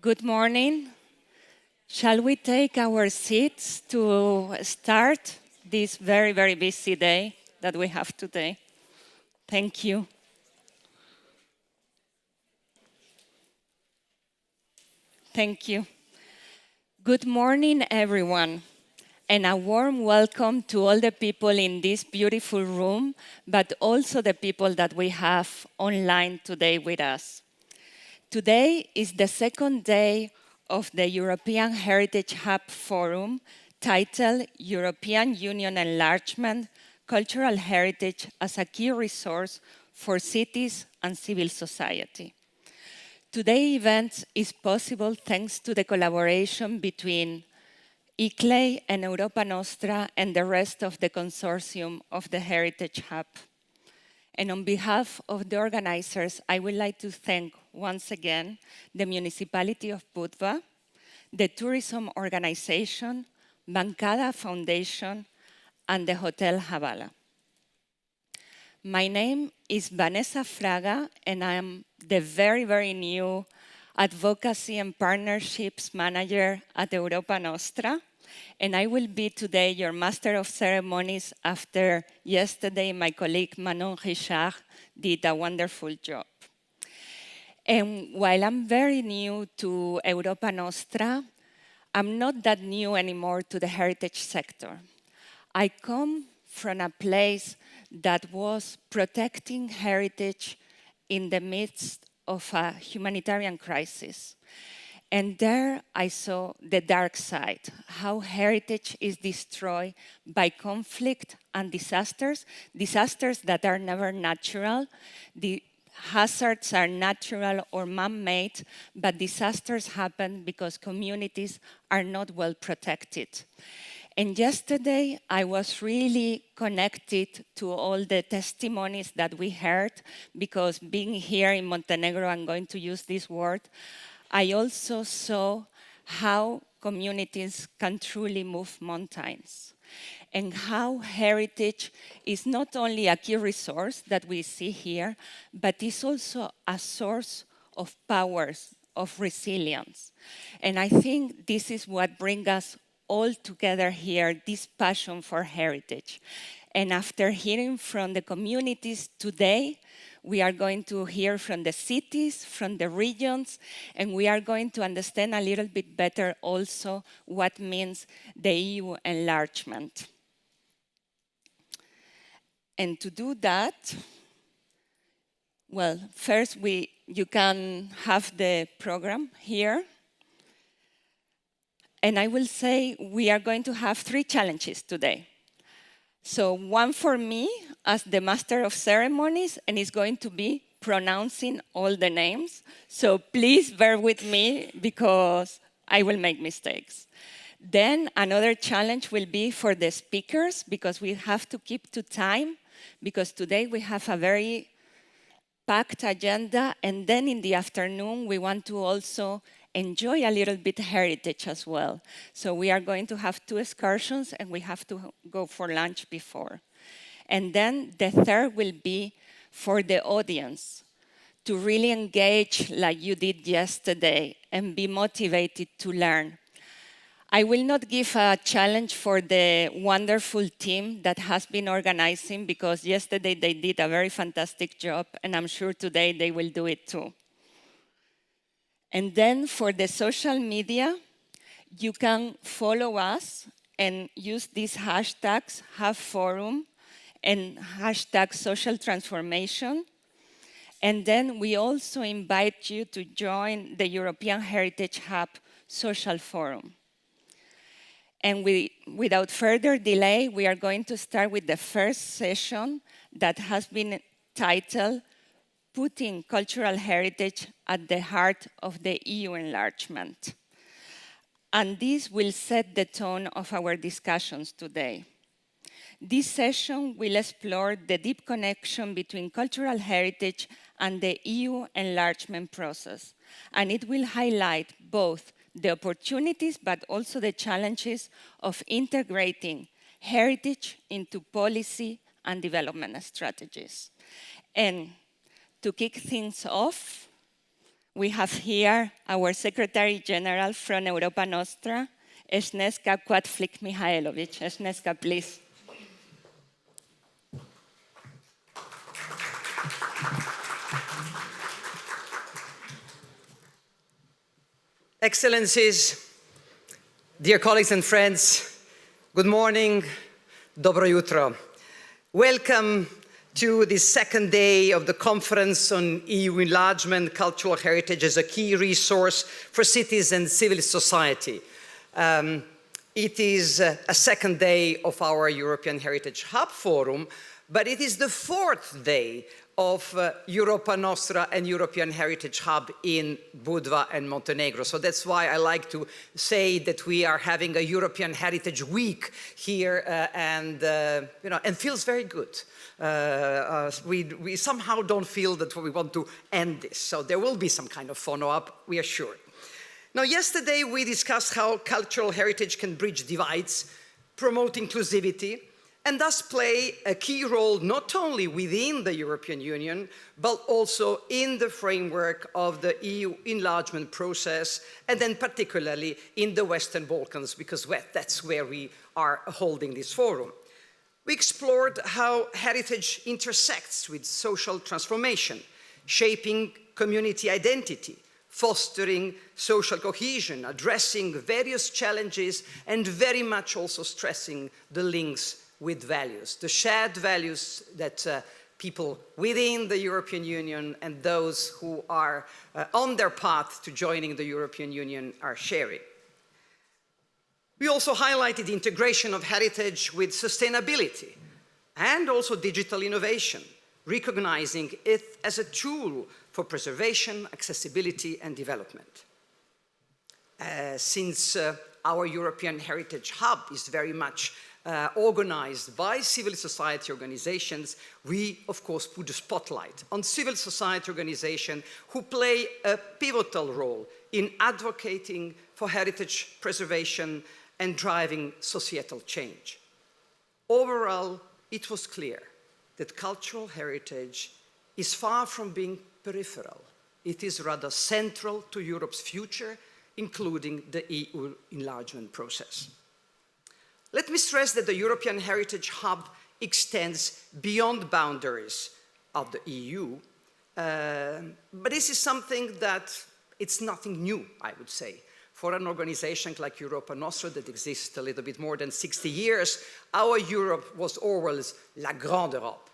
Good morning. Shall we take our seats to start this very, very busy day that we have today? Thank you. Thank you. Good morning, everyone, and a warm welcome to all the people in this beautiful room, but also the people that we have online today with us. Today is the second day of the European Heritage Hub Forum titled European Union Enlargement, Cultural Heritage as a Key Resource for Cities and Civil Society. Today's event is possible thanks to the collaboration between ICLEI and Europa Nostra and the rest of the consortium of the Heritage Hub. And on behalf of the organizers, I would like to thank once again the municipality of Budva, the tourism organization, Bancada Foundation, and the Hotel Havala. My name is Vanessa Fraga, and I am the very, very new Advocacy and Partnerships Manager at Europa Nostra. And I will be today your Master of Ceremonies after yesterday my colleague Manon Richard did a wonderful job. And while I'm very new to Europa Nostra, I'm not that new anymore to the heritage sector. I come from a place that was protecting heritage in the midst of a humanitarian crisis. And there I saw the dark side, how heritage is destroyed by conflict and disasters, disasters that are never natural. The hazards are natural or man-made, but disasters happen because communities are not well protected. And yesterday, I was really connected to all the testimonies that we heard, because being here in Montenegro, I'm going to use this word, I also saw how communities can truly move mountains, and how heritage is not only a key resource that we see here, but is also a source of powers, of resilience. And I think this is what brings us all together here, this passion for heritage. And after hearing from the communities today, we are going to hear from the cities, from the regions, and we are going to understand a little bit better also what means the EU enlargement. And to do that, well, first you can have the program here. And I will say we are going to have 3 challenges today. So one for me as the Master of Ceremonies, and it's going to be pronouncing all the names. So please bear with me because I will make mistakes. Then another challenge will be for the speakers, because we have to keep to time, because today we have a very packed agenda, and then in the afternoon we want to also enjoy a little bit heritage as well. So we are going to have 2 excursions, and we have to go for lunch before. And then the third will be for the audience to really engage like you did yesterday and be motivated to learn. I will not give a challenge for the wonderful team that has been organizing, because yesterday they did a very fantastic job, and I'm sure today they will do it too. And then for the social media, you can follow us and use these hashtags, #HubForum and #SocialTransformation. And then we also invite you to join the European Heritage Hub Social Forum. And without further delay, we are going to start with the first session that has been titled Putting Cultural Heritage at the Heart of the EU Enlargement. And this will set the tone of our discussions today. This session will explore the deep connection between cultural heritage and the EU enlargement process. And it will highlight both the opportunities but also the challenges of integrating heritage into policy and development strategies. And to kick things off, We have here our Secretary General from Europa Nostra, Sneska Kwatflik-Mihailovic. Sneska, please. Excellencies, dear colleagues and friends, good morning, dobro jutro. Welcome to the second day of the Conference on EU Enlargement, Cultural Heritage as a Key Resource for Cities and Civil Society. It is a second day of our European Heritage Hub Forum, but it is the fourth day of Europa Nostra and European Heritage Hub in Budva and Montenegro. So that's why I like to say that we are having a European Heritage Week here and feels very good. We somehow don't feel that we want to end this. So there will be some kind of follow-up, we are sure. Now, yesterday we discussed how cultural heritage can bridge divides, promote inclusivity, and thus play a key role not only within the European Union, but also in the framework of the EU enlargement process, and then particularly in the Western Balkans, because that's where we are holding this forum. We explored how heritage intersects with social transformation, shaping community identity, fostering social cohesion, addressing various challenges, and very much also stressing the links with values, the shared values that people within the European Union and those who are on their path to joining the European Union are sharing. We also highlighted the integration of heritage with sustainability and also digital innovation, recognizing it as a tool for preservation, accessibility, and development. Since our European Heritage Hub is very much organized by civil society organizations, we, of course, put a spotlight on civil society organizations who play a pivotal role in advocating for heritage preservation and driving societal change. Overall, it was clear that cultural heritage is far from being peripheral. It is rather central to Europe's future, including the EU enlargement process. Let me stress that the European Heritage Hub extends beyond boundaries of the EU, but this is something that it's nothing new, I would say. For an organization like Europa Nostra that exists a little bit more than 60 years, our Europe was Orwell's La Grande Europe.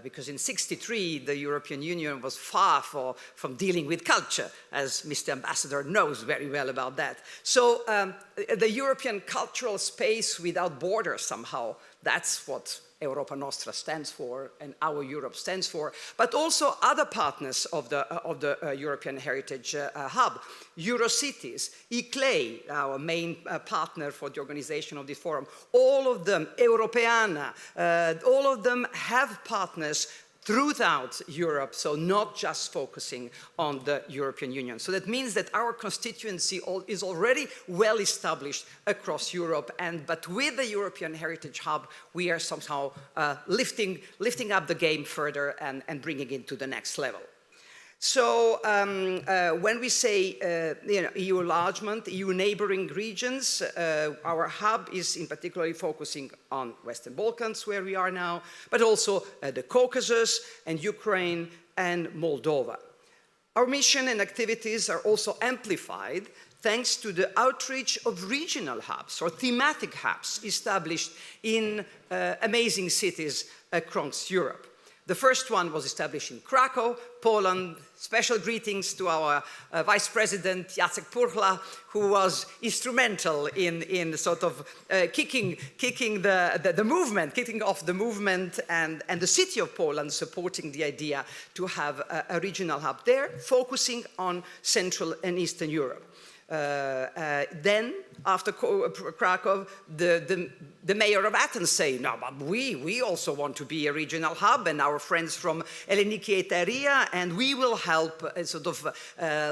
Because in '63, the European Union was far from dealing with culture, as Mr. Ambassador knows very well about that. So the European cultural space without borders somehow, that's what Europa Nostra stands for and our Europe stands for, but also other partners of the European Heritage Hub, Eurocities, ICLEI, our main partner for the organization of the forum, all of them, Europeana, all of them have partners throughout Europe, so not just focusing on the European Union. So that means that our constituency is already well established across Europe, but with the European Heritage Hub, we are somehow lifting up the game further and bringing it to the next level. So when we say EU enlargement, EU neighboring regions, our hub is in particularly focusing on Western Balkans, where we are now, but also the Caucasus and Ukraine and Moldova. Our mission and activities are also amplified thanks to the outreach of regional hubs or thematic hubs established in amazing cities across Europe. The first one was established in Krakow, Poland. Special greetings to our Vice President, Jacek Purchla, who was instrumental in sort of kicking the movement, kicking off the movement, and the city of Poland supporting the idea to have a regional hub there, focusing on Central and Eastern Europe. Then, after Krakow, the mayor of Athens said, no, but we also want to be a regional hub, and our friends from Helleniki area, and we will help sort of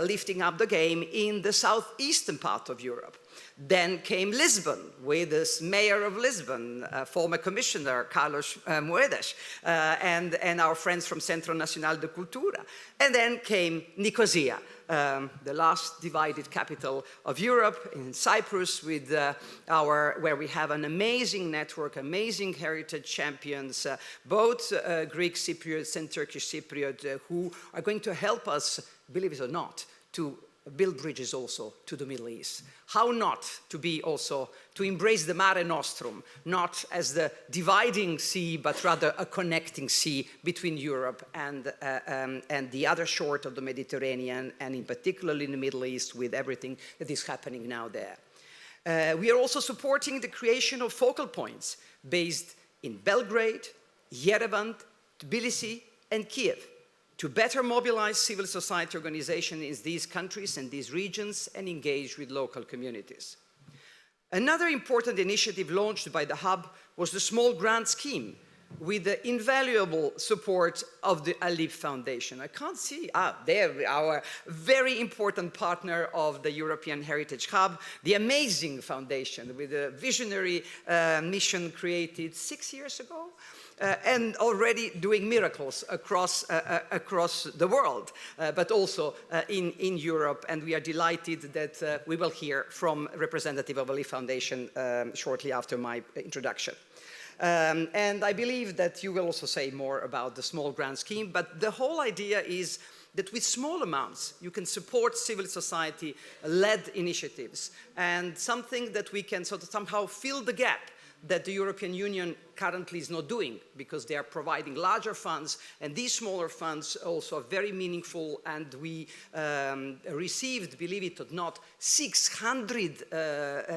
lifting up the game in the southeastern part of Europe. Then came Lisbon, with this mayor of Lisbon, former commissioner Carlos Moedas, and our friends from Centro Nacional de Cultura. And then came Nicosia, the last divided capital of Europe, in Cyprus, with where we have an amazing network, amazing heritage champions, both Greek Cypriots and Turkish Cypriot, who are going to help us, believe it or not, to build bridges also to the Middle East. How not to be also, to embrace the Mare Nostrum, not as the dividing sea, but rather a connecting sea between Europe and the other shore of the Mediterranean, and in particular in the Middle East, with everything that is happening now there. We are also supporting the creation of focal points based in Belgrade, Yerevan, Tbilisi, and Kiev, to better mobilize civil society organizations in these countries and these regions and engage with local communities. Another important initiative launched by the Hub was the Small Grant Scheme, with the invaluable support of the Alib Foundation. I can't see, there, our very important partner of the European Heritage Hub, the amazing foundation with a visionary mission created 6 years ago. And already doing miracles across the world, but also in Europe. And we are delighted that we will hear from a representative of Ali Foundation shortly after my introduction. And I believe that you will also say more about the small grant scheme, but the whole idea is that with small amounts, you can support civil society-led initiatives, and something that we can sort of somehow fill the gap that the European Union currently is not doing, because they are providing larger funds, and these smaller funds also are very meaningful. And we received, believe it or not, 600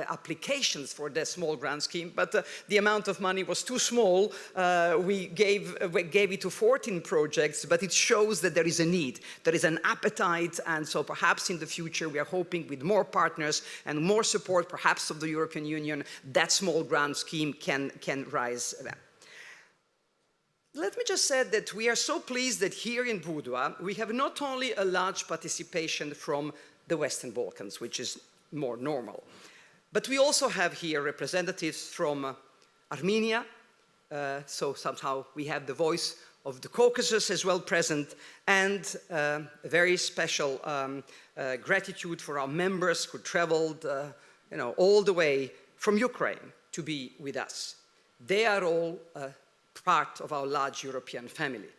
applications for the small grant scheme, but the amount of money was too small. We gave it to 14 projects, but it shows that there is a need, there is an appetite, and so perhaps in the future we are hoping with more partners and more support, perhaps of the European Union, that small grant scheme can rise. Let me just say that we are so pleased that here in Budva we have not only a large participation from the Western Balkans, which is more normal, but we also have here representatives from Armenia, so somehow we have the voice of the Caucasus as well present, and a very special gratitude for our members who traveled all the way from Ukraine to be with us. They are all part of our large European family.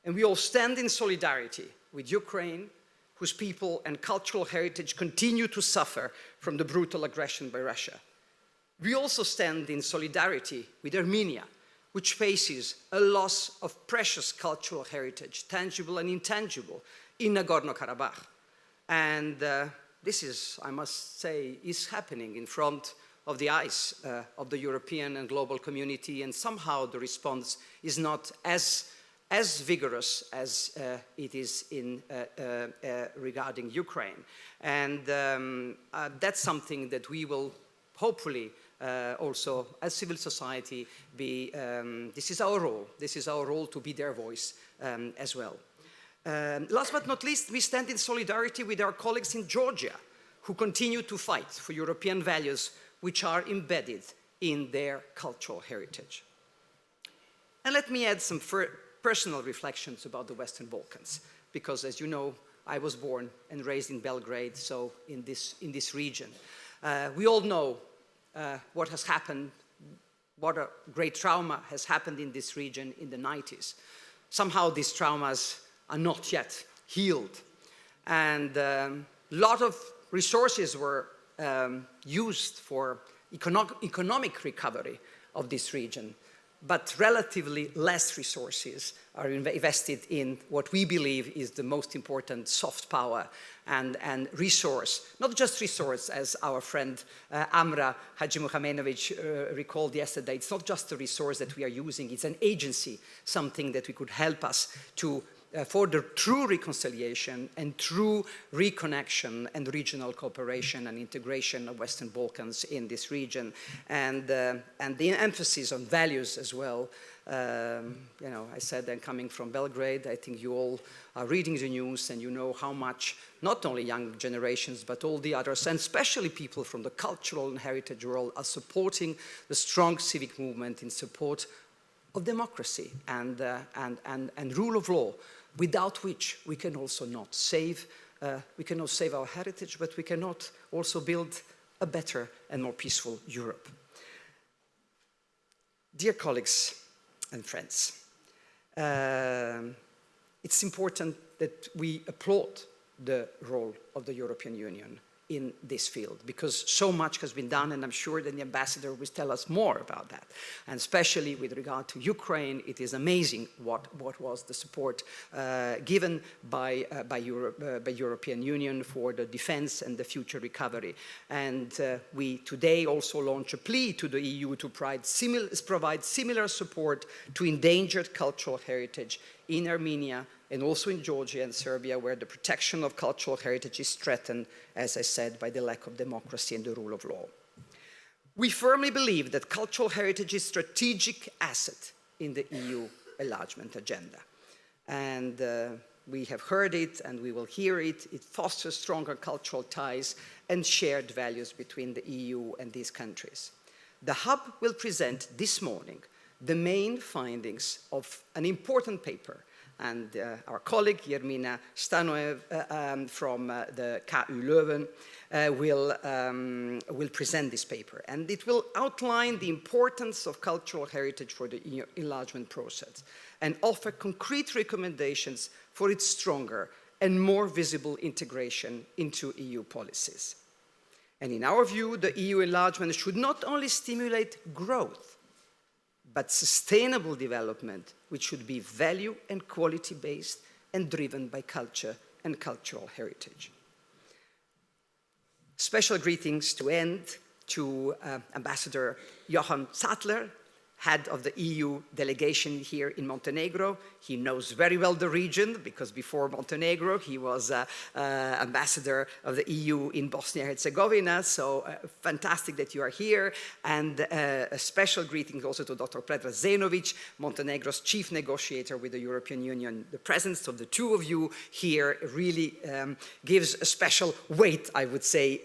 And we all stand in solidarity with Ukraine, whose people and cultural heritage continue to suffer from the brutal aggression by Russia. We also stand in solidarity with Armenia, which faces a loss of precious cultural heritage, tangible and intangible, in Nagorno-Karabakh. And this is, I must say, is happening in front of the eyes of the European and global community, and somehow the response is not as vigorous as it is regarding Ukraine. And that's something that we will hopefully also, as civil society, this is our role to be their voice as well. Last but not least, we stand in solidarity with our colleagues in Georgia, who continue to fight for European values which are embedded in their cultural heritage. And let me add some personal reflections about the Western Balkans, because as you know, I was born and raised in Belgrade, so in this region. We all know what has happened, what a great trauma has happened in this region in the 90s. Somehow these traumas are not yet healed. And a lot of resources were used for economic recovery of this region, but relatively less resources are invested in what we believe is the most important soft power and resource. Not just resource, as our friend Amra Hadjimuhamenovic recalled yesterday. It's not just a resource that we are using, it's an agency, something that we could help us to for the true reconciliation and true reconnection and regional cooperation and integration of Western Balkans in this region, and the emphasis on values as well. I said I'm coming from Belgrade. I think you all are reading the news and you know how much not only young generations but all the others, and especially people from the cultural and heritage world, are supporting the strong civic movement in support of democracy and rule of law, without which we can also not save our heritage, but we cannot also build a better and more peaceful Europe. Dear colleagues and friends, it's important that we applaud the role of the European Union in this field, because so much has been done, and I'm sure that the ambassador will tell us more about that. And especially with regard to Ukraine, it is amazing what was the support given by European Union for the defense and the future recovery. And we today also launch a plea to the EU to provide similar support to endangered cultural heritage in Armenia and also in Georgia and Serbia, where the protection of cultural heritage is threatened, as I said, by the lack of democracy and the rule of law. We firmly believe that cultural heritage is a strategic asset in the EU enlargement agenda. And we have heard it and we will hear it. It fosters stronger cultural ties and shared values between the EU and these countries. The Hub will present this morning the main findings of an important paper, and our colleague Jermina Stanoev from the KU Leuven will present this paper. And it will outline the importance of cultural heritage for the enlargement process and offer concrete recommendations for its stronger and more visible integration into EU policies. And in our view, the EU enlargement should not only stimulate growth, but sustainable development, which should be value and quality-based and driven by culture and cultural heritage. Special greetings to end to Ambassador Johan Sattler, head of the EU delegation here in Montenegro. He knows very well the region because before Montenegro, he was ambassador of the EU in Bosnia and Herzegovina. So fantastic that you are here. And a special greeting also to Dr. Predrag Zenovic, Montenegro's chief negotiator with the European Union. The presence of the two of you here really gives a special weight, I would say,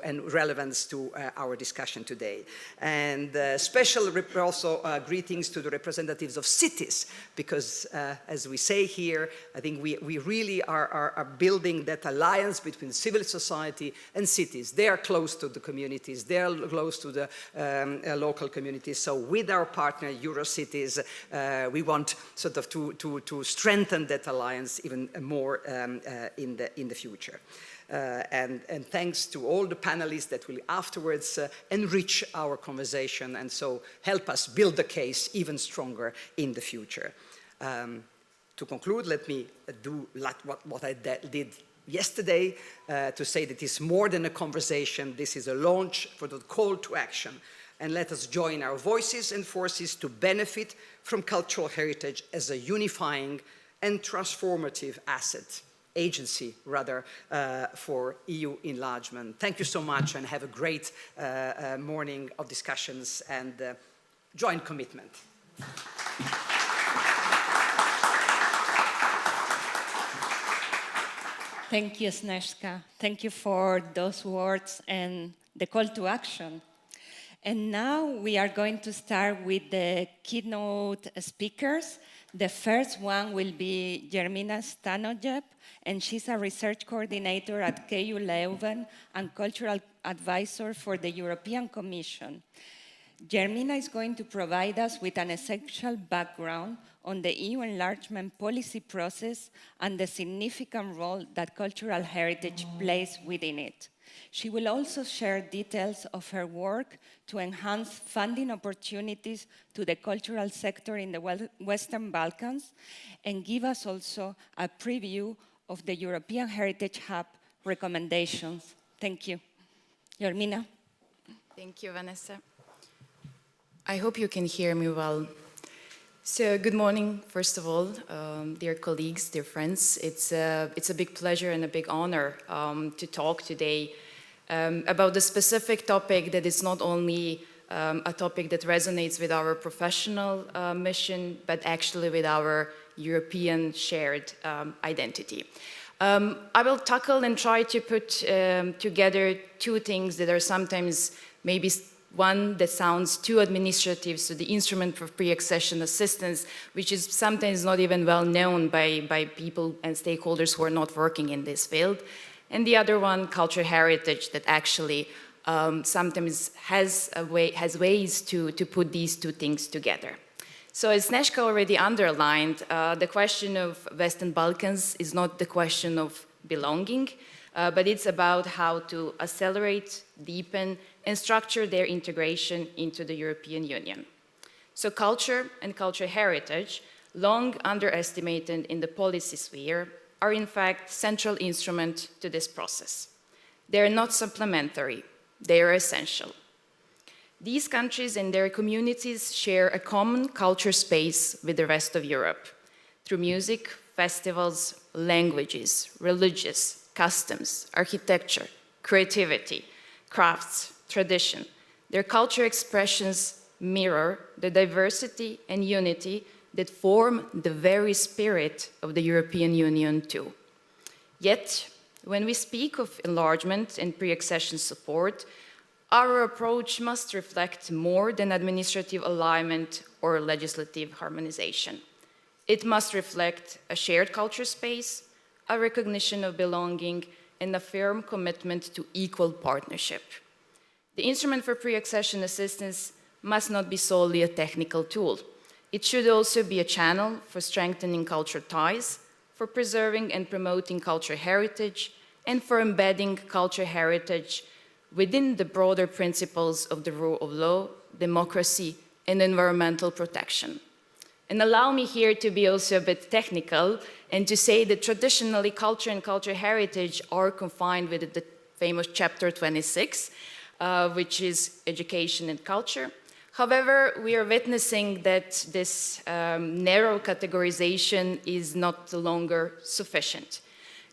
and relevance to our discussion today. And special also greetings to the representatives of cities, because as we say here, I think we really are building that alliance between civil society and cities. They are close to the communities, they are close to the local communities. So with our partner Eurocities, we want sort of to strengthen that alliance even more in the future. And thanks to all the panelists that will afterwards enrich our conversation and so help us build the case even stronger in the future. To conclude, let me do what I did yesterday to say that it's more than a conversation. This is a launch for the call to action. And let us join our voices and forces to benefit from cultural heritage as a unifying and transformative agency for EU enlargement. Thank you so much and have a great morning of discussions and joint commitment. Thank you, Snezhka. Thank you for those words and the call to action. And now we are going to start with the keynote speakers. The first one will be Jermina Stanojev, and she's a research coordinator at KU Leuven and cultural advisor for the European Commission. Jermina is going to provide us with an essential background on the EU enlargement policy process and the significant role that cultural heritage plays within it. She will also share details of her work to enhance funding opportunities to the cultural sector in the Western Balkans and give us also a preview of the European Heritage Hub recommendations. Thank you. Jermina. Thank you, Vanessa. I hope you can hear me well. So good morning, first of all, dear colleagues, dear friends. It's a big pleasure and a big honor to talk today about the specific topic that is not only a topic that resonates with our professional mission, but actually with our European shared identity. I will tackle and try to put together two things that are sometimes maybe one that sounds too administrative, so the instrument for pre-accession assistance, which is sometimes not even well known by people and stakeholders who are not working in this field. And the other one, cultural heritage, that actually sometimes has ways to put these two things together. So as Snezhka already underlined, the question of Western Balkans is not the question of belonging, but it's about how to accelerate, deepen, and structure their integration into the European Union. So culture and cultural heritage, long underestimated in the policy sphere, are in fact central instrument to this process. They are not supplementary, they are essential. These countries and their communities share a common culture space with the rest of Europe through music, festivals, languages, religious, customs, architecture, creativity, crafts, tradition. Their culture expressions mirror the diversity and unity that form the very spirit of the European Union too. Yet, when we speak of enlargement and pre-accession support, our approach must reflect more than administrative alignment or legislative harmonization. It must reflect a shared culture space, a recognition of belonging, and a firm commitment to equal partnership. The instrument for pre-accession assistance must not be solely a technical tool. It should also be a channel for strengthening cultural ties, for preserving and promoting cultural heritage, and for embedding cultural heritage within the broader principles of the rule of law, democracy, and environmental protection. And allow me here to be also a bit technical and to say that traditionally culture and cultural heritage are confined with the famous chapter 26, which is education and culture. However, we are witnessing that this narrow categorization is not longer sufficient.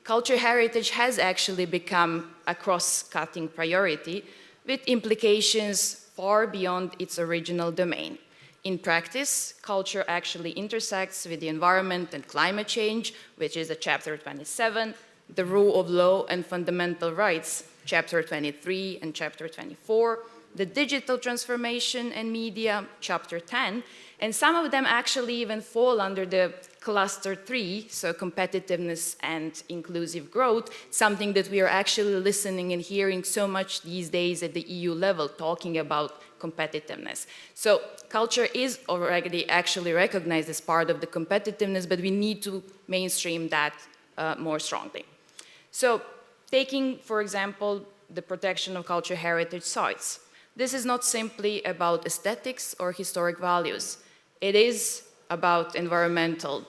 Cultural heritage has actually become a cross-cutting priority with implications far beyond its original domain. In practice, culture actually intersects with the environment and climate change, which is a chapter 27, the rule of law and fundamental rights, chapter 23 and chapter 24, the digital transformation and media, chapter 10, and some of them actually even fall under the cluster 3, so competitiveness and inclusive growth, something that we are actually listening and hearing so much these days at the EU level, talking about competitiveness. So culture is already actually recognized as part of the competitiveness, but we need to mainstream that more strongly. So taking, for example, the protection of cultural heritage sites. This is not simply about aesthetics or historic values. It is about environmental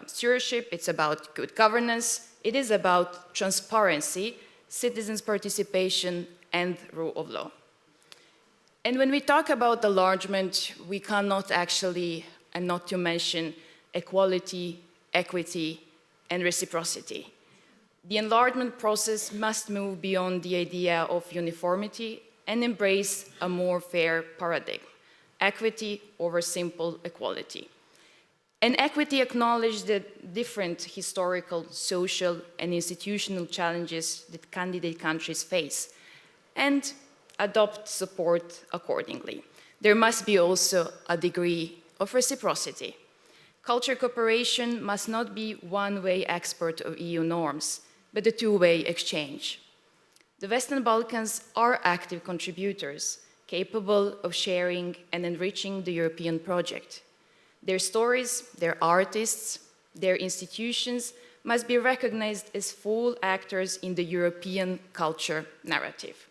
stewardship, it's about good governance, it is about transparency, citizens' participation, and rule of law. And when we talk about enlargement, we cannot actually, and not to mention, equality, equity, and reciprocity. The enlargement process must move beyond the idea of uniformity and embrace a more fair paradigm, equity over simple equality. And equity acknowledges the different historical, social, and institutional challenges that candidate countries face, and adopt support accordingly. There must be also a degree of reciprocity. Culture cooperation must not be one-way export of EU norms, but a two-way exchange. The Western Balkans are active contributors, capable of sharing and enriching the European project. Their stories, their artists, their institutions must be recognized as full actors in the European culture narrative.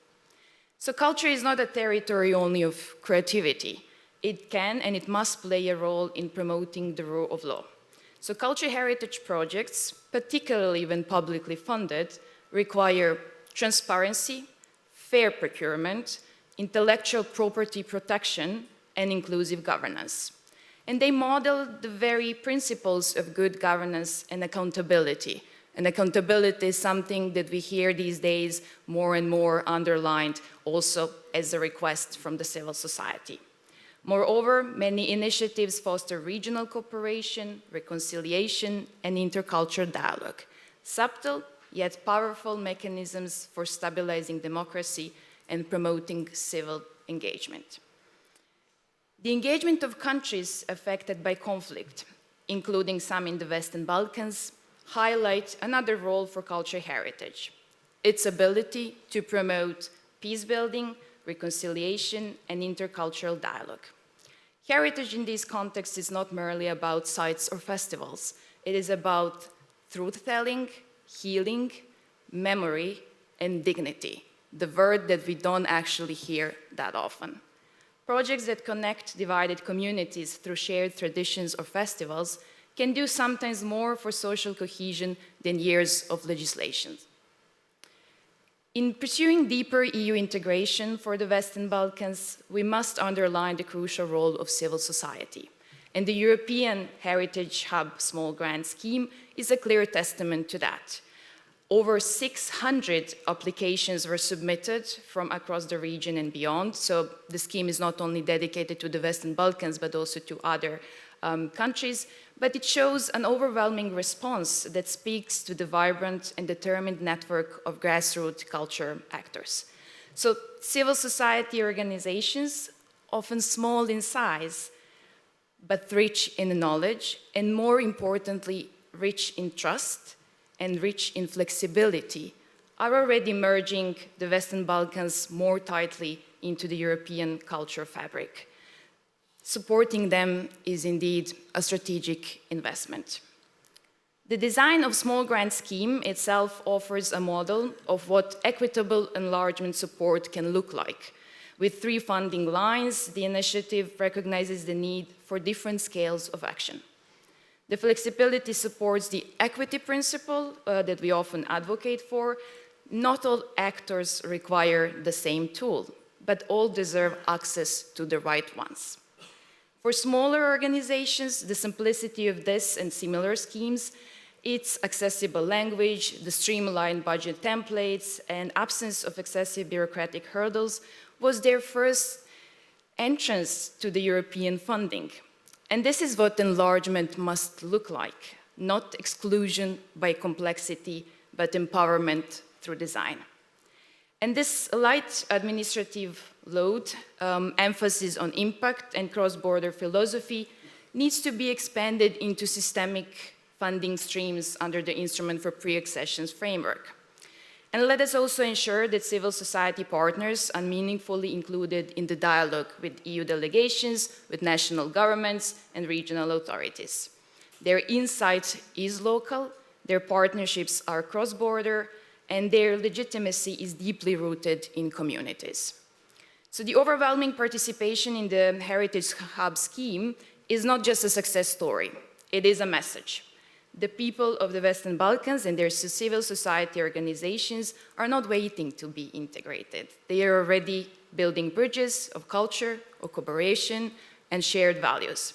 So culture is not a territory only of creativity. It can and it must play a role in promoting the rule of law. So cultural heritage projects, particularly when publicly funded, require transparency, fair procurement, intellectual property protection, and inclusive governance. And they model the very principles of good governance and accountability. And accountability is something that we hear these days more and more underlined also as a request from the civil society. Moreover, many initiatives foster regional cooperation, reconciliation, and intercultural dialogue. Subtle yet powerful mechanisms for stabilizing democracy and promoting civil engagement. The engagement of countries affected by conflict, including some in the Western Balkans, highlight another role for cultural heritage, its ability to promote peace building, reconciliation, and intercultural dialogue. Heritage in this context is not merely about sites or festivals. It is about truth-telling, healing, memory, and dignity, the word that we don't actually hear that often. Projects that connect divided communities through shared traditions or festivals can do sometimes more for social cohesion than years of legislation. In pursuing deeper EU integration for the Western Balkans, we must underline the crucial role of civil society. And the European Heritage Hub Small Grant Scheme is a clear testament to that. Over 600 applications were submitted from across the region and beyond, so the scheme is not only dedicated to the Western Balkans, but also to other countries, but it shows an overwhelming response that speaks to the vibrant and determined network of grassroots culture actors. So civil society organizations, often small in size, but rich in knowledge, and more importantly, rich in trust and rich in flexibility, are already merging the Western Balkans more tightly into the European culture fabric. Supporting them is indeed a strategic investment. The design of Small Grant Scheme itself offers a model of what equitable enlargement support can look like. With 3 funding lines, the initiative recognizes the need for different scales of action. The flexibility supports the equity principle that we often advocate for. Not all actors require the same tool, but all deserve access to the right ones. For smaller organizations, the simplicity of this and similar schemes, its accessible language, the streamlined budget templates, and absence of excessive bureaucratic hurdles was their first entrance to the European funding. And this is what enlargement must look like, not exclusion by complexity, but empowerment through design. And this light administrative load, emphasis on impact and cross-border philosophy, needs to be expanded into systemic funding streams under the Instrument for Pre-Accession framework. And let us also ensure that civil society partners are meaningfully included in the dialogue with EU delegations, with national governments, and regional authorities. Their insight is local, their partnerships are cross-border, and their legitimacy is deeply rooted in communities. So the overwhelming participation in the Heritage Hub scheme is not just a success story, it is a message. The people of the Western Balkans and their civil society organizations are not waiting to be integrated. They are already building bridges of culture, of cooperation, and shared values.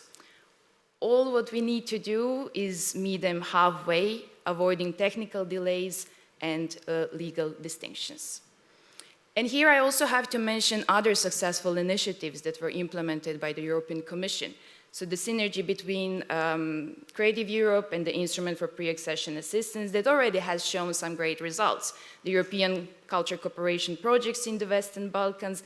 All what we need to do is meet them halfway, avoiding technical delays and legal distinctions. And here I also have to mention other successful initiatives that were implemented by the European Commission. So the synergy between Creative Europe and the Instrument for Pre-Accession Assistance that already has shown some great results. The European Culture Cooperation Projects in the Western Balkans,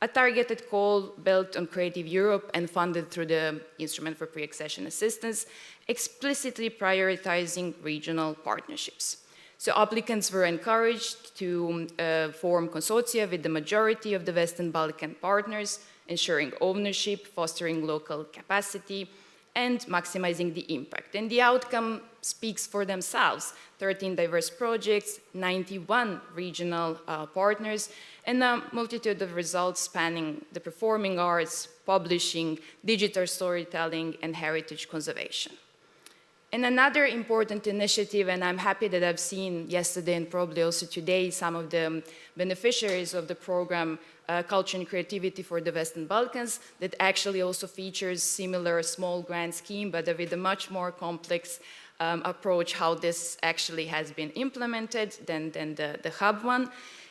a targeted call built on Creative Europe and funded through the Instrument for Pre-Accession Assistance, explicitly prioritizing regional partnerships. So applicants were encouraged to form consortia with the majority of the Western Balkan partners, ensuring ownership, fostering local capacity, and maximizing the impact. And the outcome speaks for themselves. 13 diverse projects, 91 regional partners, and a multitude of results spanning the performing arts, publishing, digital storytelling, and heritage conservation. And another important initiative, and I'm happy that I've seen yesterday and probably also today some of the beneficiaries of the program, Culture and Creativity for the Western Balkans, that actually also features similar small grant scheme, but with a much more complex approach how this actually has been implemented than the hub one.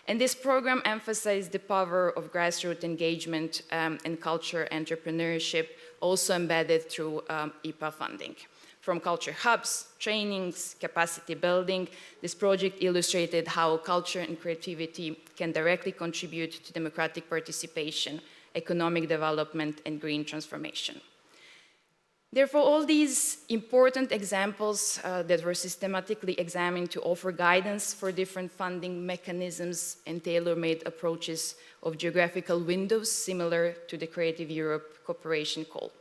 And this program emphasized the power of grassroots engagement and culture entrepreneurship, also embedded through IPA funding. From culture hubs, trainings, capacity building, this project illustrated how culture and creativity can directly contribute to democratic participation, economic development, and green transformation. Therefore, all these important examples that were systematically examined to offer guidance for different funding mechanisms and tailor-made approaches of geographical windows similar to the Creative Europe Cooperation Call.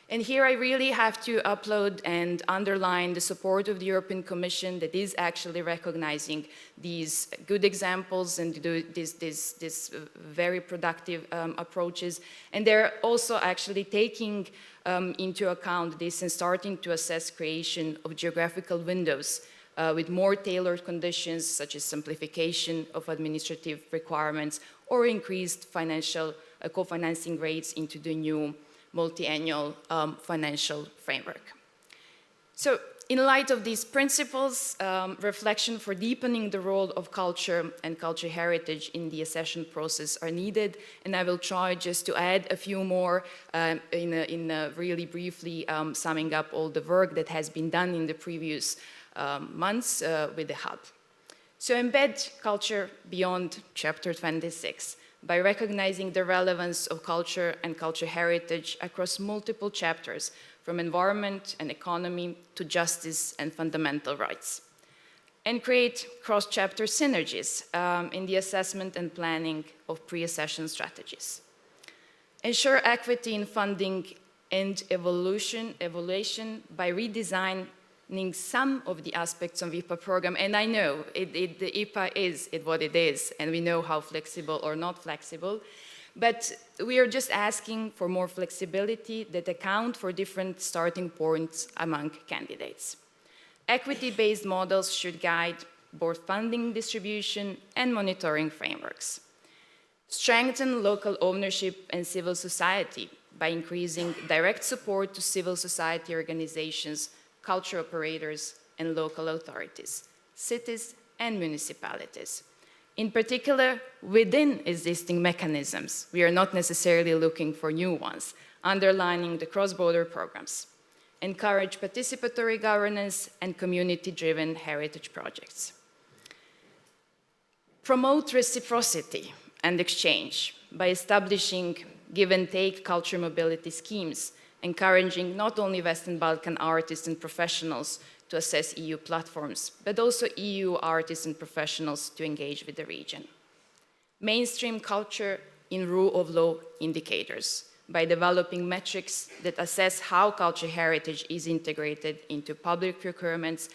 And here I really have to upload and underline the support of the European Commission that is actually recognizing these good examples and these very productive approaches. And they're also actually taking into account this and starting to assess creation of geographical windows with more tailored conditions such as simplification of administrative requirements or increased financial co-financing rates into the new multi-annual financial framework. So in light of these principles, reflection for deepening the role of culture and culture heritage in the accession process are needed, and I will try just to add a few more in really briefly summing up all the work that has been done in the previous months with the hub. So embed culture beyond chapter 26. By recognizing the relevance of culture and culture heritage across multiple chapters, from environment and economy to justice and fundamental rights. And create cross-chapter synergies in the assessment and planning of pre-accession strategies. Ensure equity in funding and evaluation by redesigning some of the aspects of the IPA program, and I know the IPA is what it is, and we know how flexible or not flexible, but we are just asking for more flexibility that account for different starting points among candidates. Equity-based models should guide both funding distribution and monitoring frameworks. Strengthen local ownership and civil society by increasing direct support to civil society organizations, culture operators, and local authorities, cities and municipalities. In particular, within existing mechanisms, we are not necessarily looking for new ones, underlining the cross-border programs. Encourage participatory governance and community-driven heritage projects. Promote reciprocity and exchange by establishing give-and-take culture mobility schemes, encouraging not only Western Balkan artists and professionals to access EU platforms, but also EU artists and professionals to engage with the region. Mainstream culture in rule of law indicators by developing metrics that assess how cultural heritage is integrated into public procurements,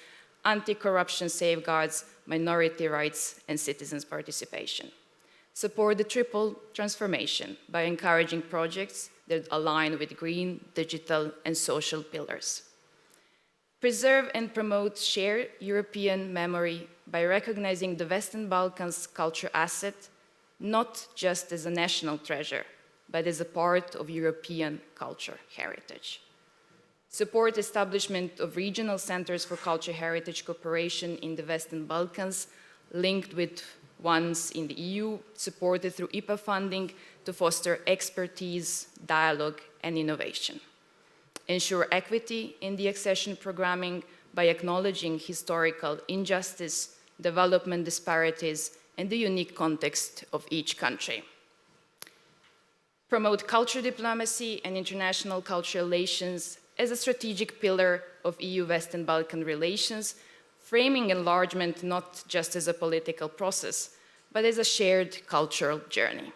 anti-corruption safeguards, minority rights, and citizens' participation. Support the triple transformation by encouraging projects that align with green, digital, and social pillars. Preserve and promote shared European memory by recognizing the Western Balkans culture asset not just as a national treasure, but as a part of European culture heritage. Support establishment of regional centers for culture heritage cooperation in the Western Balkans, linked with ones in the EU, supported through IPA funding to foster expertise, dialogue, and innovation. Ensure equity in the accession programming by acknowledging historical injustice, development disparities, and the unique context of each country. Promote culture diplomacy and international cultural relations as a strategic pillar of EU-Western Balkan relations, framing enlargement not just as a political process, but as a shared cultural journey.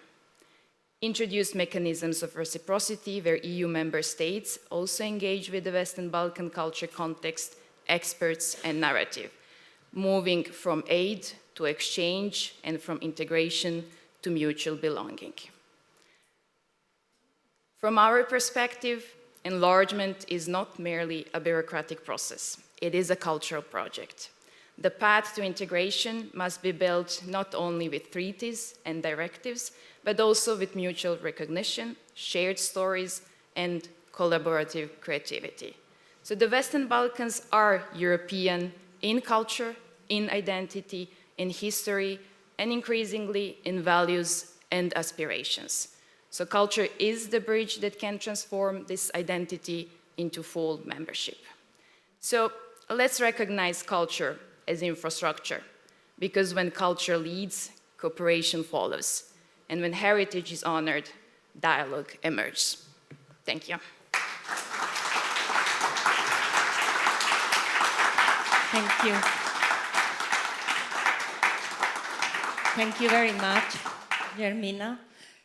Introduce mechanisms of reciprocity where EU member states also engage with the Western Balkan culture context, experts, and narrative, moving from aid to exchange and from integration to mutual belonging. From our perspective, enlargement is not merely a bureaucratic process. it is a cultural project. The path to integration must be built not only with treaties and directives, but also with mutual recognition, shared stories, and collaborative creativity. So the Western Balkans are European in culture, in identity, in history, and increasingly in values and aspirations. So culture is the bridge that can transform this identity into full membership. So let's recognize culture as infrastructure, because when culture leads, cooperation follows. And when heritage is honored, dialogue emerges. Thank you. Thank you. Thank you very much, Yermina.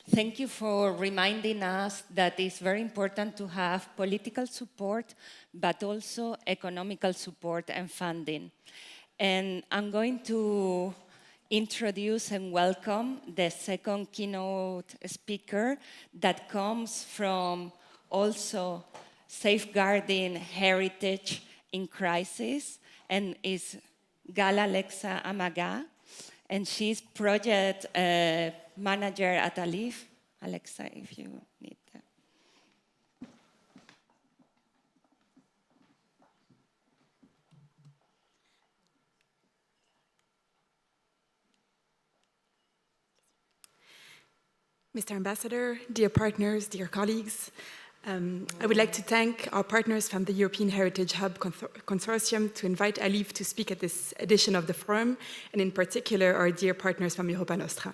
Thank you for reminding us that it's very important to have political support, but also economical support and funding. And I'm going to introduce and welcome the second keynote speaker that comes from also safeguarding heritage in crisis, and is Gala Alexa Amaga, and she's project manager at ALIF. Alexa, if you need that. Mr. Ambassador, dear partners, dear colleagues, I would like to thank our partners from the European Heritage Hub Consortium to invite ALIF to speak at this edition of the forum, and in particular our dear partners from Europa Nostra.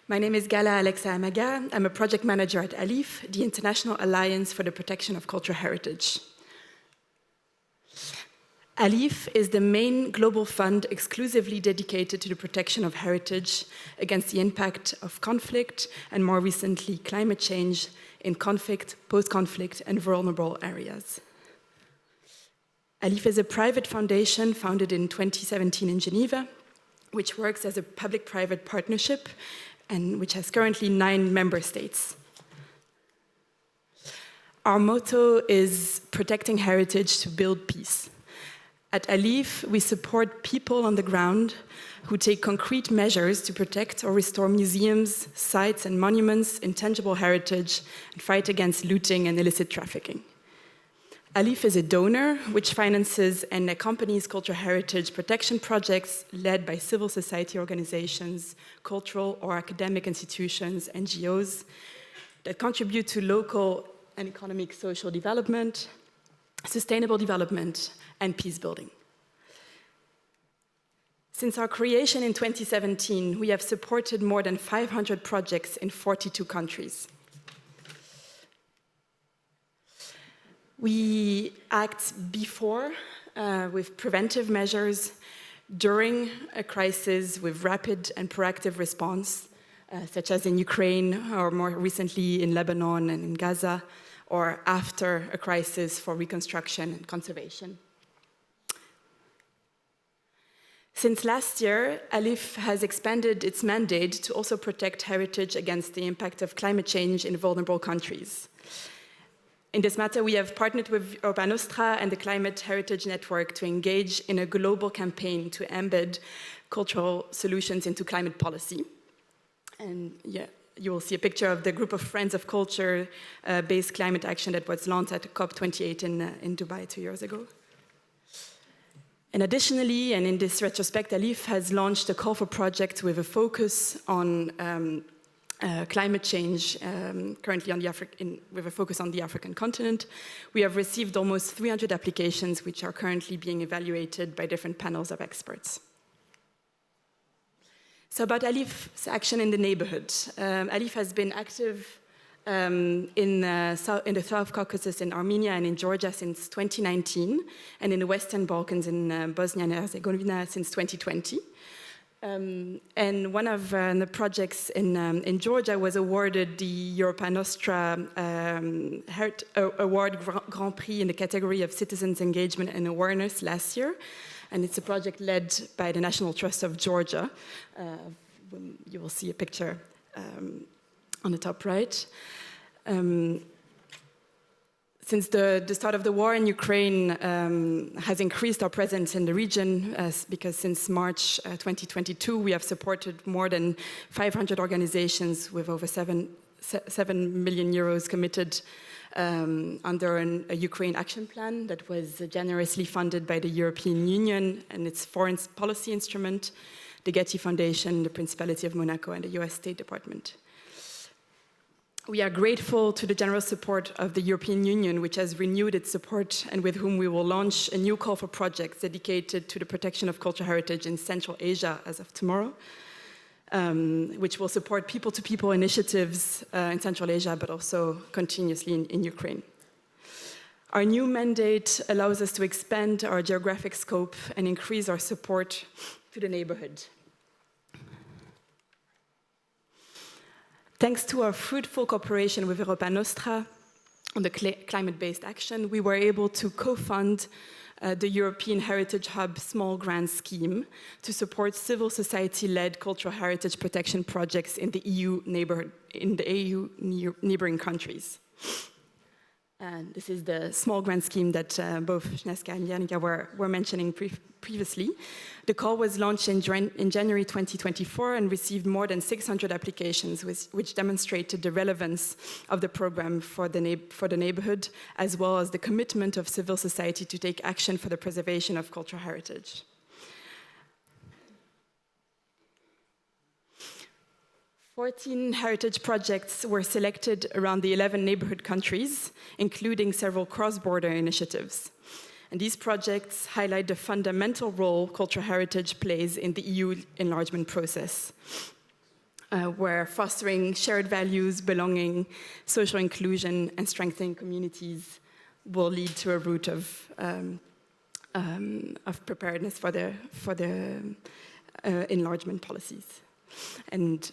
My name is Gala Alexa Amaga. I'm a project manager at ALIF, the International Alliance for the Protection of Cultural Heritage. ALIF is the main global fund exclusively dedicated to the protection of heritage against the impact of conflict and, more recently, climate change in conflict, post-conflict, and vulnerable areas. ALIF is a private foundation founded in 2017 in Geneva, which works as a public-private partnership and which has currently 9 member states. Our motto is protecting heritage to build peace. At ALIF, we support people on the ground who take concrete measures to protect or restore museums, sites, and monuments, intangible heritage, and fight against looting and illicit trafficking. ALIF is a donor which finances and accompanies cultural heritage protection projects led by civil society organizations, cultural or academic institutions, NGOs, that contribute to local and economic social development, sustainable development, and peace building. Since our creation in 2017, we have supported more than 500 projects in 42 countries. We act before with preventive measures, during a crisis with rapid and proactive response, such as in Ukraine or more recently in Lebanon and in Gaza, or after a crisis for reconstruction and conservation. Since last year, ALIF has expanded its mandate to also protect heritage against the impact of climate change in vulnerable countries. In this matter, we have partnered with Europa Nostra and the Climate Heritage Network to engage in a global campaign to embed cultural solutions into climate policy. And yeah, you will see a picture of the group of Friends of Culture-based climate action that was launched at COP28 in Dubai 2 years ago. And additionally, and in this retrospect, ALIF has launched a call for projects with a focus on climate change, currently on with a focus on the African continent. We have received almost 300 applications, which are currently being evaluated by different panels of experts. So about ALIF's action in the neighborhood. ALIF has been active in the South Caucasus, in Armenia and in Georgia since 2019, and in the Western Balkans in Bosnia and Herzegovina since 2020. And one of the projects in Georgia was awarded the Europa Nostra Award Grand Prix in the category of Citizens Engagement and Awareness last year. And it's a project led by the National Trust of Georgia. You will see a picture on the top right. Since the start of the war in Ukraine has increased our presence in the region, because since March 2022, we have supported more than 500 organizations with over 7 million euros committed under a Ukraine action plan that was generously funded by the European Union and its foreign policy instrument, the Getty Foundation, the Principality of Monaco, and the US State Department. We are grateful to the generous support of the European Union, which has renewed its support and with whom we will launch a new call for projects dedicated to the protection of cultural heritage in Central Asia as of tomorrow, which will support people-to-people initiatives in Central Asia, but also continuously in Ukraine. Our new mandate allows us to expand our geographic scope and increase our support to the neighborhood. Thanks to our fruitful cooperation with Europa Nostra on the climate-based action, we were able to co-fund the European Heritage Hub Small Grant Scheme to support civil society-led cultural heritage protection projects in the EU neighboring countries. And this is the small grant scheme that both Śnieżka and Janika were mentioning previously. The call was launched in January 2024 and received more than 600 applications, which demonstrated the relevance of the program for the neighborhood, as well as the commitment of civil society to take action for the preservation of cultural heritage. 14 heritage projects were selected around the 11 neighborhood countries, including several cross-border initiatives. And these projects highlight the fundamental role cultural heritage plays in the EU enlargement process, where fostering shared values, belonging, social inclusion, and strengthening communities will lead to a route of preparedness for the enlargement policies. And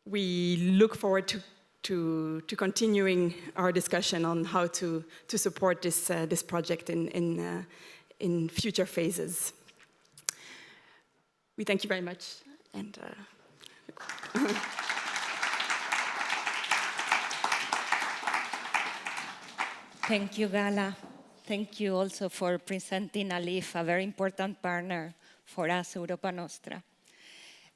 we look forward to continuing our discussion on how to support this project in future phases. We thank you very much. And Thank you, Gala. Thank you also for presenting Alif, a very important partner for us, Europa Nostra.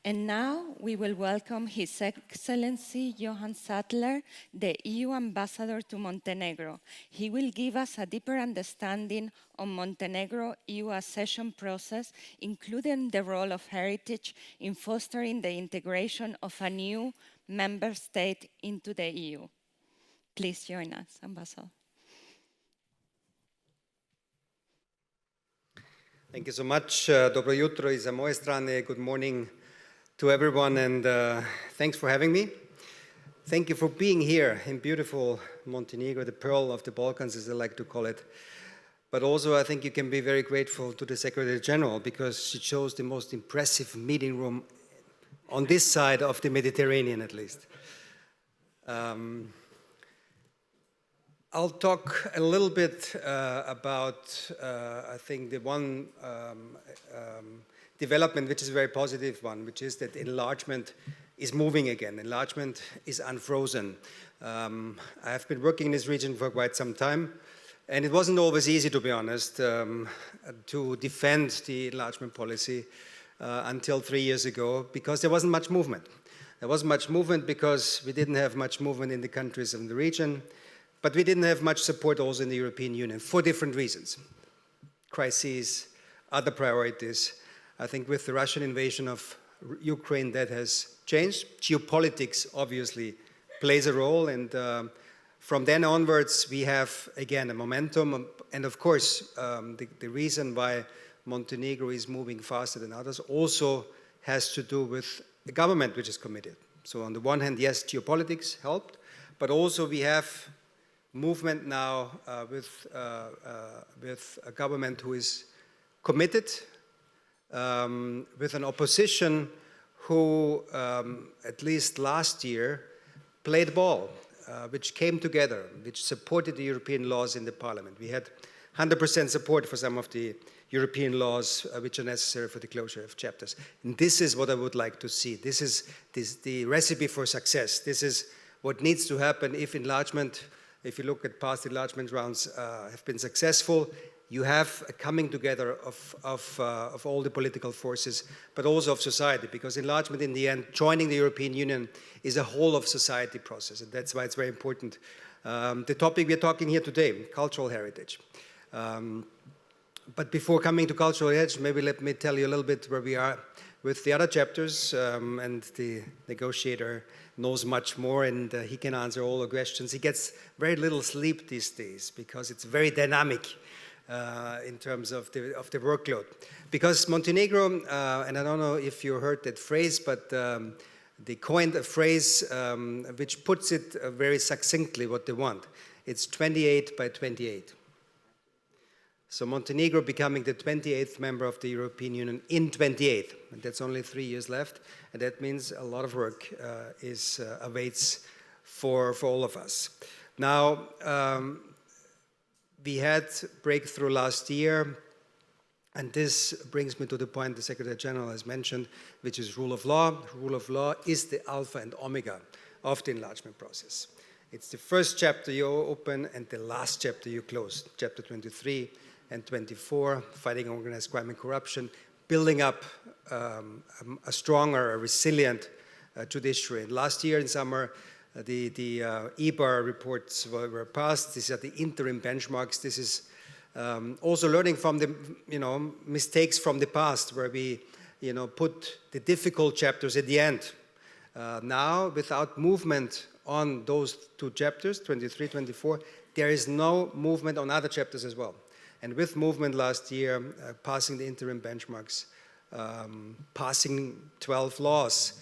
And now we will welcome His Excellency Johann Sattler, the EU Ambassador to Montenegro. He will give us a deeper understanding on Montenegro EU accession process, including the role of heritage in fostering the integration of a new member state into the EU. Please join us, Ambassador. Thank you so much. Dobro jutro i za moje strane. Good morning to everyone, and thanks for having me. Thank you for being here in beautiful Montenegro, the pearl of the Balkans, as I like to call it. But also, I think you can be very grateful to the Secretary General, because she chose the most impressive meeting room on this side of the Mediterranean, at least. I'll talk a little bit about, I think, the one development which is a very positive one, which is that enlargement is moving again. Enlargement is unfrozen. I have been working in this region for quite some time, and it wasn't always easy, to be honest, to defend the enlargement policy until 3 years ago, because there wasn't much movement. There wasn't much movement because we didn't have much movement in the countries in the region, but we didn't have much support also in the European Union for different reasons. Crises, other priorities. I think with the Russian invasion of Ukraine, that has changed. Geopolitics obviously plays a role, and from then onwards we have again a momentum. And of course, the reason why Montenegro is moving faster than others also has to do with the government which is committed. So on the one hand, yes, geopolitics helped, but also we have movement now with a government who is committed, with an opposition who, at least last year, played ball, which came together, which supported the European laws in the parliament. We had 100% support for some of the European laws which are necessary for the closure of chapters. And this is what I would like to see. This is the recipe for success. This is what needs to happen if enlargement if you look at past enlargement rounds, have been successful. You have a coming together of all the political forces, but also of society, because enlargement in the end, joining the European Union, is a whole of society process, and that's why it's very important. The topic we're talking here today, cultural heritage. But before coming to cultural heritage, maybe let me tell you a little bit where we are with the other chapters, and the negotiator knows much more, and he can answer all the questions. He gets very little sleep these days because it's very dynamic in terms of the workload. Because Montenegro, and I don't know if you heard that phrase, but they coined a phrase which puts it very succinctly what they want. It's 28 by 28. So Montenegro becoming the 28th member of the European Union in 28, and that's only 3 years left, and that means a lot of work awaits for all of us. Now, we had breakthrough last year, and this brings me to the point the Secretary General has mentioned, which is rule of law. Rule of law is the alpha and omega of the enlargement process. It's the first chapter you open and the last chapter you close, chapter 23 and 24, fighting organized crime and corruption, building up a stronger, a resilient judiciary. And last year in summer, the EBAR reports were passed. These are the interim benchmarks. This is also learning from the mistakes from the past, where we put the difficult chapters at the end. Now, without movement on those two chapters, 23, 24, there is no movement on other chapters as well. And with movement last year, passing the interim benchmarks, passing 12 laws,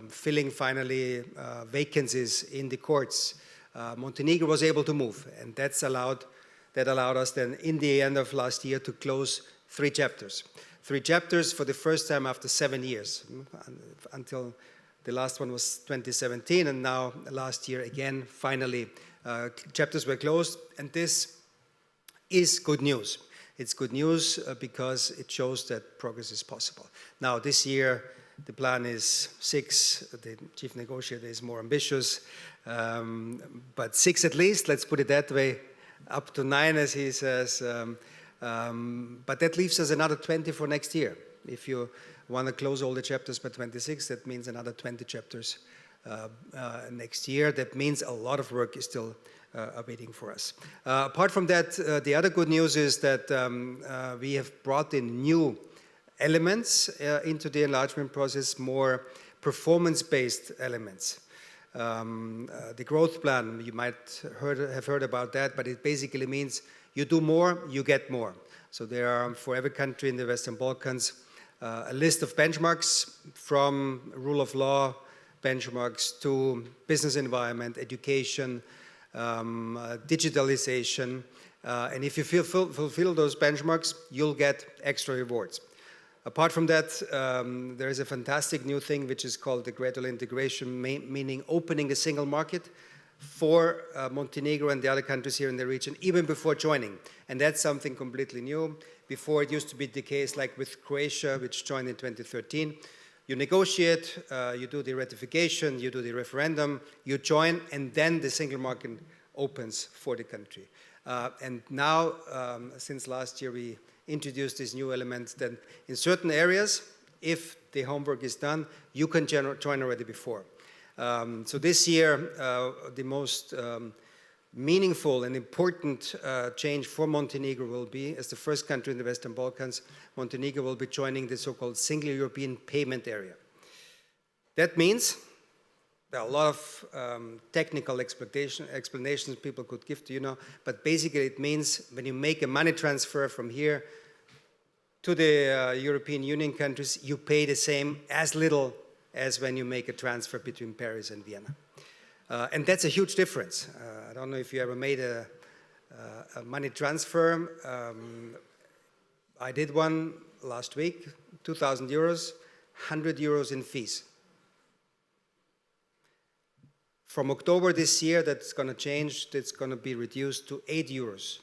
filling finally vacancies in the courts, Montenegro was able to move, and that allowed us then in the end of last year to close 3 chapters. 3 chapters for the first time after 7 years, until the last one was 2017, and now last year again, finally, chapters were closed, and this is good news. It's good news because it shows that progress is possible. Now, this year, the plan is 6. The chief negotiator is more ambitious, but 6 at least, let's put it that way, up to 9, as he says. But that leaves us another 20 for next year. If you want to close all the chapters by 26, that means another 20 chapters next year. That means a lot of work is still waiting for us. Apart from that, the other good news is that we have brought in new elements into the enlargement process, more performance-based elements. The growth plan, you might have heard about that, but it basically means you do more, you get more. So there are, for every country in the Western Balkans, a list of benchmarks, from rule of law benchmarks to business environment, education, digitalization, and if you fulfill those benchmarks, you'll get extra rewards. Apart from that, there is a fantastic new thing which is called the gradual integration, meaning opening a single market for Montenegro and the other countries here in the region, even before joining. And that's something completely new. Before, it used to be the case like with Croatia, which joined in 2013. You negotiate, you do the ratification, you do the referendum, you join, and then the single market opens for the country. And now, since last year, we introduced this new element that in certain areas, if the homework is done, you can join already before. So this year, the most meaningful and important change for Montenegro will be, as the first country in the Western Balkans, Montenegro will be joining the so-called Single European Payment Area. That means there are a lot of technical explanations people could give to you now, but basically it means when you make a money transfer from here to the European Union countries, you pay the same, as little as when you make a transfer between Paris and Vienna. And that's a huge difference. I don't know if you ever made a money transfer. I did one last week, 2,000 euros, 100 euros in fees. From October this year, that's going to change. It's going to be reduced to 8 euros,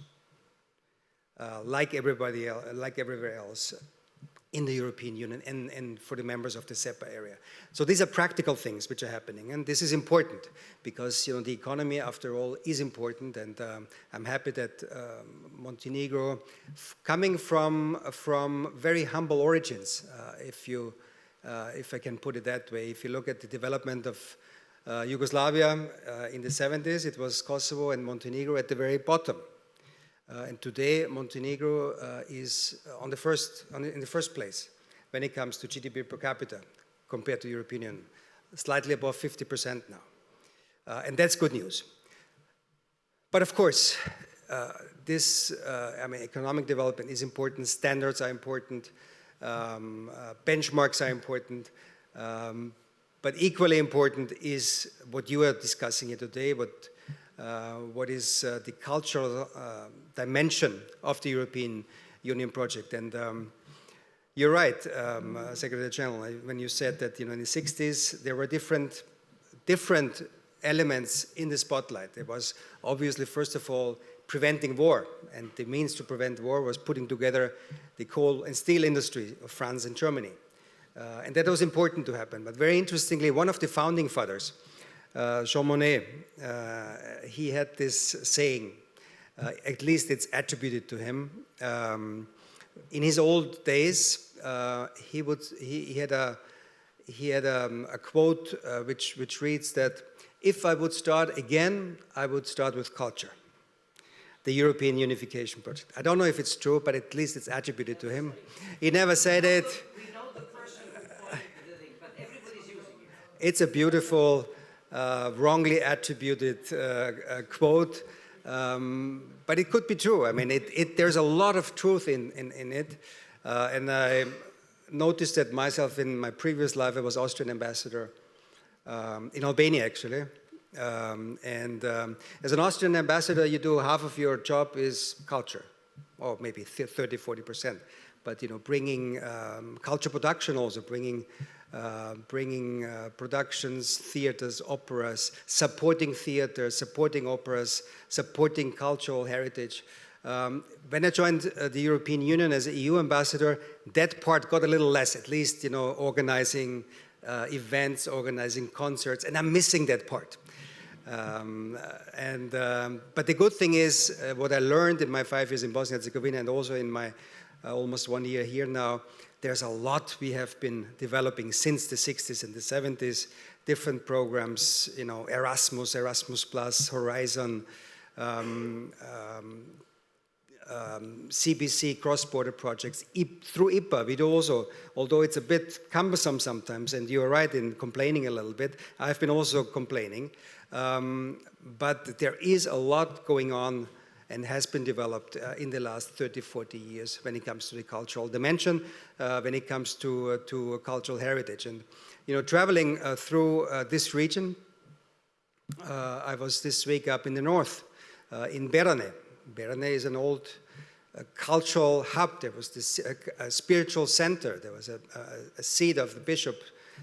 like everywhere else. in the European Union and for the members of the SEPA area. So these are practical things which are happening, and this is important because the economy, after all, is important. And I'm happy that Montenegro, coming from very humble origins, if I can put it that way, if you look at the development of Yugoslavia in the 70s, it was Kosovo and Montenegro at the very bottom. And today, Montenegro is in the first place when it comes to GDP per capita compared to the European Union, slightly above 50% now. And that's good news. But of course, economic development is important, standards are important, benchmarks are important, but equally important is what you are discussing here today, what is the cultural dimension of the European Union project. And you're right, Secretary General, when you said that in the 60s there were different elements in the spotlight. There was obviously, first of all, preventing war, and the means to prevent war was putting together the coal and steel industry of France and Germany. And that was important to happen. But very interestingly, one of the founding fathers, Jean Monnet, he had this saying, at least it's attributed to him. In his old days, he had a quote which reads that if I would start again, I would start with culture, the European unification project. I don't know if it's true, but at least it's attributed to him. He never said it. We know the person who coined the thing, but everybody's using it. It's a beautiful, wrongly attributed quote, but it could be true. I mean, there's a lot of truth in it, and I noticed that myself in my previous life. I was Austrian ambassador in Albania, actually, and as an Austrian ambassador, you do half of your job is culture, or maybe 30–40%, but bringing culture production, also bringing productions, theaters, operas, supporting theaters, supporting operas, supporting cultural heritage. When I joined the European Union as an EU ambassador, that part got a little less, at least, organizing events, organizing concerts, and I'm missing that part. But the good thing is, what I learned in my 5 years in Bosnia and Herzegovina and also in my almost 1 year here now, there's a lot we have been developing since the 60s and the 70s, different programs, Erasmus, Erasmus Plus, Horizon, CBC, cross-border projects. Through IPA, we do also, although it's a bit cumbersome sometimes, and you're right in complaining a little bit, I've been also complaining, but there is a lot going on and has been developed in the last 30–40 years when it comes to the cultural dimension, when it comes to cultural heritage. And traveling through this region, I was this week up in the north, in Berane. Berane is an old cultural hub. There was this spiritual center. There was a seat of the bishop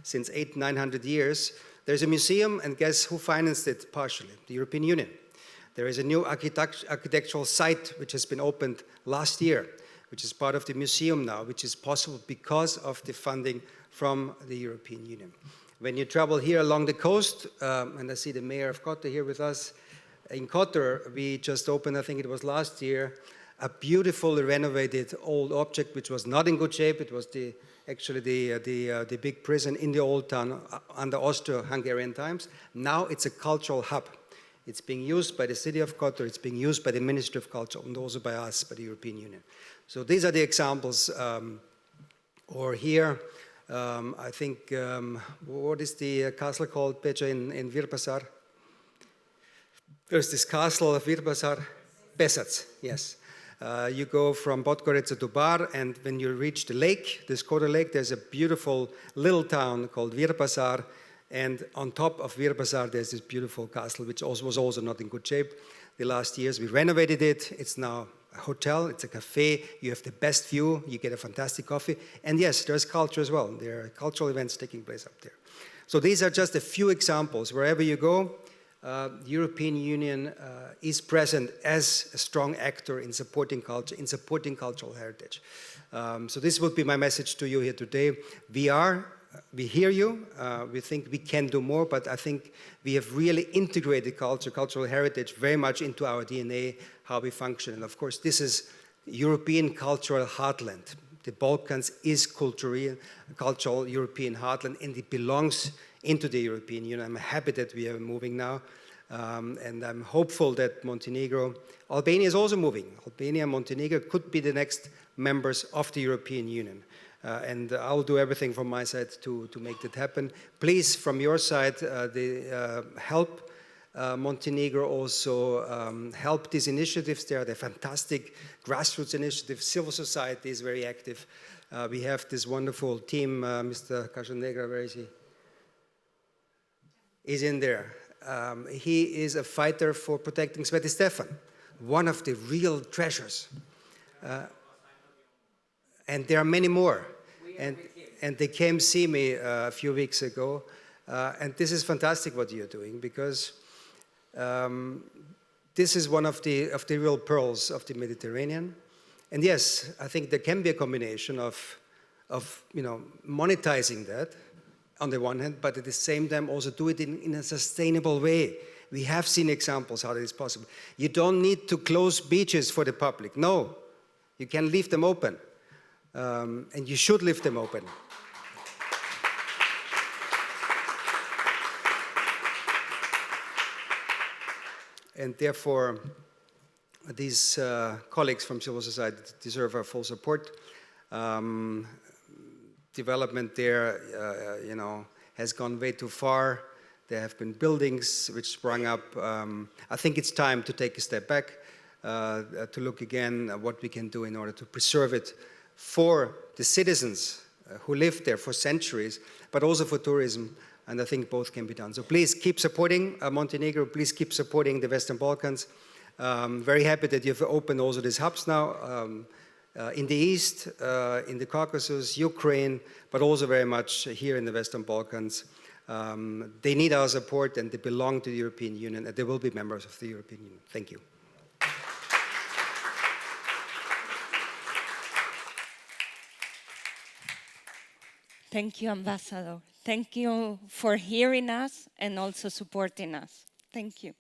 since 800–900 years. There's a museum, and guess who financed it partially? The European Union. There is a new architectural site which has been opened last year, which is part of the museum now, which is possible because of the funding from the European Union. When you travel here along the coast, and I see the mayor of Kotor here with us, in Kotor we just opened, I think it was last year, a beautifully renovated old object which was not in good shape. It was actually the big prison in the old town under Austro-Hungarian times. Now it's a cultural hub. It's being used by the city of Kotor, it's being used by the Ministry of Culture, and also by us, by the European Union. So these are the examples. Or here, I think, what is the castle called, Petra, in Virpasar? There's this castle of Virpasar, Pesac, yes. You go from Podgorica to Bar, and when you reach the lake, the Skoda Lake, there's a beautiful little town called Virpasar. And on top of Virpasar, there's this beautiful castle, which was also not in good shape. The last years, we renovated it. It's now a hotel. It's a cafe. You have the best view. You get a fantastic coffee. And yes, there's culture as well. There are cultural events taking place up there. So these are just a few examples. Wherever you go, the European Union is present as a strong actor in supporting culture, in supporting cultural heritage. So this would be my message to you here today. We hear you, we think we can do more, but I think we have really integrated cultural heritage very much into our DNA, how we function. And of course, this is European cultural heartland. The Balkans is cultural European heartland, and it belongs into the European Union. I'm happy that we are moving now, and I'm hopeful that Albania is also moving. Albania and Montenegro could be the next members of the European Union. And I'll do everything from my side to make that happen. Please, from your side, help Montenegro also help these initiatives. They're fantastic grassroots initiatives. Civil society is very active. We have this wonderful team. Mr. Casanegra, where is he? He's in there. He is a fighter for protecting Sveti Stefan, one of the real treasures. And there are many more. And they came see me a few weeks ago. And this is fantastic what you're doing, because this is one of the real pearls of the Mediterranean. And yes, I think there can be a combination of monetizing that on the one hand, but at the same time also do it in a sustainable way. We have seen examples how that is possible. You don't need to close beaches for the public. No, you can leave them open. And you should leave them open. And therefore, these colleagues from civil society deserve our full support. Development there, has gone way too far. There have been buildings which sprung up. I think it's time to take a step back, to look again at what we can do in order to preserve it for the citizens who lived there for centuries, but also for tourism, and I think both can be done. So please keep supporting Montenegro, please keep supporting the Western Balkans. Very happy that you've opened also these hubs now in the East, in the Caucasus, Ukraine, but also very much here in the Western Balkans. They need our support, and they belong to the European Union, and they will be members of the European Union. Thank you. Thank you, Ambassador. Thank you for hearing us and also supporting us. Thank you.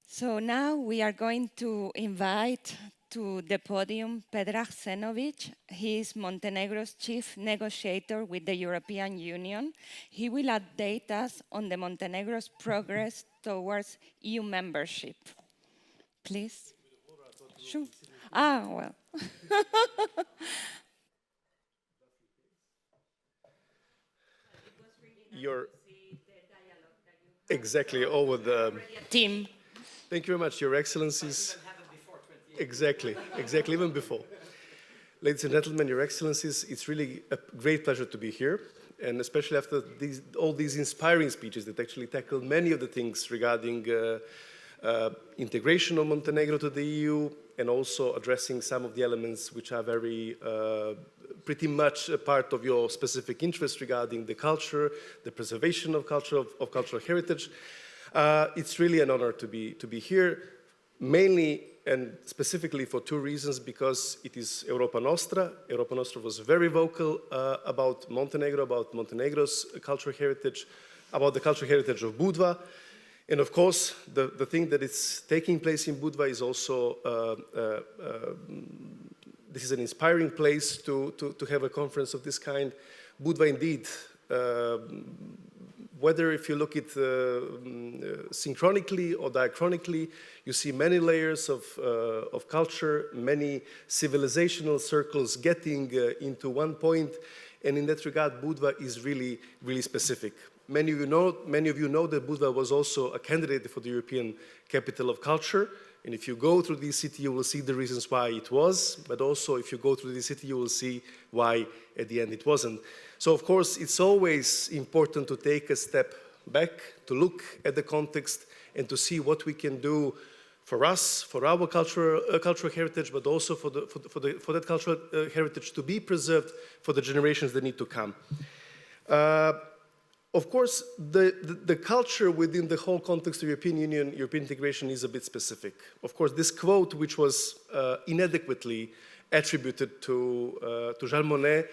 So now we are going to invite to the podium Predrag Senovic. He is Montenegro's chief negotiator with the European Union. He will update us on the Montenegro's progress towards EU membership. Please. Sure. Well. You're exactly over the team. Thank you very much, Your Excellencies. Exactly, even before. Ladies and gentlemen, Your Excellencies, it's really a great pleasure to be here, and especially after all these inspiring speeches that actually tackle many of the things regarding integration of Montenegro to the EU, and also addressing some of the elements which are very pretty much a part of your specific interest regarding the culture, the preservation of cultural heritage. It's really an honor to be here, mainly and specifically for two reasons, because it is Europa Nostra. Europa Nostra was very vocal about Montenegro, about Montenegro's cultural heritage, about the cultural heritage of Budva. And of course, the thing that is taking place in Budva is also, this is an inspiring place to have a conference of this kind. Budva indeed, whether if you look at synchronically or diachronically, you see many layers of culture, many civilizational circles getting into one point. And in that regard, Budva is really, really specific. Many of you know that Budva was also a candidate for the European Capital of Culture. And if you go through this city, you will see the reasons why it was. But also, if you go through this city, you will see why at the end it wasn't. So, of course, it's always important to take a step back, to look at the context, and to see what we can do for us, for our cultural heritage, but also for that cultural heritage to be preserved for the generations that need to come. Of course, the culture within the whole context of European Union, European integration is a bit specific. Of course, this quote, which was inadequately attributed to Jean Monnet,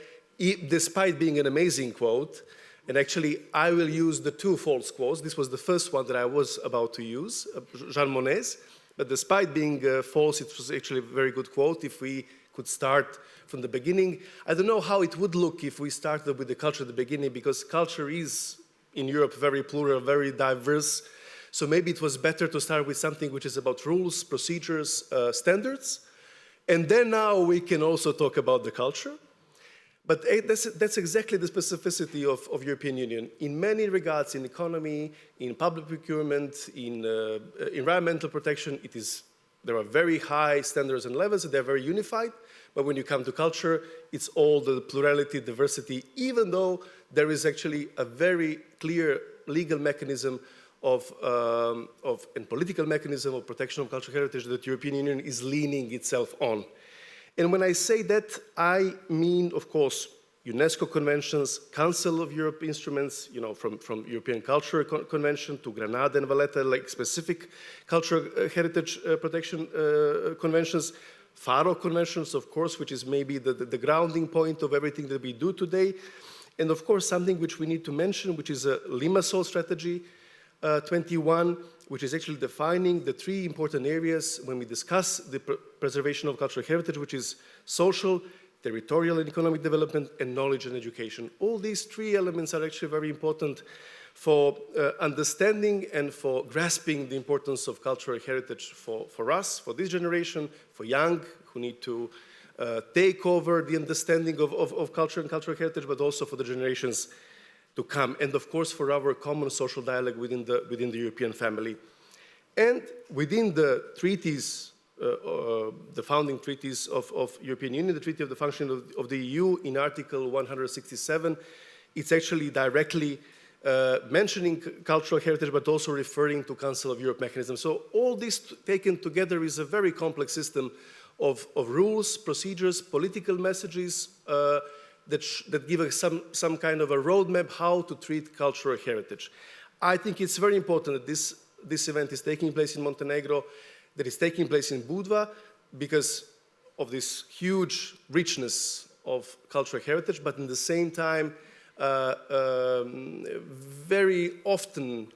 despite being an amazing quote, and actually I will use the two false quotes. This was the first one that I was about to use, Jean Monnet's, but despite being false, it was actually a very good quote. If we could start from the beginning. I don't know how it would look if we started with the culture at the beginning, because culture is, in Europe, very plural, very diverse. So maybe it was better to start with something which is about rules, procedures, standards. And then now we can also talk about the culture. But that's exactly the specificity of European Union. In many regards, in economy, in public procurement, in environmental protection, there are very high standards and levels, and they're very unified. But when you come to culture, it's all the plurality, diversity, even though there is actually a very clear legal mechanism and political mechanism of protection of cultural heritage that the European Union is leaning itself on. And when I say that, I mean, of course, UNESCO conventions, Council of Europe instruments, from European Cultural Convention to Granada and Valletta, like specific cultural heritage protection conventions, Faro conventions, of course, which is maybe the grounding point of everything that we do today. And of course, something which we need to mention, which is a Limassol strategy 21, which is actually defining the three important areas when we discuss the preservation of cultural heritage, which is social, territorial and economic development, and knowledge and education. All these three elements are actually very important for understanding and for grasping the importance of cultural heritage for us, for this generation, for young who need to take over the understanding of culture and cultural heritage, but also for the generations to come, and of course for our common social dialogue within the European family. And within the treaties, the founding treaties of European Union, the Treaty of the Functioning of the EU, in Article 167, it's actually directly mentioning cultural heritage, but also referring to Council of Europe mechanism. So all this taken together is a very complex system of rules, procedures, political messages that give us some kind of a roadmap how to treat cultural heritage. I think it's very important that this event is taking place in Montenegro, that is taking place in Budva, because of this huge richness of cultural heritage, but in the same time, very often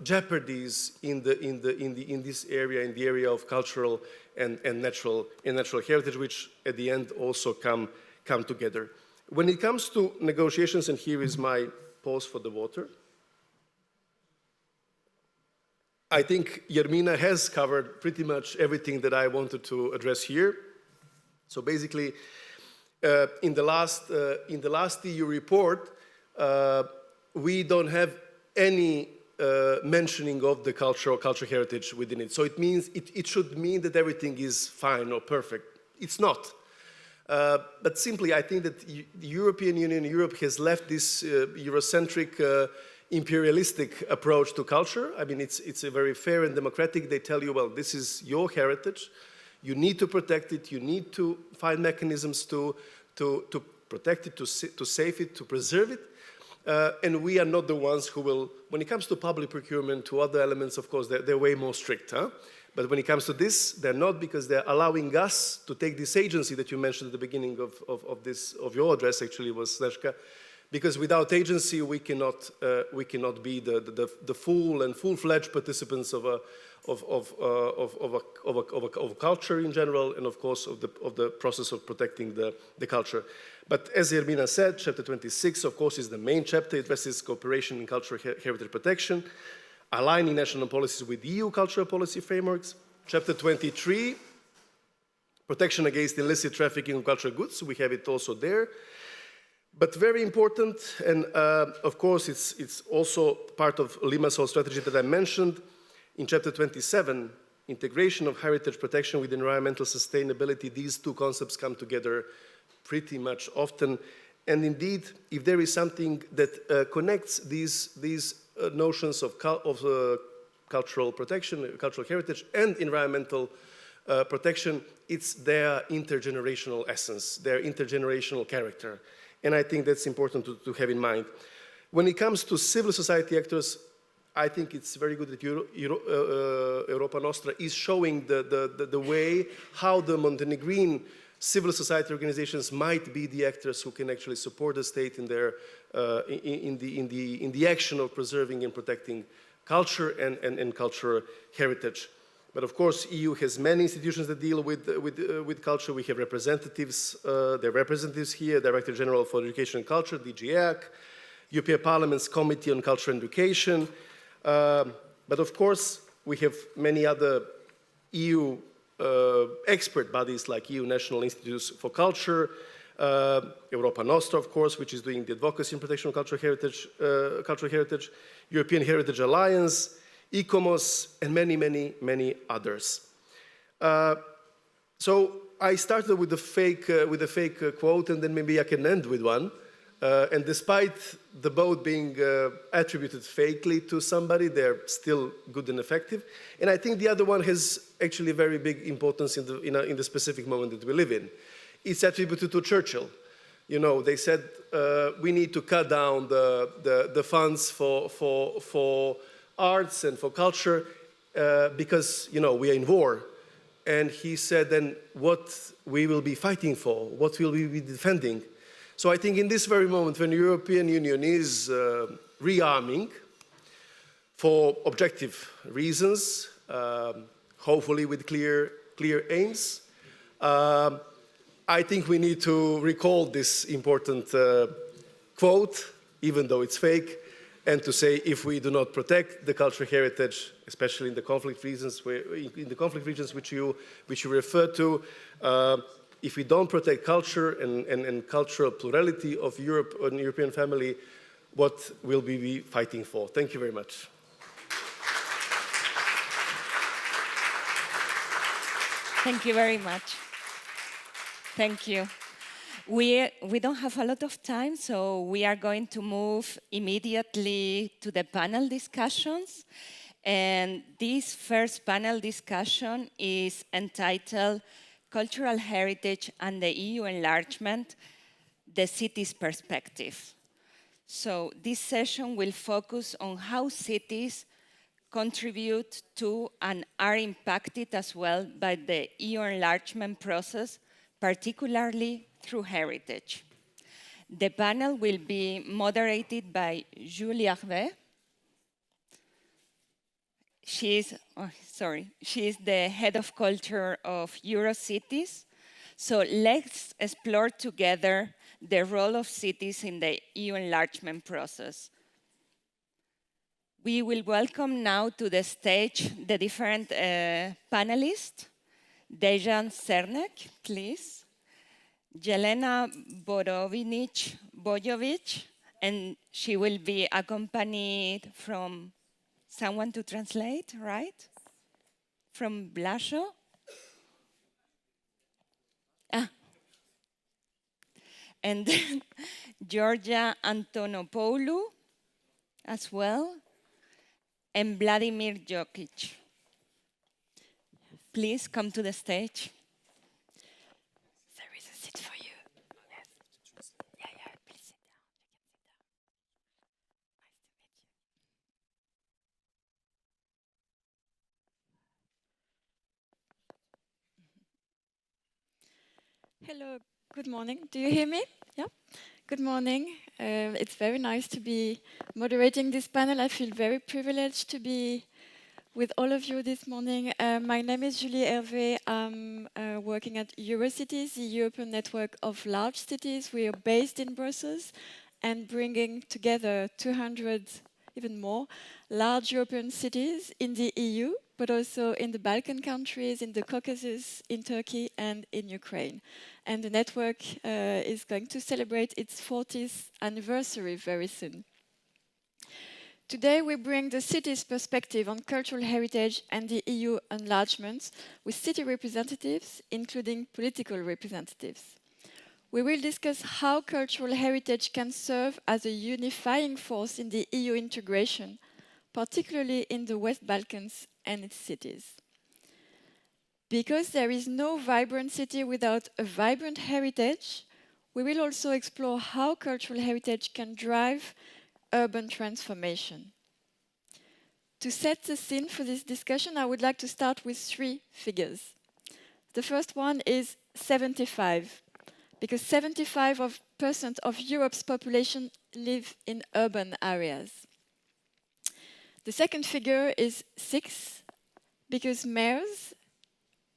jeopardies in this area, in the area of cultural and natural heritage, which at the end also come together. When it comes to negotiations, and here is my pause for the water, I think Jarmina has covered pretty much everything that I wanted to address here. So basically, in the last EU report, we don't have any mentioning of the cultural heritage within it. So it should mean that everything is fine or perfect. It's not. But simply, I think that the European Union, Europe has left this Eurocentric, imperialistic approach to culture. I mean, it's a very fair and democratic. They tell you, well, this is your heritage. You need to protect it. You need to find mechanisms to protect it, to save it, to preserve it. And we are not the ones who will, when it comes to public procurement, to other elements, of course, they're way more strict. Huh? But when it comes to this, they're not, because they're allowing us to take this agency that you mentioned at the beginning of your address, actually, was Snezhka, because without agency, we cannot be the full and full-fledged participants of a culture in general, and of course of the process of protecting the culture. But as Jarmina said, chapter 26, of course, is the main chapter. It addresses cooperation in cultural heritage protection, aligning national policies with EU cultural policy frameworks. Chapter 23, protection against illicit trafficking of cultural goods. We have it also there. But very important, and of course it's also part of Limassol strategy that I mentioned, in chapter 27, integration of heritage protection with environmental sustainability. These two concepts come together pretty much often. And indeed, if there is something that connects these notions of cultural protection, cultural heritage, and environmental protection, it's their intergenerational essence, their intergenerational character. And I think that's important to have in mind. When it comes to civil society actors, I think it's very good that Europa Nostra is showing the way how the Montenegrin civil society organizations might be the actors who can actually support the state in their in the action of preserving and protecting culture and cultural heritage. But of course, EU has many institutions that deal with culture. We have representatives, there are representatives here, Director General for Education and Culture, DG EAC, European Parliament's Committee on Culture and Education. But of course, we have many other EU expert bodies like EU National Institutes for Culture, Europa Nostra, of course, which is doing the advocacy and protection of cultural heritage, European Heritage Alliance, ICOMOS, and many, many, many others. So I started with a fake quote, and then maybe I can end with one. And despite the both being attributed fakely to somebody, they're still good and effective. And I think the other one has actually very big importance in the specific moment that we live in. It's attributed to Churchill. You know, they said we need to cut down the funds for arts and for culture because, you know, we are in war. And he said then what we will be fighting for, what will we be defending. So I think in this very moment when the European Union is rearming for objective reasons, hopefully with clear aims, I think we need to recall this important quote, even though it's fake, and to say if we do not protect the cultural heritage, especially in the conflict regions, which you referred to, if we don't protect culture and cultural plurality of Europe and European family, what will we be fighting for? Thank you very much. Thank you very much. Thank you. We don't have a lot of time, so we are going to move immediately to the panel discussions. And this first panel discussion is entitled Cultural Heritage and the EU Enlargement, the City's Perspective. So this session will focus on how cities contribute to and are impacted as well by the EU enlargement process, particularly through heritage. The panel will be moderated by Julie Hervé. She is the head of culture of Eurocities. So let's explore together the role of cities in the EU enlargement process. We will welcome now to the stage the different panelists. Dejan Cernek, please. Jelena Bojovic, and she will be accompanied from someone to translate, right? From Blasio. And Georgia Antonopoulou as well, and Vladimir Jokic. Please come to the stage. There is a seat for you. Yes. Yeah, please sit down. Nice to meet you. Hello, good morning. Do you hear me? Yeah? Good morning. It's very nice to be moderating this panel. I feel very privileged to be with all of you this morning. My name is Julie Hervé. I'm working at Eurocities, the European network of large cities. We are based in Brussels and bringing together 200, even more, large European cities in the EU, but also in the Balkan countries, in the Caucasus, in Turkey, and in Ukraine. And the network is going to celebrate its 40th anniversary very soon. Today we bring the city's perspective on cultural heritage and the EU enlargement with city representatives, including political representatives. We will discuss how cultural heritage can serve as a unifying force in the EU integration, particularly in the West Balkans and its cities. Because there is no vibrant city without a vibrant heritage, we will also explore how cultural heritage can drive urban transformation. To set the scene for this discussion, I would like to start with 3 figures. The first one is 75, because 75% of Europe's population live in urban areas. The second figure is 6, because mayors,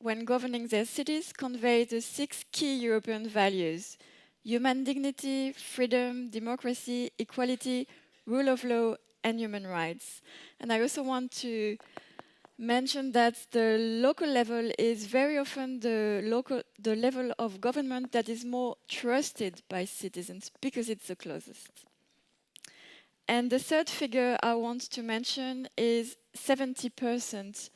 when governing their cities, convey the 6 key European values: human dignity, freedom, democracy, equality, rule of law, and human rights. And I also want to mention that the local level is very often the level of government that is more trusted by citizens because it's the closest. And the third figure I want to mention is 70%,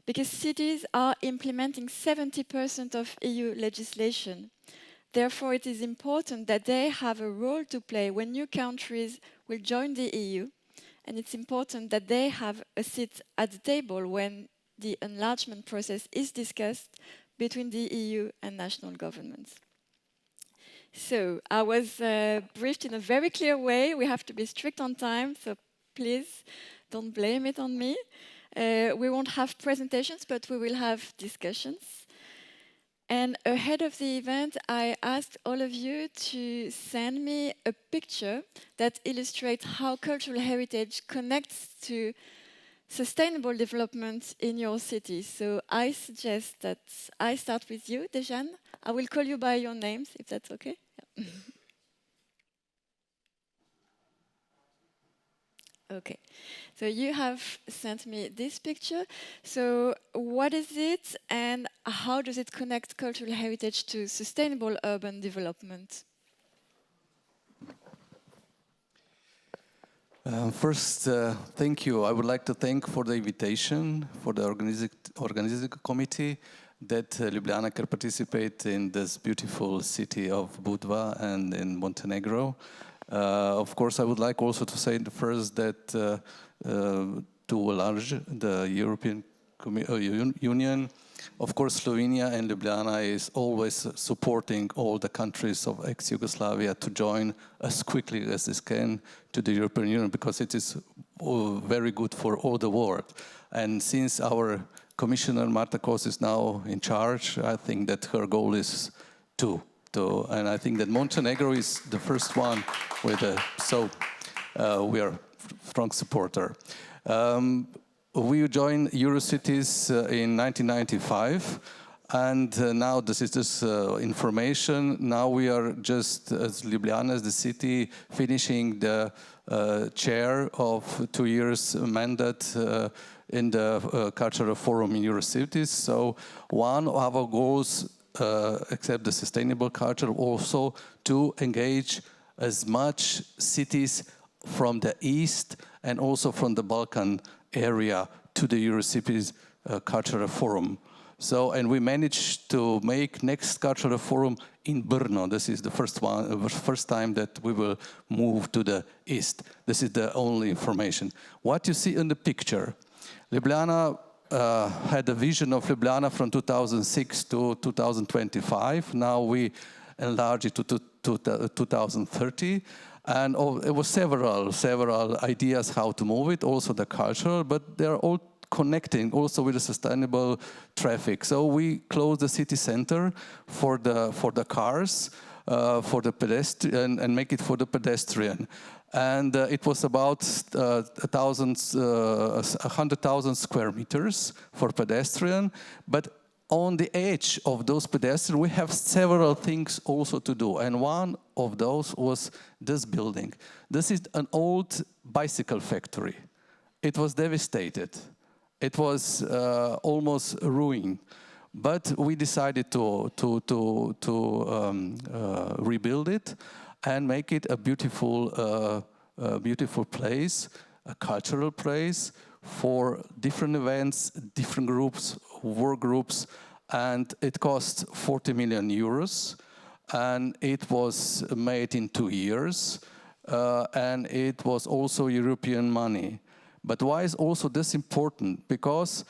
because cities are implementing 70% of EU legislation. Therefore, it is important that they have a role to play when new countries will join the EU, and it's important that they have a seat at the table when the enlargement process is discussed between the EU and national governments. So, I was briefed in a very clear way. We have to be strict on time, so please don't blame it on me. We won't have presentations, but we will have discussions. And ahead of the event, I asked all of you to send me a picture that illustrates how cultural heritage connects to sustainable development in your city. So I suggest that I start with you, Dejan. I will call you by your names, if that's okay. Yeah. Okay, so you have sent me this picture. So what is it and how does it connect cultural heritage to sustainable urban development? First, thank you. I would like to thank for the invitation for the organizing committee that Ljubljana can participate in this beautiful city of Budva and in Montenegro. Of course, I would like also to say first that to enlarge the European Union, of course, Slovenia and Ljubljana is always supporting all the countries of ex-Yugoslavia to join as quickly as they can to the European Union, because it is very good for all the world. And since our Commissioner Marta Kos is now in charge, I think that her goal is and I think that Montenegro is the first one with we are strong supporter. We joined Eurocities in 1995, and now this is just information. Now we are just, as Ljubljana, as the city, finishing the chair of 2 years mandate in the Cultural Forum in Eurocities. So one of our goals, except the sustainable culture, also to engage as much cities from the east and also from the Balkan area to the Eurocities Cultural Forum. So, and we managed to make next Cultural Forum in Brno. This is the first time that we will move to the east. This is the only information. What you see in the picture, Ljubljana had a vision of Ljubljana from 2006 to 2025. Now we enlarge it to 2030. And it was several ideas how to move it, also the cultural, but they're all connecting also with the sustainable traffic. So we closed the city center for the cars, for the pedestrian, and make it for the pedestrian. And it was about 100,000 square meters for pedestrian, but on the edge of those pedestrians, we have several things also to do. And one of those was this building. This is an old bicycle factory. It was devastated. It was almost ruined. But we decided to rebuild it and make it a beautiful place, a cultural place for different events, different groups, work groups, and it cost 40 million euros, and it was made in 2 years, and it was also European money. But why is also this important? Because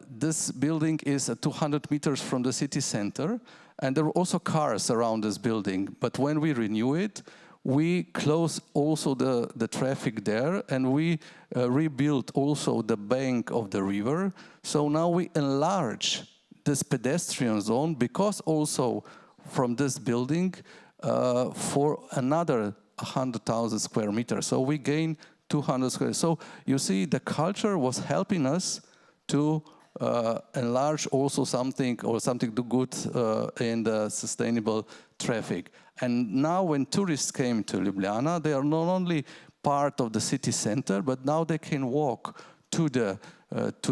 this building is 200 meters from the city center, and there were also cars around this building. But when we renew it, we closed also the traffic there, and we rebuilt also the bank of the river. So now we enlarge this pedestrian zone, because also from this building for another 100,000 square meters. So we gain 200 square. So you see, the culture was helping us to enlarge also something, or something do good in the sustainable traffic. And now when tourists came to Ljubljana, they are not only part of the city center, but now they can walk to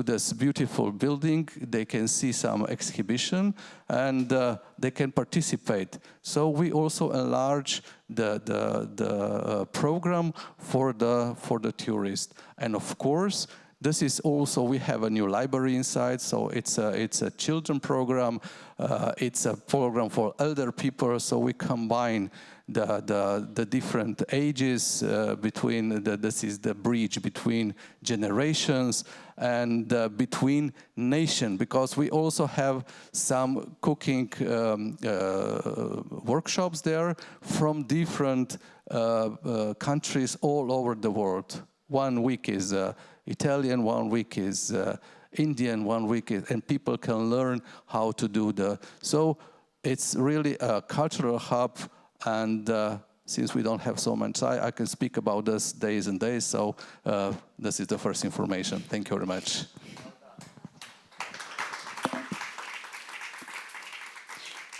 this beautiful building. They can see some exhibition, and they can participate. So we also enlarge the program for the tourists. And of course, this is also, we have a new library inside, so it's a children program, it's a program for elder people, so we combine the different ages between, this is the bridge between generations and between nations, because we also have some cooking workshops there from different countries all over the world. 1 week is Italian, 1 week is Indian, 1 week is, and people can learn how to do so it's really a cultural hub. And since we don't have so much time, I can speak about this days and days. So this is the first information. Thank you very much.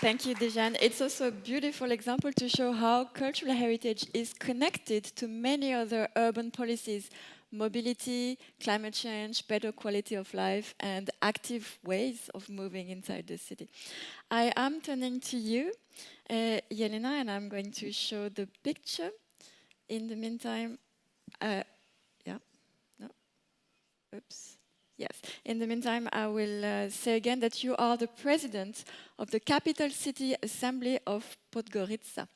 Thank you, Dejan. It's also a beautiful example to show how cultural heritage is connected to many other urban policies: mobility, climate change, better quality of life, and active ways of moving inside the city. I am turning to you, Jelena, and I'm going to show the picture. In the meantime, Yes. In the meantime, I will say again that you are the president of the Capital City Assembly of Podgorica.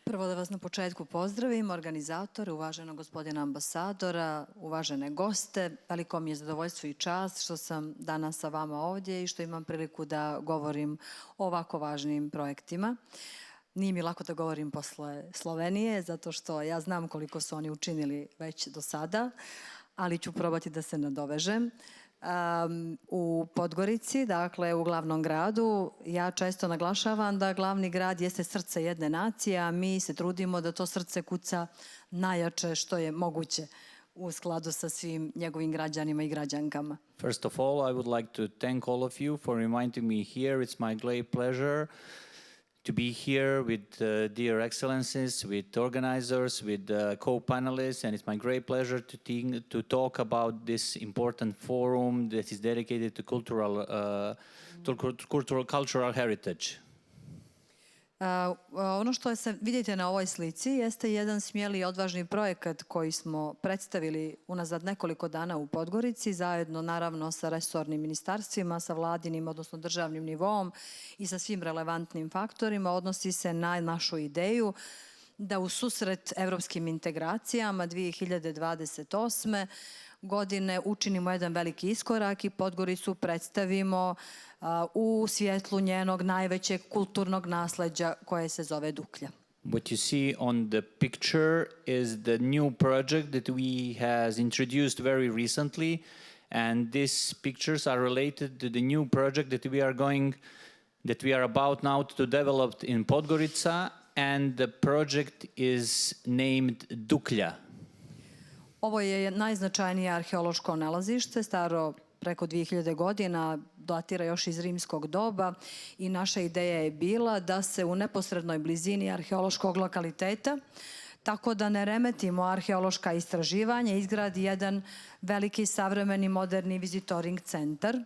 Prvo da vas na početku pozdravim, organizatore, uvaženog gospodina ambasadora, uvažene goste. Veliko mi je zadovoljstvo i čast što sam danas sa vama ovdje i što imam priliku da govorim o ovako važnim projektima. Nije mi lako da govorim posle Slovenije, zato što ja znam koliko su oni učinili već do sada, ali ću probati da se nadovežem. U Podgorici, dakle u glavnom gradu, ja često naglašavam da glavni grad jeste srce jedne nacije, a mi se trudimo da to srce kuca najjače što je moguće u skladu sa svim njegovim građanima i građankama. First of all, I would like to thank all of you for inviting me here. It's my great pleasure to be here with dear excellencies, with organizers, with co-panelists, and it's my great pleasure to talk about this important forum that is dedicated to cultural heritage. Ono što vidite na ovoj slici jeste jedan smjeli i odvažni projekat koji smo predstavili unazad nekoliko dana u Podgorici, zajedno naravno sa resornim ministarstvima, sa vladinim, odnosno državnim nivoom i sa svim relevantnim faktorima. Odnosi se na našu ideju da u susret evropskim integracijama 2028. godine učinimo jedan veliki iskorak i Podgoricu predstavimo u svjetlu njenog najvećeg kulturnog nasleđa koje se zove Duklja. What you see on the picture is the new project that we has introduced very recently, and these pictures are related to the new project that we are about now to develop in Podgorica, and the project is named Duklja. Ovo je najznačajnije arheološko nalazište, staro preko 2000 godina, datira još iz rimskog doba i naša ideja je bila da se u neposrednoj blizini arheološkog lokaliteta, tako da ne remetimo arheološka istraživanja, izgradi jedan veliki savremeni moderni vizitoring centar.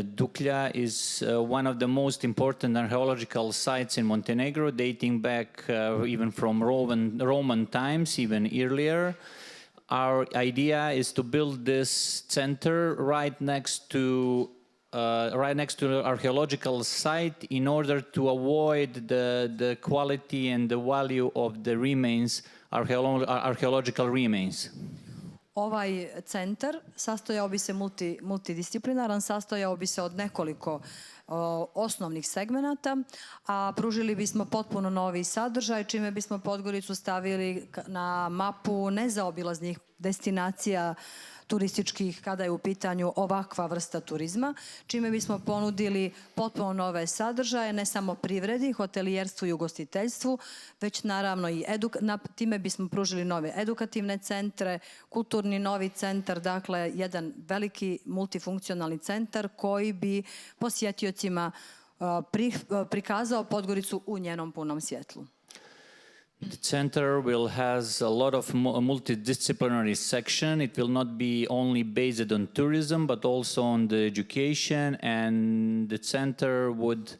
Duklja is one of the most important archaeological sites in Montenegro, dating back even from Roman times, even earlier. Our idea is to build this center right next to archaeological site in order to avoid the quality and the value of the remains, archaeological remains. Ovaj centar sastojao bi se multidisciplinaran, sastojao bi se od nekoliko osnovnih segmenata, a pružili bismo potpuno novi sadržaj, čime bismo Podgoricu stavili na mapu nezaobilaznih destinacija turističkih kada je u pitanju ovakva vrsta turizma, čime bismo ponudili potpuno nove sadržaje, ne samo privredi, hotelijerstvu i ugostiteljstvu, već naravno i time bismo pružili nove edukativne centre, kulturni novi centar, dakle jedan veliki multifunkcionalni centar koji bi posjetiocima prikazao Podgoricu u njenom punom svjetlu. The center will has a lot of multidisciplinary section. It will not be only based on tourism, but also on the education, and the center would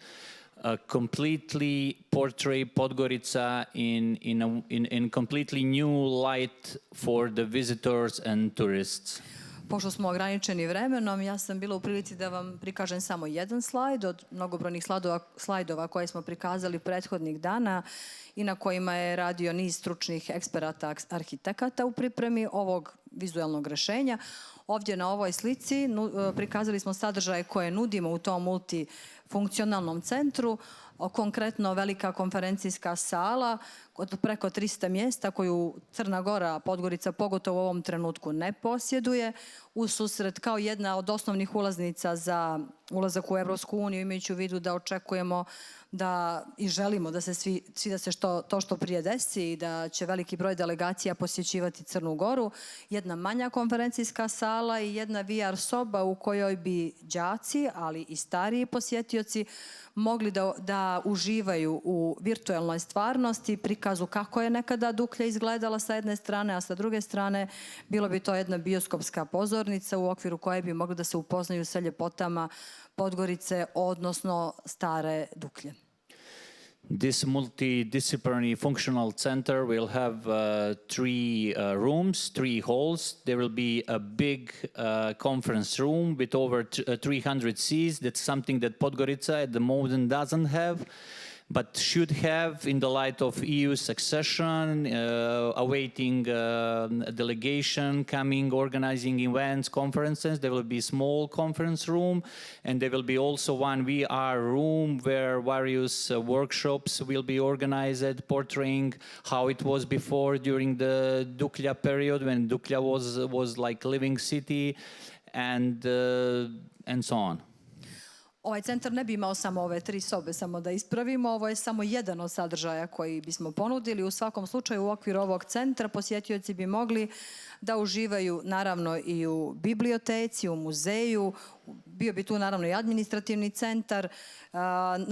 completely portray Podgorica in completely new light for the visitors and tourists. Pošto smo ograničeni vremenom, ja sam bila u prilici da vam prikažem samo jedan slajd od mnogobrojnih slajdova koje smo prikazali prethodnih dana i na kojima je radio niz stručnih eksperata, arhitekata u pripremi ovog vizualnog rešenja. Ovdje na ovoj slici prikazali smo sadržaje koje nudimo u tom multifunkcionalnom centru, konkretno velika konferencijska sala od preko 300 mjesta koju Crna Gora, Podgorica pogotovo u ovom trenutku ne posjeduje, u susret kao jedna od osnovnih ulaznica za ulazak u Evropsku uniju, imajući u vidu da očekujemo da i želimo da se svi da se to što prije desi i da će veliki broj delegacija posjećivati Crnu Goru, jedna manja konferencijska sala i jedna VR soba u kojoj bi đaci, ali i stariji posjetioci mogli da uživaju u virtualnoj stvarnosti, prikazu kako je nekada Duklja izgledala sa jedne strane, a sa druge strane bilo bi to jedna bioskopska pozornica u okviru koje bi mogli da se upoznaju sa ljepotama Podgorice, odnosno stare Duklje. This multidisciplinary functional center will have three rooms, three halls. There will be a big conference room with over 300 seats. That's something that Podgorica at the moment doesn't have, but should have in the light of EU succession, awaiting a delegation coming, organizing events, conferences. There will be a small conference room, and there will be also one VR room where various workshops will be organized, portraying how it was before during the Duklja period, when Duklja was like living city, and so on. Ovaj centar ne bi imao samo ove 3 sobe, samo da ispravimo. Ovo je samo jedan od sadržaja koji bismo ponudili. U svakom slučaju u okviru ovog centra posjetioci bi mogli da uživaju naravno i u biblioteci, u muzeju, bio bi tu naravno i administrativni centar,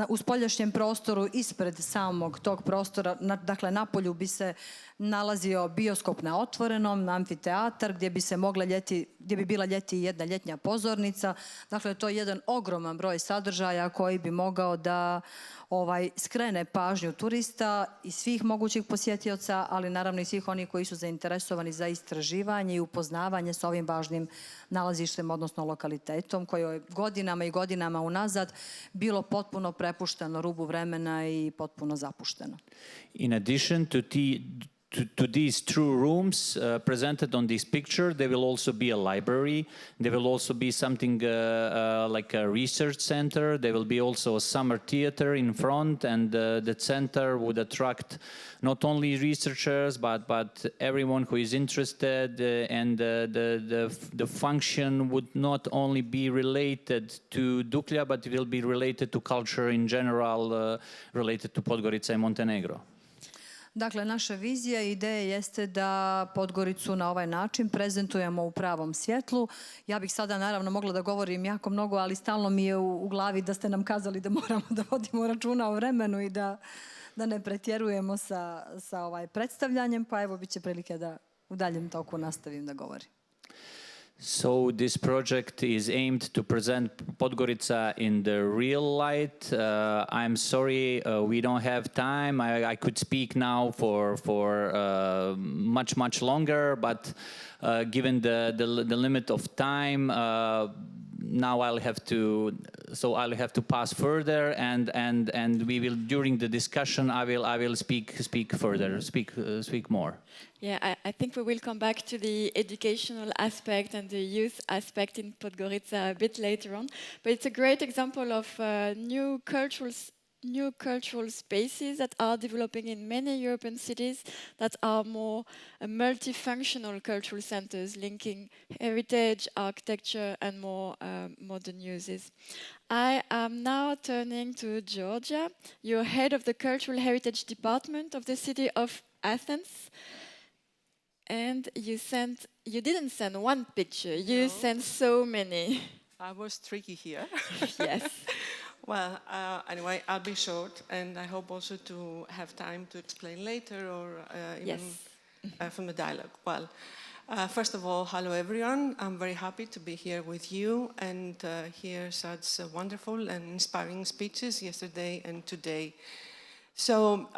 u spoljašnjem prostoru ispred samog tog prostora, dakle na polju bi se nalazio bioskop na otvorenom, amfiteatar gdje bi bila ljeti jedna ljetnja pozornica. Dakle, to je jedan ogroman broj sadržaja koji bi mogao da skrene pažnju turista i svih mogućih posjetioca, ali naravno i svih onih koji su zainteresovani za istraživanje i upoznavanje s ovim važnim nalazištem, odnosno lokalitetom, koje je godinama i godinama unazad bilo potpuno prepušteno rubu vremena i potpuno zapušteno. In addition to these two rooms presented on this picture, there will also be a library. There will also be something like a research center. There will be also a summer theater in front, and the center would attract not only researchers but everyone who is interested. And the function would not only be related to Duklja, but it will be related to culture in general, related to Podgorica and Montenegro. Dakle, naša vizija i ideja jeste da Podgoricu na ovaj način prezentujemo u pravom svjetlu. Ja bih sada naravno mogla da govorim jako mnogo, ali stalno mi je u glavi da ste nam kazali da moramo da vodimo računa o vremenu i da ne pretjerujemo sa predstavljanjem, pa evo bit će prilike da u daljem toku nastavim da govorim. So this project is aimed to present Podgorica in the real light. I'm sorry, we don't have time. I could speak now for much longer, but given the limit of time, now I'll have to pass further, and we will, during the discussion, I will speak further, speak more. Yeah, I think we will come back to the educational aspect and the youth aspect in Podgorica a bit later on. But it's a great example of new cultural spaces that are developing in many European cities that are more multifunctional cultural centers linking heritage, architecture, and more modern uses. I am now turning to Georgia. You're head of the Cultural Heritage Department of the city of Athens. And you didn't send one picture, you sent so many. I was tricky here. Yes. Well, anyway, I'll be short, and I hope also to have time to explain later or even from the dialogue. Well, first of all, hello everyone. I'm very happy to be here with you and hear such wonderful and inspiring speeches yesterday and today. So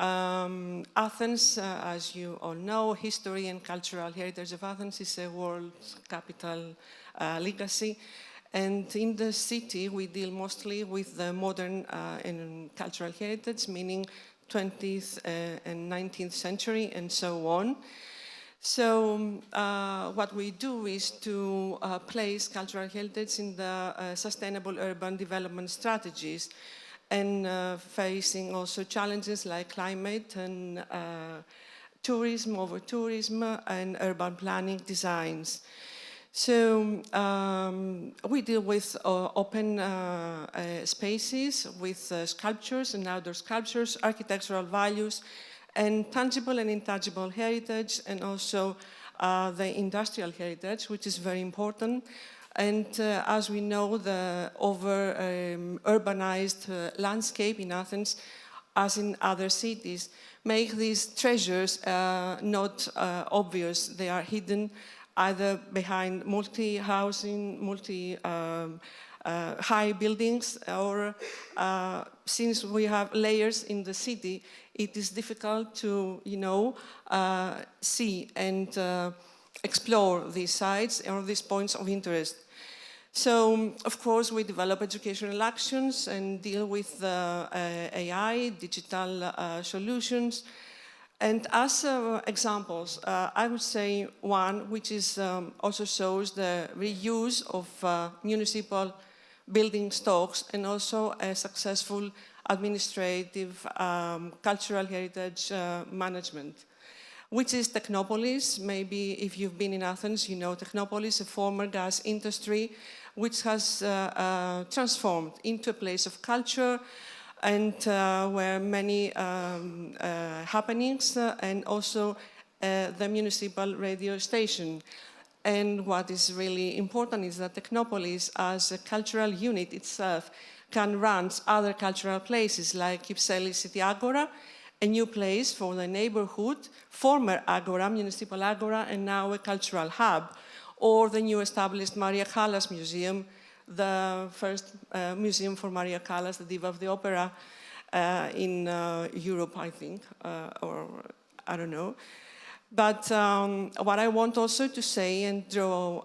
Athens, as you all know, history and cultural heritage of Athens is a world capital legacy. And in the city, we deal mostly with the modern and cultural heritage, meaning 20th and 19th century and so on. So what we do is to place cultural heritage in the sustainable urban development strategies, and facing also challenges like climate and tourism, over-tourism, and urban planning designs. So we deal with open spaces, with sculptures and outdoor sculptures, architectural values, and tangible and intangible heritage, and also the industrial heritage, which is very important. And as we know, the over-urbanized landscape in Athens, as in other cities, make these treasures not obvious. They are hidden either behind multi-housing, high buildings, or since we have layers in the city, it is difficult to, see and explore these sites or these points of interest. So, of course, we develop educational actions and deal with AI, digital solutions. And as examples, I would say one which is also shows the reuse of municipal building stocks and also a successful administrative cultural heritage management, which is Technopolis. Maybe if you've been in Athens, you know Technopolis, a former gas industry, which has transformed into a place of culture and where many happenings and also the municipal radio station. And what is really important is that Technopolis, as a cultural unit itself, can run other cultural places like Kypseli City Agora, a new place for the neighborhood, former Agora, municipal Agora, and now a cultural hub, or the new established Maria Callas Museum, the first museum for Maria Callas, the diva of the opera in Europe, I think, or I don't know. But what I want also to say and draw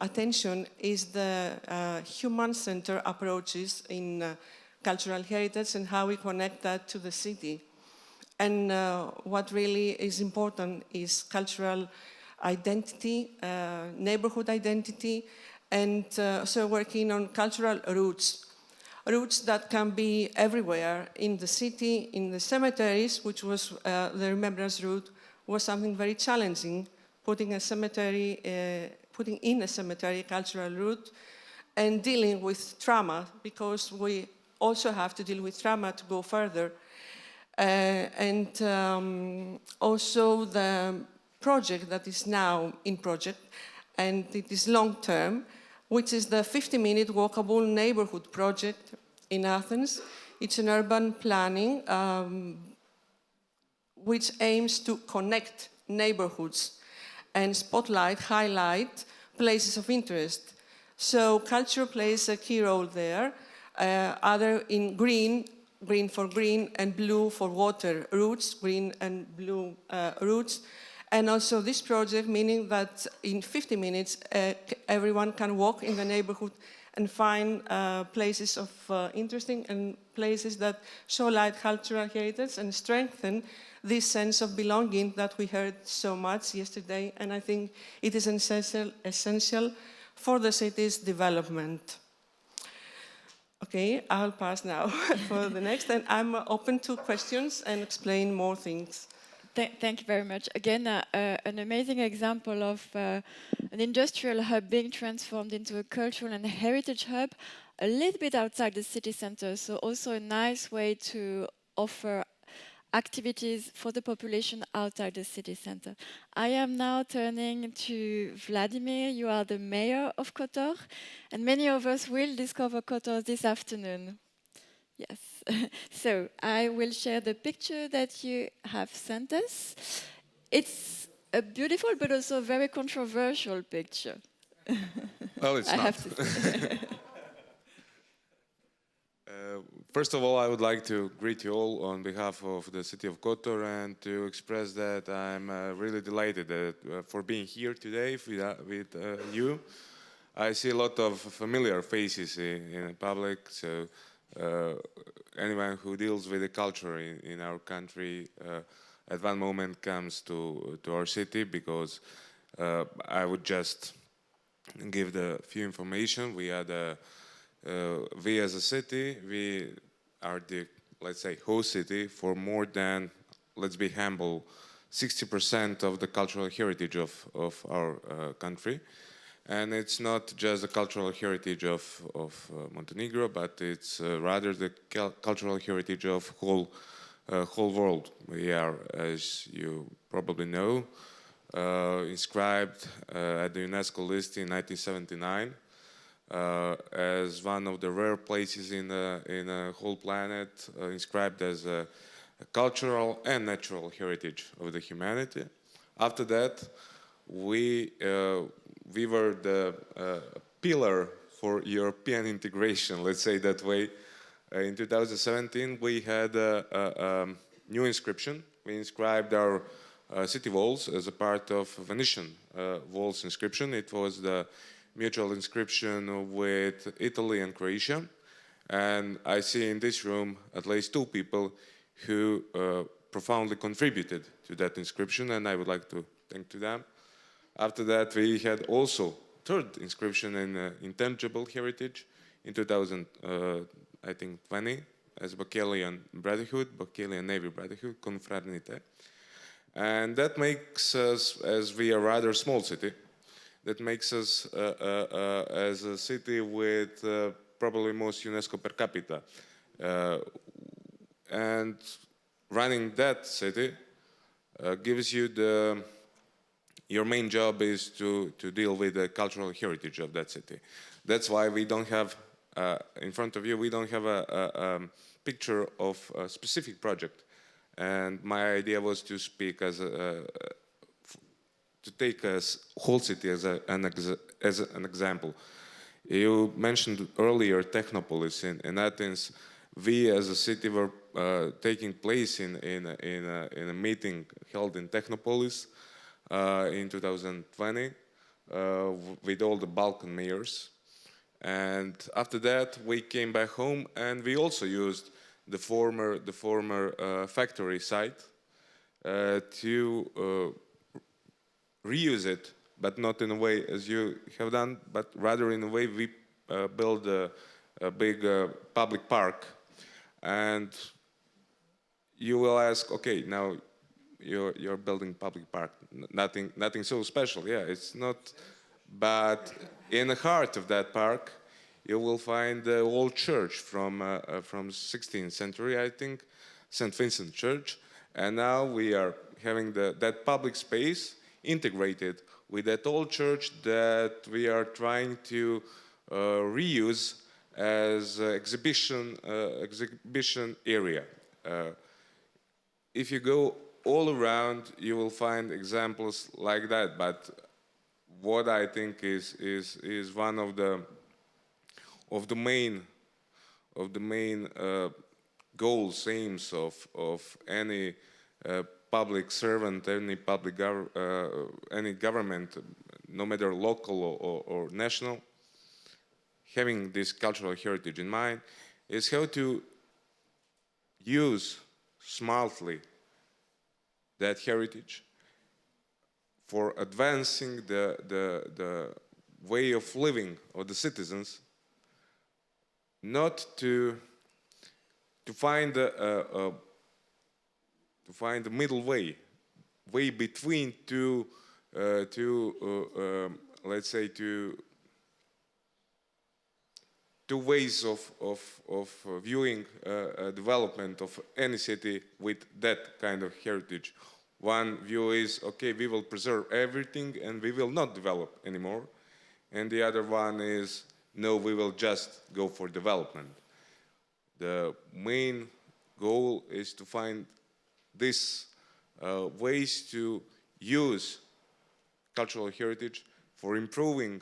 attention is the human-centered approaches in cultural heritage and how we connect that to the city. And what really is important is cultural identity, neighborhood identity, and so working on cultural roots. Roots that can be everywhere in the city, in the cemeteries, which was the remembrance route, was something very challenging, putting in a cemetery cultural route, and dealing with trauma, because we also have to deal with trauma to go further. And also the project that is now in project, and it is long-term, which is the 50-minute walkable neighborhood project in Athens. It's an urban planning which aims to connect neighborhoods and highlight places of interest. So culture plays a key role there, either in green for green and blue for water routes, green and blue routes. And also this project, meaning that in 50 minutes, everyone can walk in the neighborhood and find places of interesting and places that show light cultural heritage and strengthen this sense of belonging that we heard so much yesterday. And I think it is essential for the city's development. Okay, I'll pass now for the next, and I'm open to questions and explain more things. Thank you very much. Again, an amazing example of an industrial hub being transformed into a cultural and heritage hub a little bit outside the city center. So also a nice way to offer activities for the population outside the city center. I am now turning to Vladimir. You are the mayor of Kotor, and many of us will discover Kotor this afternoon. Yes, so I will share the picture that you have sent us. It's a beautiful but also very controversial picture. Well, it's not. First of all, I would like to greet you all on behalf of the city of Kotor and to express that I'm really delighted for being here today with you. I see a lot of familiar faces in the public, so anyone who deals with the culture in our country at one moment comes to our city, because I would just give the few information. We as a city, we are the, let's say, host city for more than, let's be humble, 60% of the cultural heritage of our country. And it's not just the cultural heritage of Montenegro, but it's rather the cultural heritage of whole world. We are, as you probably know, inscribed at the UNESCO list in 1979 as one of the rare places in the whole planet, inscribed as a cultural and natural heritage of the humanity. After that, we were the pillar for European integration, let's say that way. In 2017, we had a new inscription. We inscribed our city walls as a part of Venetian walls inscription. It was the mutual inscription with Italy and Croatia. And I see in this room at least two people who profoundly contributed to that inscription, and I would like to thank to them. After that, we had also third inscription in intangible heritage in 2020 as Bacalian Brotherhood, Bacalian Navy Brotherhood, Confraternité. And that makes us, as we are a rather small city, that makes us as a city with probably most UNESCO per capita. And running that city gives you your main job is to deal with the cultural heritage of that city. That's why we don't have, in front of you, we don't have a picture of a specific project. And my idea was to speak as to take a whole city as an example. You mentioned earlier Technopolis in Athens. We as a city were taking place in a meeting held in Technopolis in 2020 with all the Balkan mayors. And after that, we came back home, and we also used the former factory site to reuse it, but not in a way as you have done, but rather in a way we build a big public park. And you will ask, okay, now you're building public park, nothing so special. Yeah, it's not. But in the heart of that park, you will find the old church from 16th century, I think, St. Vincent Church. And now we are having that public space integrated with that old church that we are trying to reuse as exhibition area. If you go all around, you will find examples like that. But what I think is one of the main goals, aims of any public servant, any any government, no matter local or national, having this cultural heritage in mind, is how to use smartly that heritage for advancing the way of living of the citizens, not to find a middle way between let's say two ways of viewing development of any city with that kind of heritage. One view is, okay, we will preserve everything and we will not develop anymore. And the other one is, no, we will just go for development. The main goal is to find these ways to use cultural heritage for improving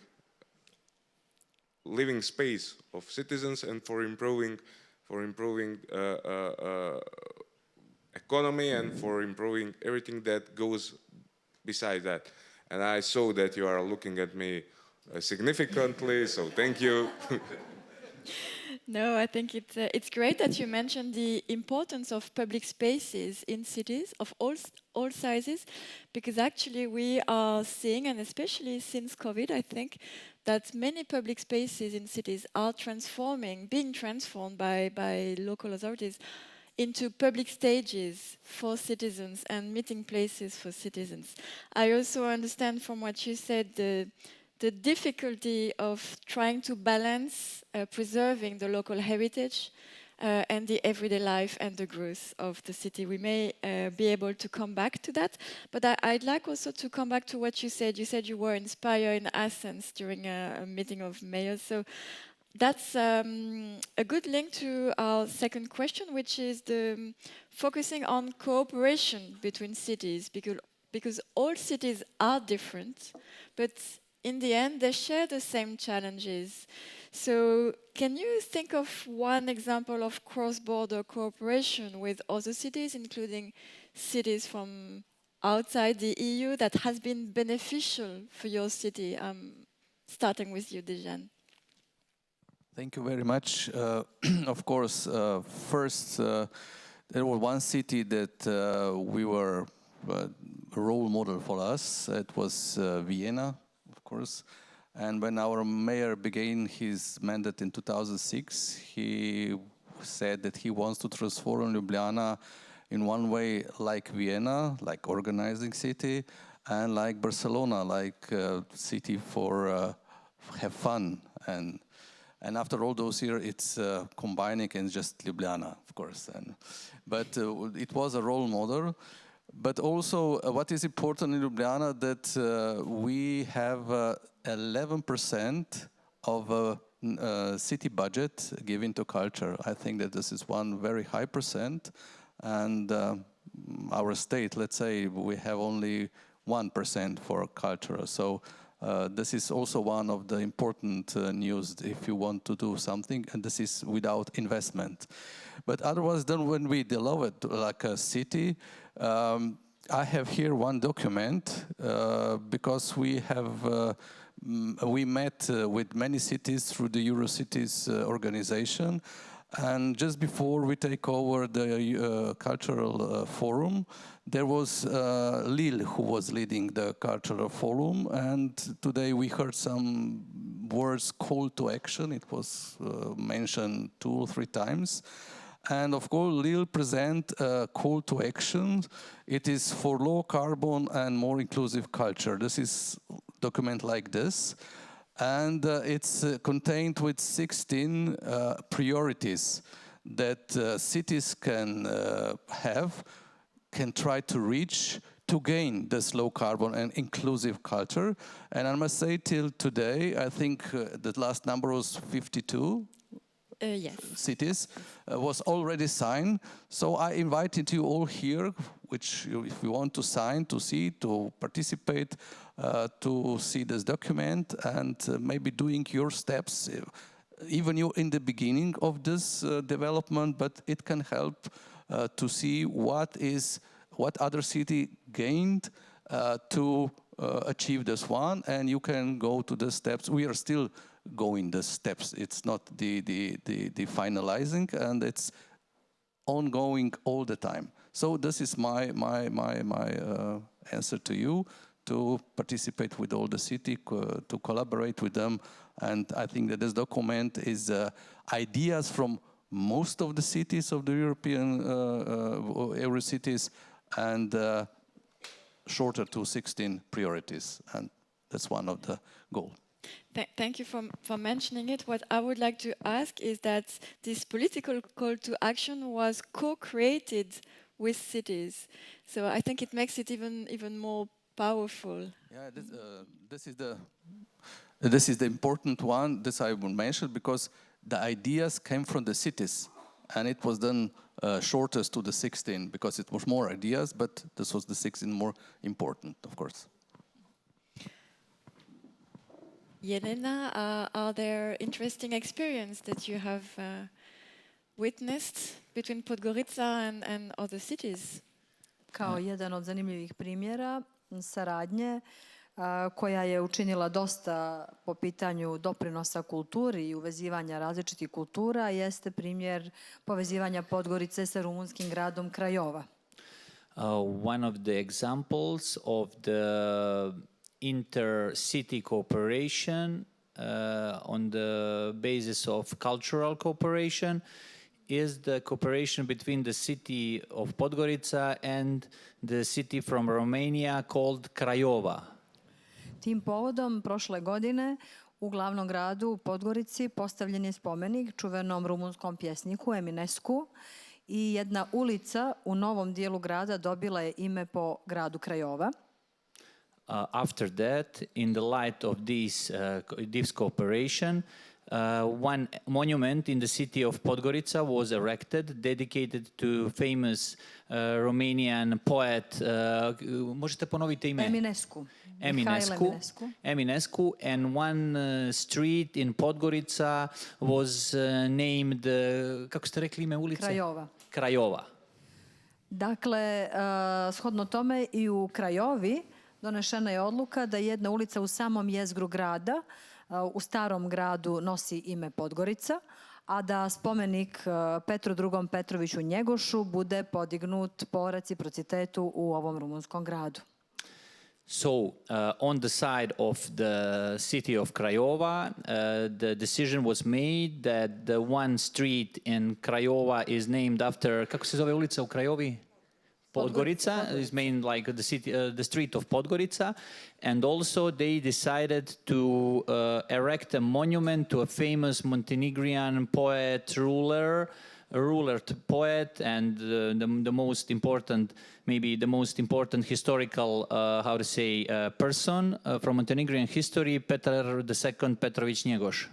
living space of citizens and for improving economy and for improving everything that goes beside that. And I saw that you are looking at me significantly, so thank you. No, I think it's great that you mentioned the importance of public spaces in cities of all sizes, because actually we are seeing, and especially since COVID, I think, that many public spaces in cities are being transformed by local authorities into public stages for citizens and meeting places for citizens. I also understand from what you said the difficulty of trying to balance preserving the local heritage and the everyday life and the growth of the city. We may be able to come back to that, but I'd like also to come back to what you said. You said you were inspired in Athens during a meeting of mayors. So that's a good link to our second question, which is the focusing on cooperation between cities, because all cities are different, but in the end, they share the same challenges. So can you think of one example of cross-border cooperation with other cities, including cities from outside the EU, that has been beneficial for your city? Starting with you, Dejan. Thank you very much. Of course, first, there was one city that we were a role model for us. It was Vienna, of course. And when our mayor began his mandate in 2006, he said that he wants to transform Ljubljana in one way like Vienna, like organizing city, and like Barcelona, like city for have fun. And after all those years, it's combining and just Ljubljana, of course. But it was a role model. But also, what is important in Ljubljana that we have 11% of city budget given to culture. I think that this is one very high percent. And our state, let's say, we have only 1% for culture. So this is also one of the important news if you want to do something, and this is without investment. But otherwise, then when we develop it like a city, I have here one document because we met with many cities through the Eurocities organization. And just before we take over the cultural forum, there was Lille who was leading the cultural forum. And today we heard some words, call to action. It was mentioned 2 or 3 times. And of course, Lille present a call to action. It is for low carbon and more inclusive culture. This is document like this. And it's contained with 16 priorities that cities can try to reach to gain this low carbon and inclusive culture. And I must say, till today, I think the last number was 52. Yes. Cities was already signed. So I invited you all here, which if you want to sign, to see, to participate, to see this document and maybe doing your steps, even you in the beginning of this development, but it can help to see what other city gained to achieve this one, and you can go to the steps. We are still going the steps. It's not the finalizing, and it's ongoing all the time. So this is my answer to you, to participate with all the city, to collaborate with them. And I think that this document is ideas from most of the cities of the European Euro cities, and shorter to 16 priorities. And that's one of the goals. Thank you for mentioning it. What I would like to ask is that this political call to action was co-created with cities. So I think it makes it even more powerful. Yeah, this is the important one. This I will mention because the ideas came from the cities, and it was then shortest to the 16 because it was more ideas, but this was the 16 more important, of course. Jelena, are there interesting experiences that you have witnessed between Podgorica and other cities? Kao jedan od zanimljivih primjera saradnje koja je učinila dosta po pitanju doprinosa kulturi i uvezivanja različitih kultura jeste primjer povezivanja Podgorice sa rumunskim gradom Craiova. One of the examples of the inter-city cooperation on the basis of cultural cooperation is the cooperation between the city of Podgorica and the city from Romania called Craiova. Tim povodom prošle godine u glavnom gradu u Podgorici postavljen je spomenik čuvenom rumunskom pjesniku Eminescu i jedna ulica u novom dijelu grada dobila je ime po gradu Craiova. After that, in the light of this cooperation, one monument in the city of Podgorica was erected, dedicated to famous Romanian poet. Možete ponoviti ime? Eminescu, and one street in Podgorica was named, kako ste rekli ime ulice? Craiova. Dakle, shodno tome i u Craiovi donešena je odluka da jedna ulica u samom jezgru grada, u starom gradu, nosi ime Podgorica, a da spomenik Petru II. Petroviću Njegošu bude podignut po reciprocitetu u ovom rumunskom gradu. So, on the side of the city of Craiova, the decision was made that the one street in Craiova is named after, kako se zove ulica u Craiovi? Podgorica is named like the street of Podgorica, and also they decided to erect a monument to a famous Montenegrin poet, poet, and the most important, maybe the most important historical, person from Montenegrin history, Petar II. Petrović Njegoš.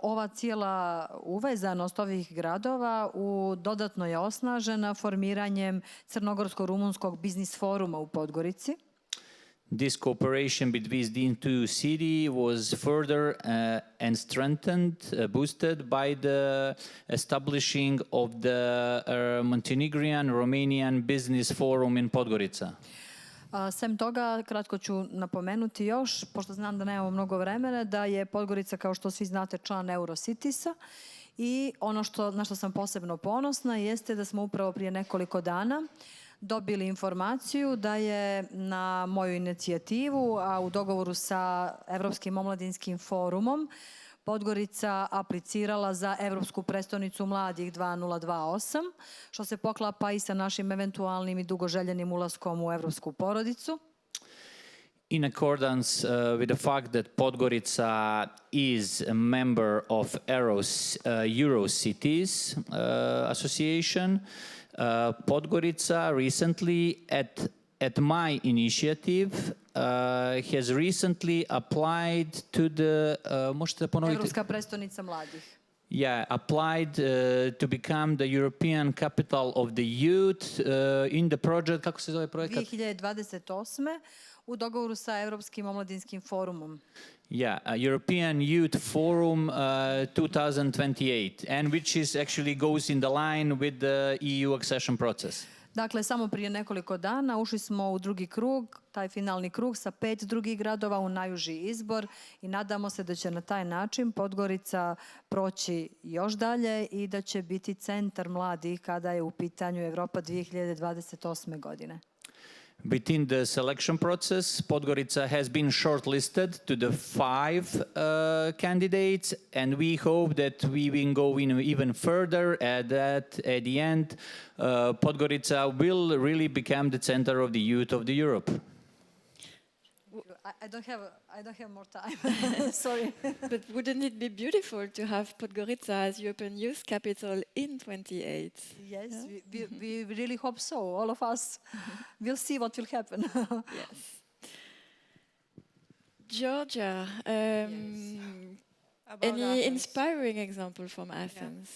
Ova cijela uvezanost ovih gradova dodatno je osnažena formiranjem Crnogorsko-rumunskog biznis foruma u Podgorici. This cooperation between these two cities was further and strengthened, boosted by the establishing of the Montenegrin-Romanian Business Forum in Podgorica. Sem toga, kratko ću napomenuti još, pošto znam da nemamo mnogo vremena, da je Podgorica, kao što svi znate, član Eurocitisa i ono na što sam posebno ponosna jeste da smo upravo prije nekoliko dana dobili informaciju da je na moju inicijativu, a u dogovoru sa Evropskim omladinskim forumom, Podgorica aplicirala za Evropsku prestonicu mladih 2028, što se poklapa i sa našim eventualnim i dugoželjenim ulaskom u evropsku porodicu. In accordance with the fact that Podgorica is a member of Eurocities Association, Podgorica recently, at my initiative, has recently applied to the Evropska prestonica mladih. Yeah, applied to become the European capital of the youth in the project. Kako se zove projekat? 2028. u dogovoru sa Evropskim omladinskim forumom. Yeah, European Youth Forum 2028, and which is actually goes in the line with the EU accession process. Dakle, samo prije nekoliko dana ušli smo u drugi krug, taj finalni krug sa 5 drugih gradova u najuži izbor i nadamo se da će na taj način Podgorica proći još dalje i da će biti centar mladih kada je u pitanju Evropa 2028. godine. Within the selection process, Podgorica has been shortlisted to the 5 candidates, and we hope that we will go even further, that at the end, Podgorica will really become the center of the youth of the Europe. I don't have more time. Sorry. But wouldn't it be beautiful to have Podgorica as European Youth Capital in 28? Yes, yeah? we really hope so. All of us. We'll see what will happen. Yes. Georgia, Yes. any Athens. inspiring example from Athens?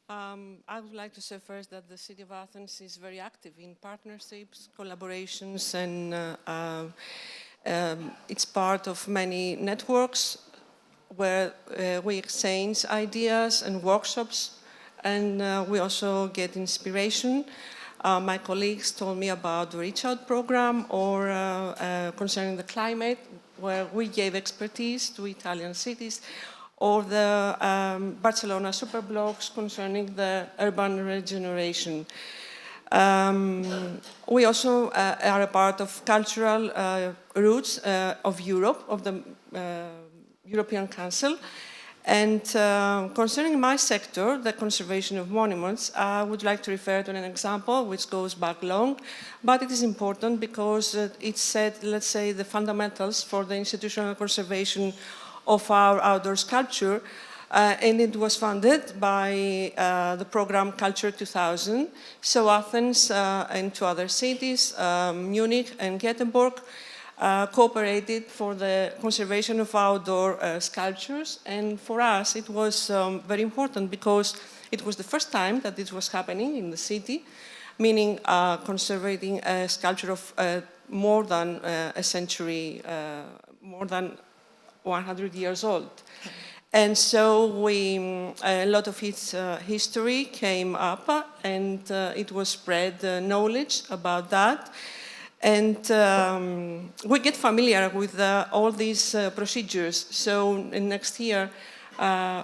I would like to say first that the city of Athens is very active in partnerships, collaborations, and it's part of many networks where we exchange ideas and workshops, and we also get inspiration. My colleagues told me about the Reach Out program, or concerning the climate, where we gave expertise to Italian cities, or the Barcelona superblocks concerning the urban regeneration. We also are a part of cultural roots of Europe, of the European Council. And concerning my sector, the conservation of monuments, I would like to refer to an example which goes back long, but it is important because it set, let's say, the fundamentals for the institutional conservation of our outdoor sculpture. And it was funded by the program Culture 2000. So Athens and 2 other cities, Munich and Gothenburg, cooperated for the conservation of outdoor sculptures. And for us, it was very important because it was the first time that this was happening in the city, meaning conserving a sculpture of more than a century, more than 100 years old. And so a lot of its history came up, and it was spread knowledge about that. And we get familiar with all these procedures. So next year,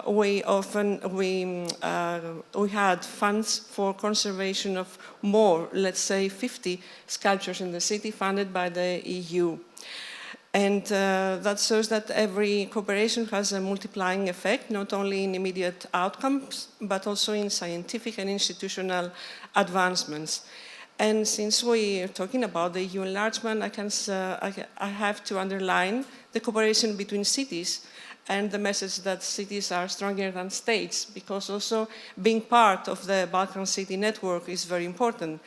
we had funds for conservation of more, let's say 50 sculptures in the city funded by the EU. And that shows that every cooperation has a multiplying effect, not only in immediate outcomes, but also in scientific and institutional advancements. And since we are talking about the EU enlargement, I have to underline the cooperation between cities and the message that cities are stronger than states, because also being part of the Balkan City Network is very important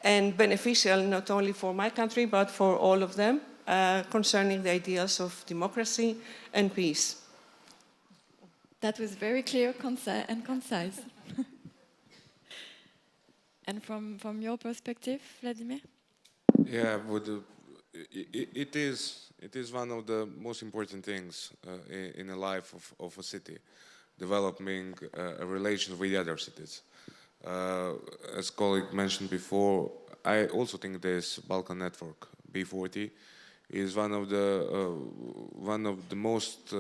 and beneficial not only for my country, but for all of them. Concerning the ideals of democracy and peace. That was very clear and concise. And from your perspective, Vladimir? Yeah, it is one of the most important things in the life of a city, developing a relation with other cities. As colleague mentioned before, I also think this Balkan Network, B40, is one of the most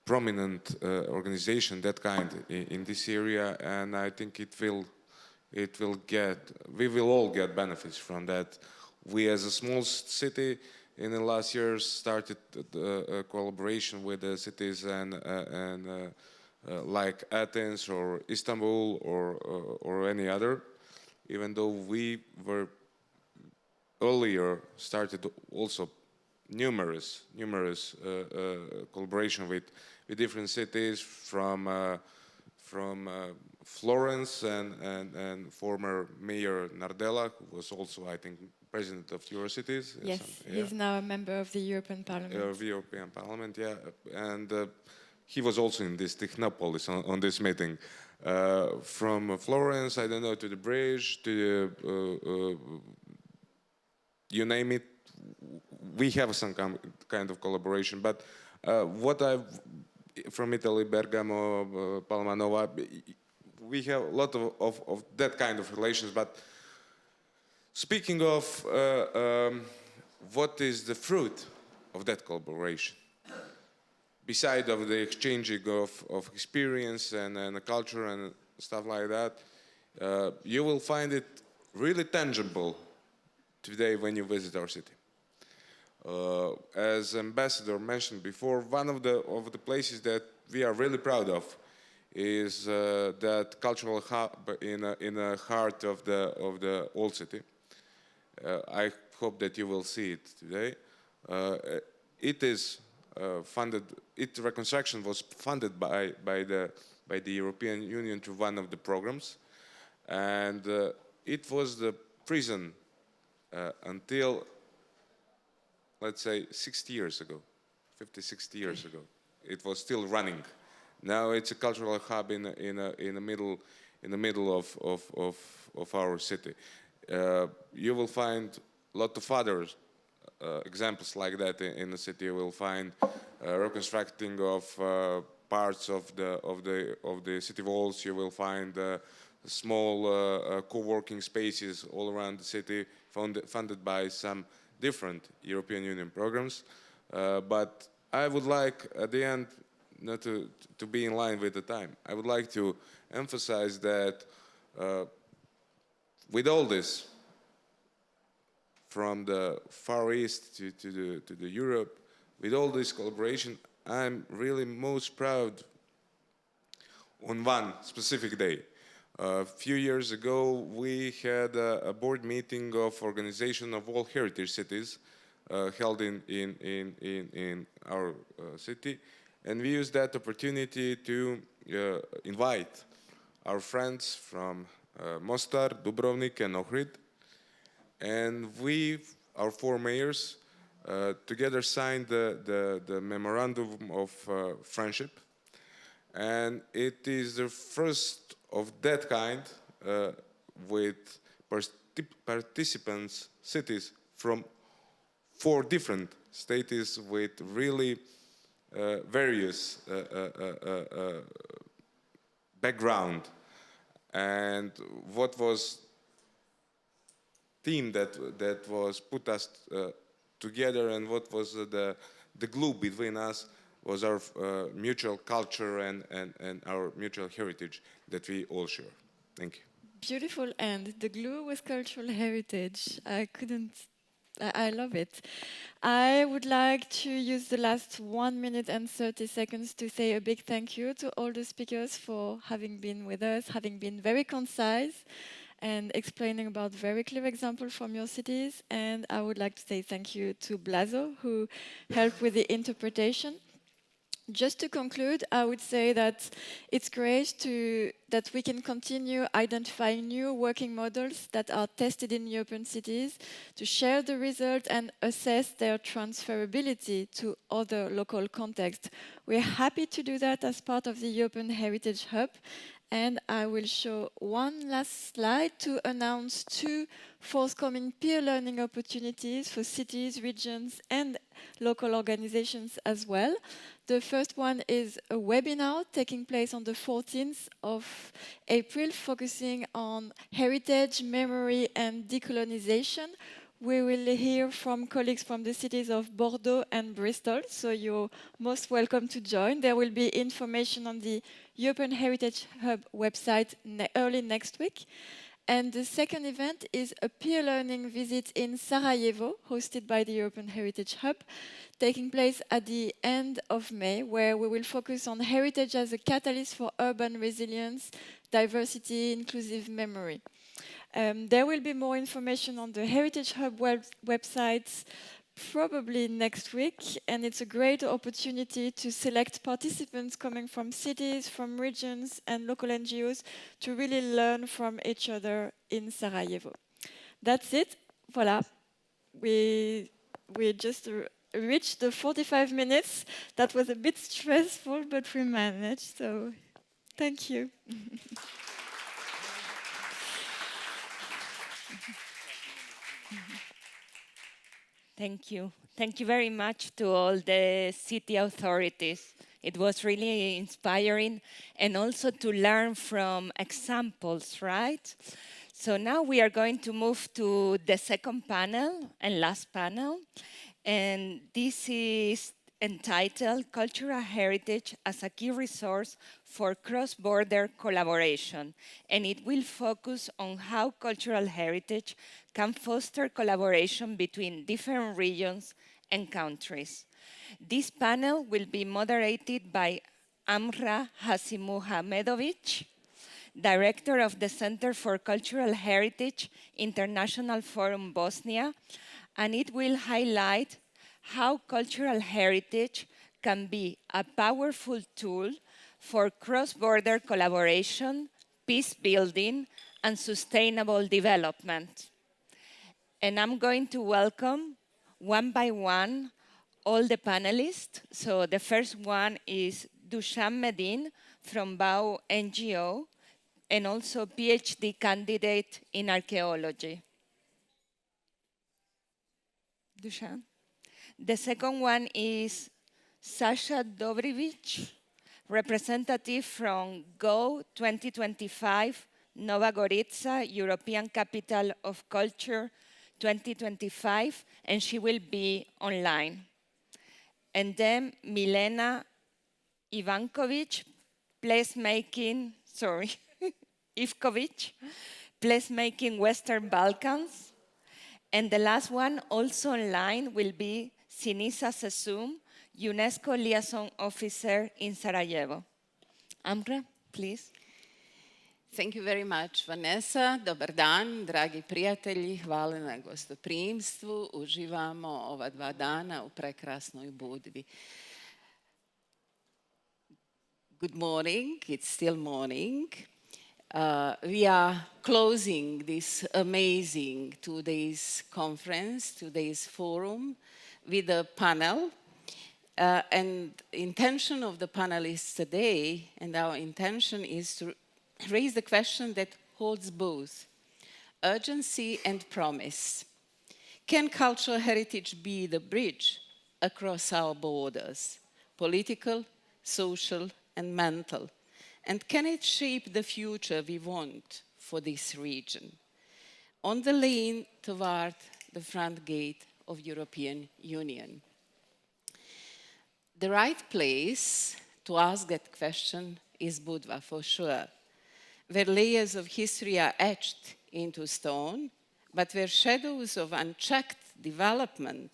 prominent organization that kind in this area, and I think we will all get benefits from that. We, as a small city, in the last years started a collaboration with the cities and like Athens or Istanbul or any other, even though we were earlier started also numerous collaboration with different cities from Florence and former Mayor Nardella, who was also, I think, president of Eurocities. Yes, he's now a member of the European Parliament. Of the European Parliament, yeah, and he was also in this Technopolis on this meeting. From Florence, I don't know, to the bridge, to you name it, we have some kind of collaboration. But from Italy, Bergamo, Palma Nova, we have a lot of that kind of relations. But Speaking of what is the fruit of that collaboration, beside of the exchanging of experience and culture and stuff like that, you will find it really tangible today when you visit our city. As Ambassador mentioned before, one of the places that we are really proud of is that cultural hub in the heart of the old city. I hope that you will see it today. It is funded. Reconstruction was funded by the European Union through one of the programs, and it was the prison until, let's say, 60 years ago, 50, 60 years ago. It was still running. Now it's a cultural hub in the middle of our city. You will find a lot of other examples like that in the city. You will find reconstructing of parts of the city walls. You will find small co-working spaces all around the city, funded by some different European Union programs. But I would like, at the end, not to be in line with the time. I would like to emphasize that with all this, from the Far East to the Europe, with all this collaboration, I'm really most proud on one specific day. A few years ago, we had a board meeting of Organization of All Heritage Cities held in our city, and we used that opportunity to invite our friends from Mostar, Dubrovnik, and Ohrid. And we, our four mayors, together signed the memorandum of friendship. And it is the first of that kind with participants, cities from 4 different states with really various background. And what was theme that was put us together, and what was the glue between us was our mutual culture and our mutual heritage that we all share. Thank you. Beautiful, and the glue with cultural heritage. I love it. I would like to use the last 1 minute and 30 seconds to say a big thank you to all the speakers for having been with us, having been very concise and explaining about very clear examples from your cities. And I would like to say thank you to Blazo, who helped with the interpretation. Just to conclude, I would say that it's great that we can continue identifying new working models that are tested in European cities to share the results and assess their transferability to other local contexts. We're happy to do that as part of the European Heritage Hub. And I will show one last slide to announce 2 forthcoming peer learning opportunities for cities, regions, and local organizations as well. The first one is a webinar taking place on the 14th of April, focusing on heritage, memory, and decolonization. We will hear from colleagues from the cities of Bordeaux and Bristol, so you're most welcome to join. There will be information on the European Heritage Hub website early next week. And the second event is a peer learning visit in Sarajevo, hosted by the European Heritage Hub, taking place at the end of May, where we will focus on heritage as a catalyst for urban resilience, diversity, inclusive memory. There will be more information on the Heritage Hub websites probably next week, and it's a great opportunity to select participants coming from cities, from regions, and local NGOs to really learn from each other in Sarajevo. That's it. Voilà. We just reached the 45 minutes. That was a bit stressful, but we managed, so thank you. Thank you. Thank you very much to all the city authorities. It was really inspiring, and also to learn from examples, right? So now we are going to move to the second panel and last panel. And this is entitled Cultural Heritage as a Key Resource for Cross-Border Collaboration. And it will focus on how cultural heritage can foster collaboration between different regions and countries. This panel will be moderated by Amra Hasimuhamedovic, Director of the Center for Cultural Heritage, International Forum Bosnia, and it will highlight how cultural heritage can be a powerful tool for cross-border collaboration, peace building, and sustainable development. And I'm going to welcome one by one all the panelists. So the first one is Dusan Medin from BAU NGO and also PhD candidate in archaeology. Dusan. The second one is Sasha Dobrivich, representative from GO 2025 Nova Gorica, European Capital of Culture 2025, and she will be online. And then Milena Ivankovic, placemaking, sorry, Ivkovic, placemaking Western Balkans. And the last one, also online, will be Sinisa Sesum, UNESCO Liaison Officer in Sarajevo. Amra, please. Thank you very much, Vanessa. Dobar dan, dragi prijatelji. Hvala na gostoprimstvu. Uživamo ova 2 dana u prekrasnoj Budvi. Good morning. It's still morning. We are closing this amazing 2 days conference, 2 days forum with a panel. And intention of the panelists today, and our intention is to raise the question that holds both urgency and promise. Can cultural heritage be the bridge across our borders, political, social, and mental? And can it shape the future we want for this region? On the lane toward the front gate of European Union. The right place to ask that question is Budva, for sure, where layers of history are etched into stone, but where shadows of unchecked development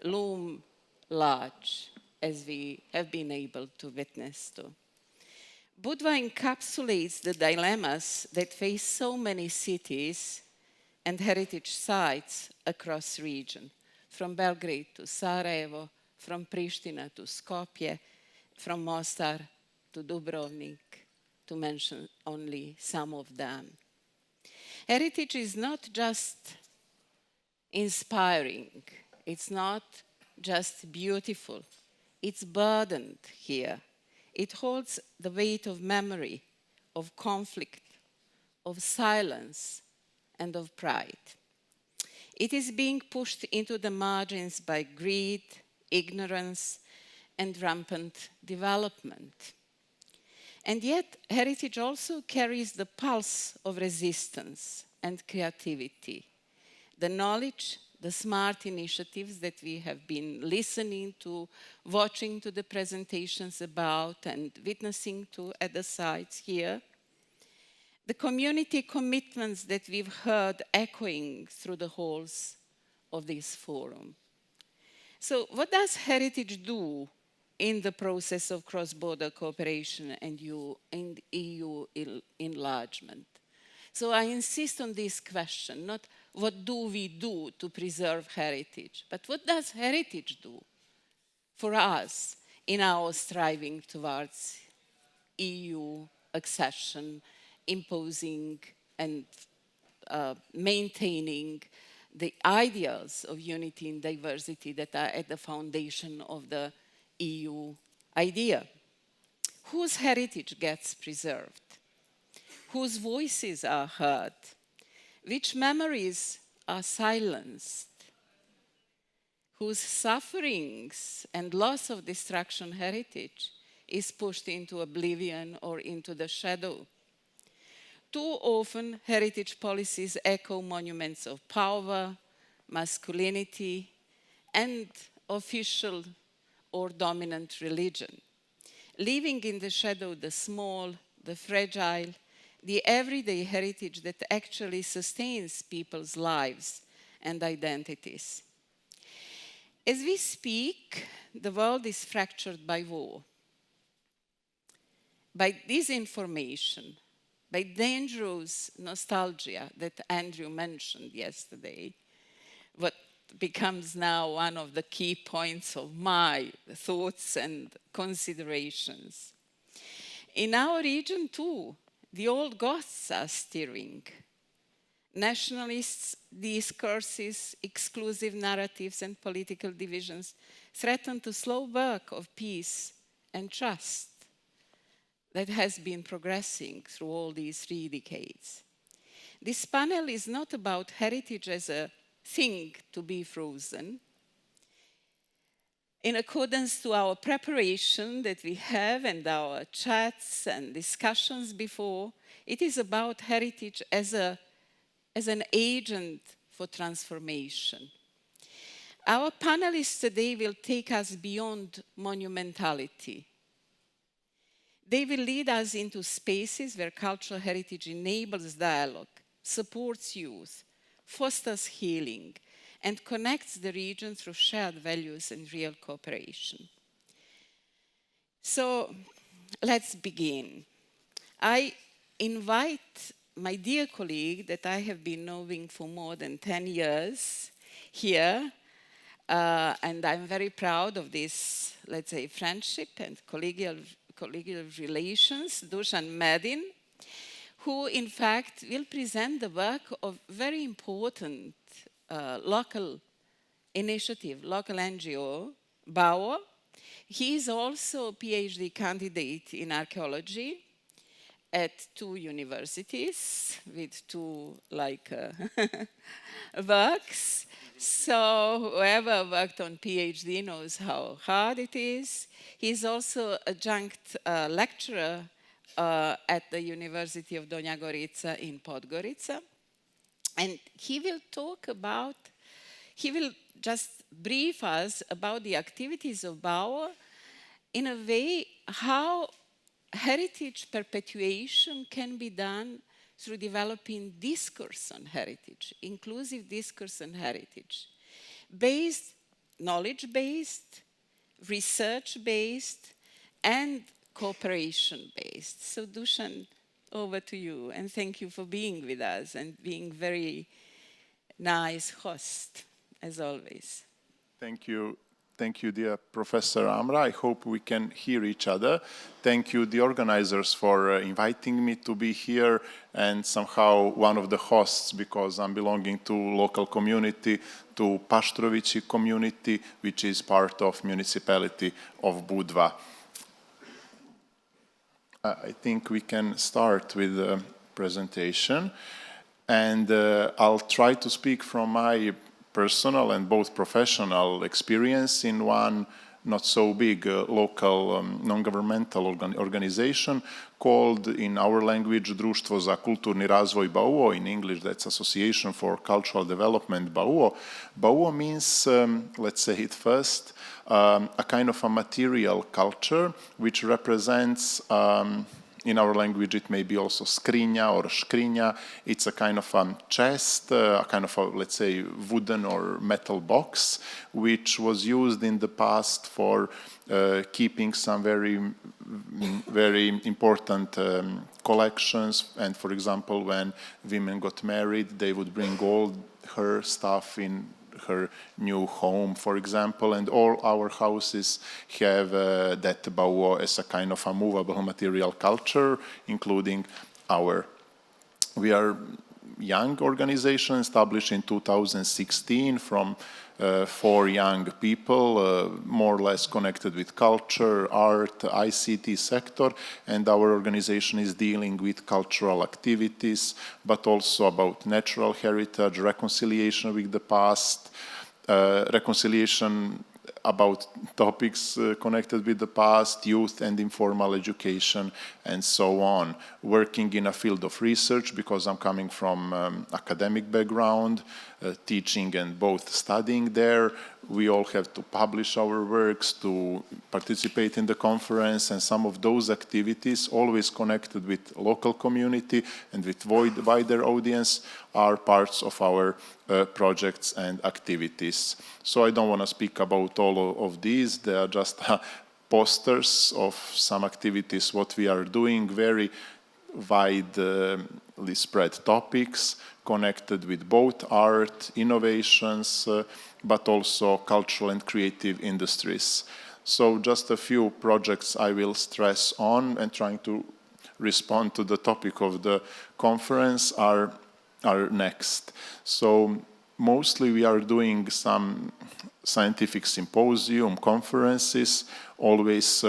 loom large, as we have been able to witness to. Budva encapsulates the dilemmas that face so many cities and heritage sites across the region, from Belgrade to Sarajevo, from Pristina to Skopje, from Mostar to Dubrovnik, to mention only some of them. Heritage is not just inspiring, it's not just beautiful, it's burdened here. It holds the weight of memory, of conflict, of silence, and of pride. It is being pushed into the margins by greed, ignorance, and rampant development. And yet, heritage also carries the pulse of resistance and creativity, the knowledge, the smart initiatives that we have been listening to, watching to the presentations about, and witnessing to at the sites here, the community commitments that we've heard echoing through the halls of this forum. So what does heritage do in the process of cross-border cooperation and EU enlargement? So I insist on this question, not what do we do to preserve heritage, but what does heritage do for us in our striving towards EU accession, imposing and maintaining the ideals of unity and diversity that are at the foundation of the EU idea? Whose heritage gets preserved? Whose voices are heard? Which memories are silenced? Whose sufferings and loss of destruction heritage is pushed into oblivion or into the shadow? too often heritage policies echo monuments of power, masculinity, and official or dominant religion, leaving in the shadow the small, the fragile, the everyday heritage that actually sustains people's lives and identities. As we speak, the world is fractured by war, by disinformation, by dangerous nostalgia that Andrew mentioned yesterday, what becomes now one of the key points of my thoughts and considerations. In our region too, the old Goths are stirring. Nationalist discourses, exclusive narratives, and political divisions threaten to slow work of peace and trust that has been progressing through all these 3 decades. This panel is not about heritage as a thing to be frozen. In accordance to our preparation that we have and our chats and discussions before, it is about heritage as an agent for transformation. Our panelists today will take us beyond monumentality. They will lead us into spaces where cultural heritage enables dialogue, supports youth, fosters healing, and connects the region through shared values and real cooperation. So let's begin. I invite my dear colleague that I have been knowing for more than 10 years here, and I'm very proud of this, let's say, friendship and collegial relations, Dusan Medin, who in fact will present the work of very important local initiative, local NGO, BAO. He is also a PhD candidate in archaeology at 2 universities with 2 works. So whoever worked on PhD knows how hard it is. He's also adjunct lecturer at the University of Donja Gorica in Podgorica. And he will just brief us about the activities of BAO in a way how heritage perpetuation can be done through developing discourse on heritage, inclusive discourse on heritage, knowledge-based, research-based, and cooperation-based. So Dusan, over to you, and thank you for being with us and being very nice host, as always. Thank you. Thank you, dear Professor Amra. I hope we can hear each other. Thank you, the organizers, for inviting me to be here and somehow one of the hosts, because I'm belonging to local community, to Paštrovići community, which is part of municipality of Budva. I think we can start with the presentation, and I'll try to speak from my personal and both professional experience in one not so big local non-governmental organization called, in our language, Društvo za kulturni razvoj BAUO. In English, that's Association for Cultural Development BAUO. BAUO means, let's say it first, a kind of a material culture which represents, in our language it may be also skrinja or škrinja. It's a kind of a chest, a kind of a, let's say, wooden or metal box, which was used in the past for keeping some very important collections. And for example, when women got married, they would bring all her stuff in her new home, for example, and all our houses have that BAUO as a kind of a movable material culture, including our. We are young organization established in 2016 from 4 young people, more or less connected with culture, art, ICT sector, and our organization is dealing with cultural activities, but also about natural heritage, reconciliation with the past, reconciliation about topics connected with the past, youth and informal education, and so on. Working in a field of research, because I'm coming from academic background, teaching and both studying there. We all have to publish our works, to participate in the conference, and some of those activities, always connected with local community and with wider audience, are parts of our projects and activities. So I don't want to speak about all of these. They are just posters of some activities, what we are doing, very widely spread topics connected with both art, innovations, but also cultural and creative industries. So just a few projects I will stress on, and trying to respond to the topic of the conference are next. So mostly we are doing some scientific symposium, conferences, always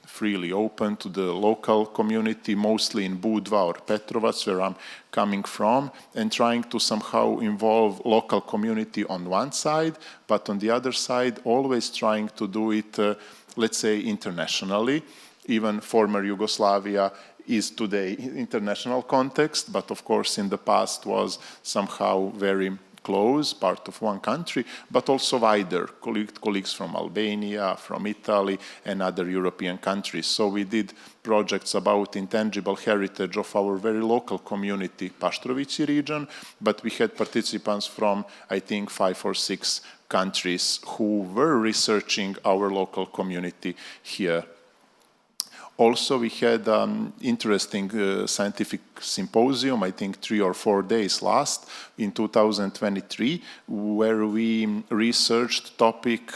freely open to the local community, mostly in Budva or Petrovac, where I'm coming from, and trying to somehow involve local community on one side, but on the other side, always trying to do it, let's say, internationally. Even former Yugoslavia is today international context, but of course in the past was somehow very close, part of one country, but also wider, colleagues from Albania, from Italy, and other European countries. So we did projects about intangible heritage of our very local community, Paštrovići region, but we had participants from, I think, 5 or 6 countries who were researching our local community here. Also, we had interesting scientific symposium, I think 3 or 4 days last, in 2023, where we researched topic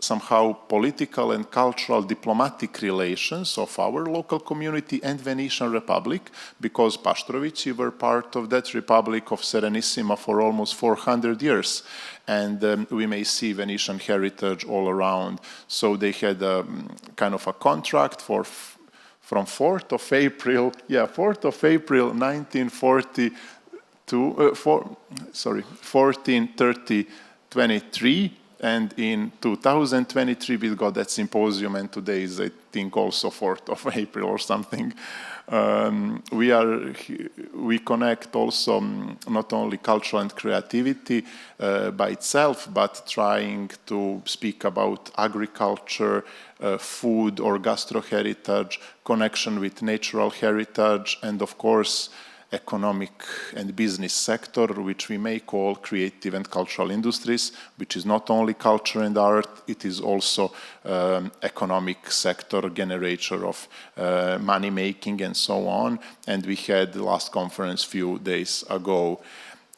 somehow political and cultural diplomatic relations of our local community and Venetian Republic, because Paštrovići were part of that Republic of Serenissima for almost 400 years. And we may see Venetian heritage all around. So they had a kind of a contract from 4th of April 1940 to 1430-23. And in 2023, we got that symposium, and today is, I think, also 4th of April or something. We connect also not only culture and creativity by itself, but trying to speak about agriculture, food or gastro heritage, connection with natural heritage, and of course, economic and business sector, which we may call creative and cultural industries, which is not only culture and art, it is also economic sector, generator of money making and so on. And we had the last conference few days ago.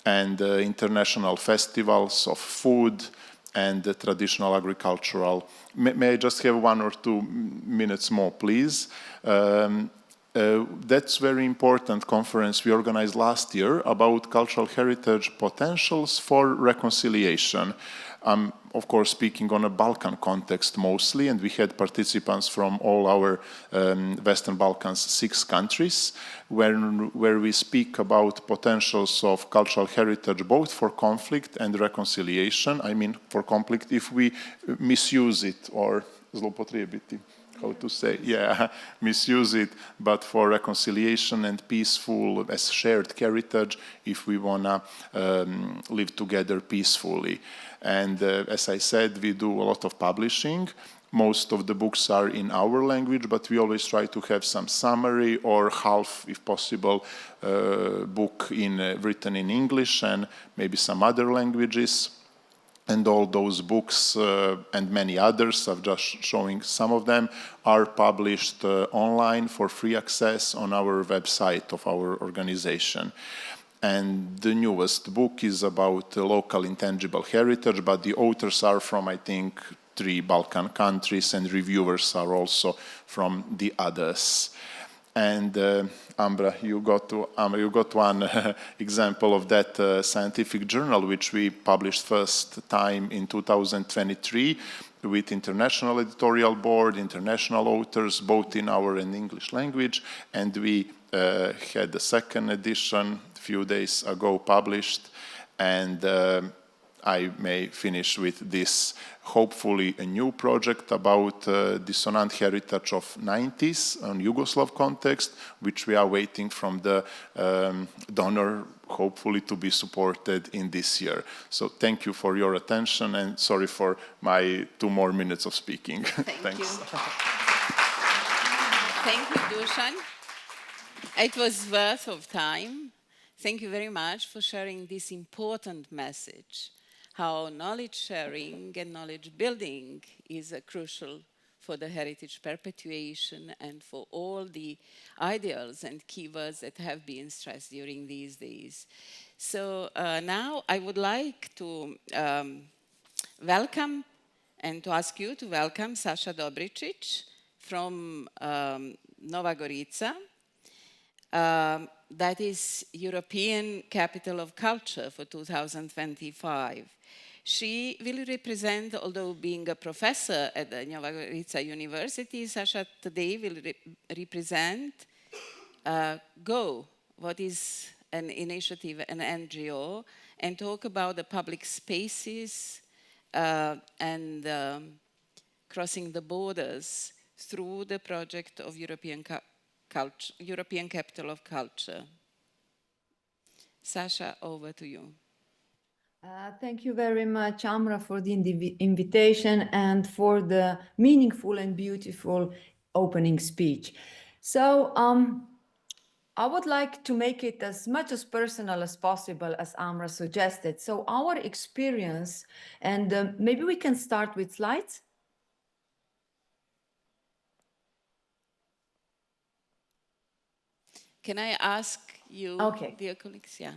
And international festivals of food and traditional agricultural. May I just have 1 or 2 minutes more, please? That's very important conference we organized last year about cultural heritage potentials for reconciliation. Of course, speaking on a Balkan context mostly, and we had participants from all our Western Balkans 6 countries, where we speak about potentials of cultural heritage both for conflict and reconciliation. I mean, for conflict if we misuse it or zloupotrijebiti. How to say, misuse it, but for reconciliation and peaceful as shared heritage if we want to live together peacefully. And as I said, we do a lot of publishing. Most of the books are in our language, but we always try to have some summary or half, if possible, book written in English and maybe some other languages. And all those books and many others, I'm just showing some of them, are published online for free access on our website of our organization. And the newest book is about local intangible heritage, but the authors are from, I think, 3 Balkan countries, and reviewers are also from the others. And Ambra, you got one example of that scientific journal, which we published first time in 2023 with international editorial board, international authors, both in our and English language. And we had the second edition a few days ago published. And I may finish with this, hopefully a new project about dissonant heritage of 90s on Yugoslav context, which we are waiting from the donor, hopefully to be supported in this year. So thank you for your attention, and sorry for my 2 more minutes of speaking. Thank you. Thanks. Thank you, Dusan. It was worth of time. Thank you very much for sharing this important message, how knowledge sharing and knowledge building is crucial for the heritage perpetuation and for all the ideals and keywords that have been stressed during these days. So now I would like to welcome and to ask you to welcome Sasha Dobricic from Nova Gorica. That is European Capital of Culture for 2025. She will represent, although being a professor at the Nova Gorica University, Sasha today will represent GO, what is an initiative, an NGO, and talk about the public spaces and crossing the borders through the project of European Capital of Culture. Sasha, over to you. Thank you very much, Amra, for the invitation and for the meaningful and beautiful opening speech. So I would like to make it as much as personal as possible, as Amra suggested. So our experience, and maybe we can start with slides. Can I ask you, dear colleagues? Yeah.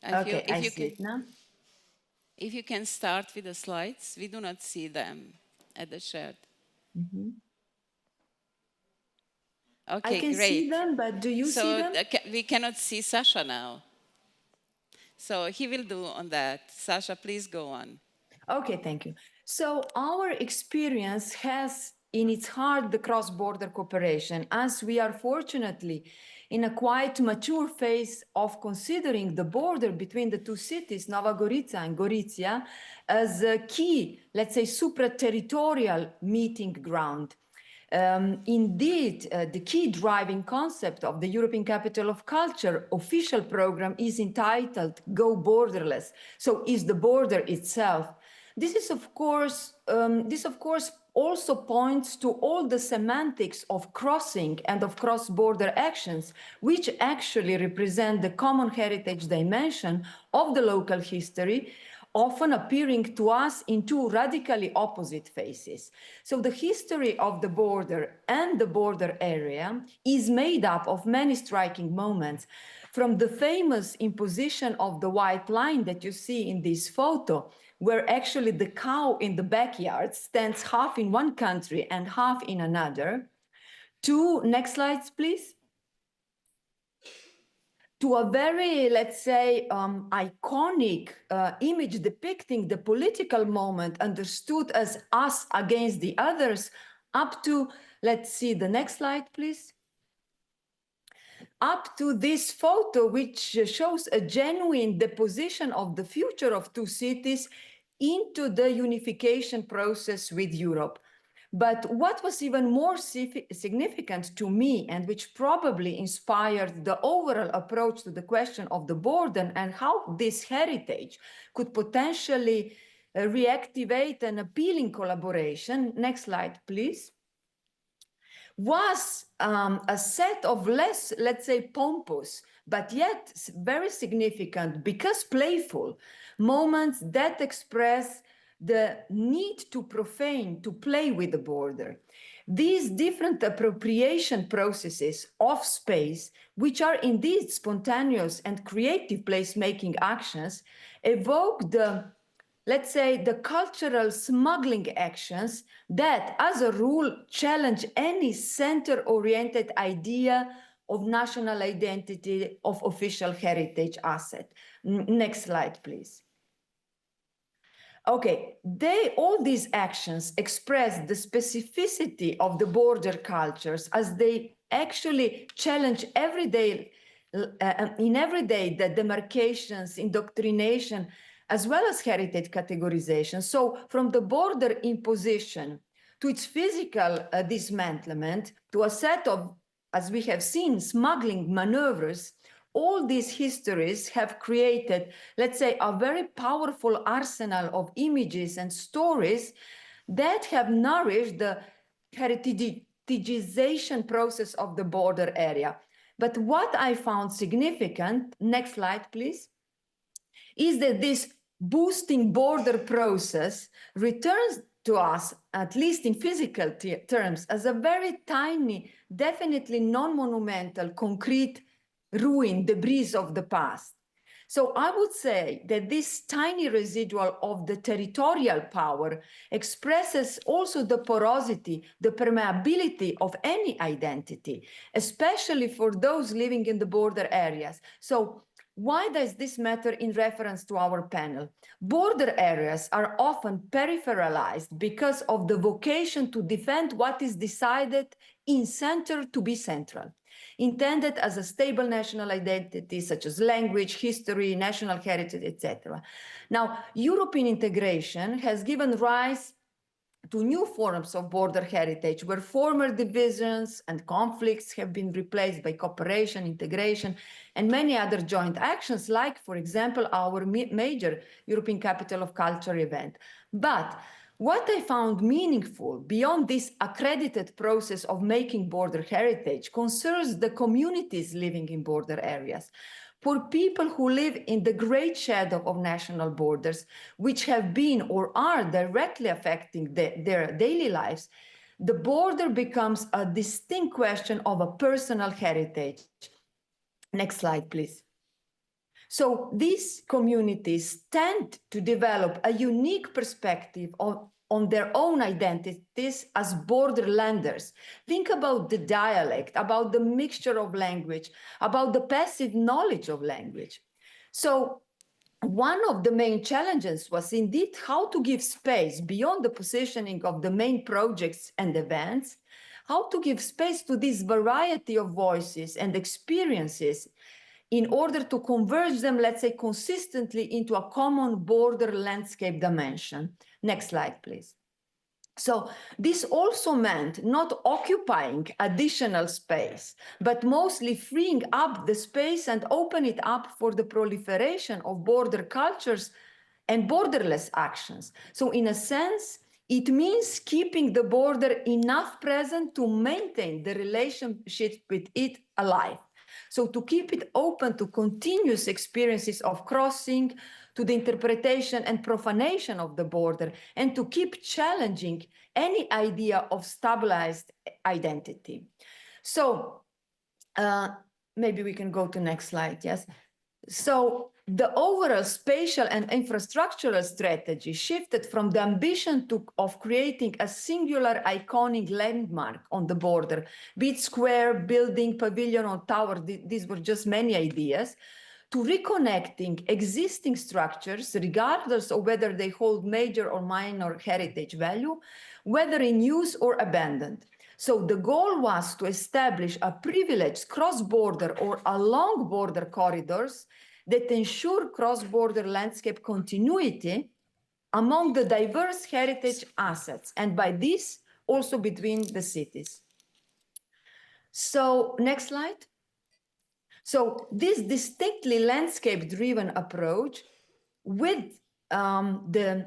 Okay, I see it now. If you can start with the slides, we do not see them at the shared. Okay, I can great. see them, but do you see them? We cannot see Sasha now. So he will do on that. Sasha, please go on. Okay, thank you. So our experience has in its heart the cross-border cooperation, as we are fortunately in a quite mature phase of considering the border between the two cities, Nova Gorica and Gorizia, as a key, let's say, supra-territorial meeting ground. Indeed, the key driving concept of the European Capital of Culture official program is entitled Go Borderless. So is the border itself. This of course also points to all the semantics of crossing and of cross-border actions, which actually represent the common heritage dimension of the local history, often appearing to us in 2 radically opposite phases. So the history of the border and the border area is made up of many striking moments, from the famous imposition of the white line that you see in this photo, where actually the cow in the backyard stands half in one country and half in another, to, next slides, please, to a very, let's say, iconic image depicting the political moment understood as us against the others, up to, let's see the next slide, please, up to this photo, which shows a genuine deposition of the future of 2 cities into the unification process with Europe. But what was even more significant to me, and which probably inspired the overall approach to the question of the border and how this heritage could potentially reactivate an appealing collaboration, next slide, please, was a set of less, let's say, pompous, but yet very significant, because playful, moments that express the need to profane, to play with the border. These different appropriation processes of space, which are indeed spontaneous and creative placemaking actions, evoke the, let's say, the cultural smuggling actions that, as a rule, challenge any center-oriented idea of national identity, of official heritage asset. Next slide, please. Okay, all these actions express the specificity of the border cultures, as they actually challenge in everyday the demarcations, indoctrination, as well as heritage categorization. So from the border imposition to its physical dismantlement, to a set of, as we have seen, smuggling maneuvers, all these histories have created, let's say, a very powerful arsenal of images and stories that have nourished the heritageization process of the border area. But what I found significant, next slide, please, is that this boosting border process returns to us, at least in physical terms, as a very tiny, definitely non-monumental, concrete ruin, debris of the past. So I would say that this tiny residual of the territorial power expresses also the porosity, the permeability of any identity, especially for those living in the border areas. So why does this matter in reference to our panel? Border areas are often peripheralized because of the vocation to defend what is decided in center to be central, intended as a stable national identity, such as language, history, national heritage, etc. Now, European integration has given rise to new forms of border heritage, where former divisions and conflicts have been replaced by cooperation, integration, and many other joint actions, like, for example, our major European Capital of Culture event. But what I found meaningful beyond this accredited process of making border heritage concerns the communities living in border areas. For people who live in the great shadow of national borders, which have been or are directly affecting their daily lives, the border becomes a distinct question of a personal heritage. Next slide, please. So these communities tend to develop a unique perspective on their own identities as borderlanders. Think about the dialect, about the mixture of language, about the passive knowledge of language. So one of the main challenges was indeed how to give space beyond the positioning of the main projects and events, how to give space to this variety of voices and experiences in order to converge them, let's say, consistently into a common border landscape dimension. Next slide, please. So this also meant not occupying additional space, but mostly freeing up the space and open it up for the proliferation of border cultures and borderless actions. So in a sense, it means keeping the border enough present to maintain the relationship with it alive. So to keep it open to continuous experiences of crossing, to the interpretation and profanation of the border, and to keep challenging any idea of stabilized identity. So maybe we can go to next slide, yes? So the overall spatial and infrastructural strategy shifted from the ambition of creating a singular iconic landmark on the border, be it square, building, pavilion, or tower, these were just many ideas, to reconnecting existing structures, regardless of whether they hold major or minor heritage value, whether in use or abandoned. So the goal was to establish a privileged cross-border or along border corridors that ensure cross-border landscape continuity among the diverse heritage assets, and by this, also between the cities. So next slide. So this distinctly landscape-driven approach with the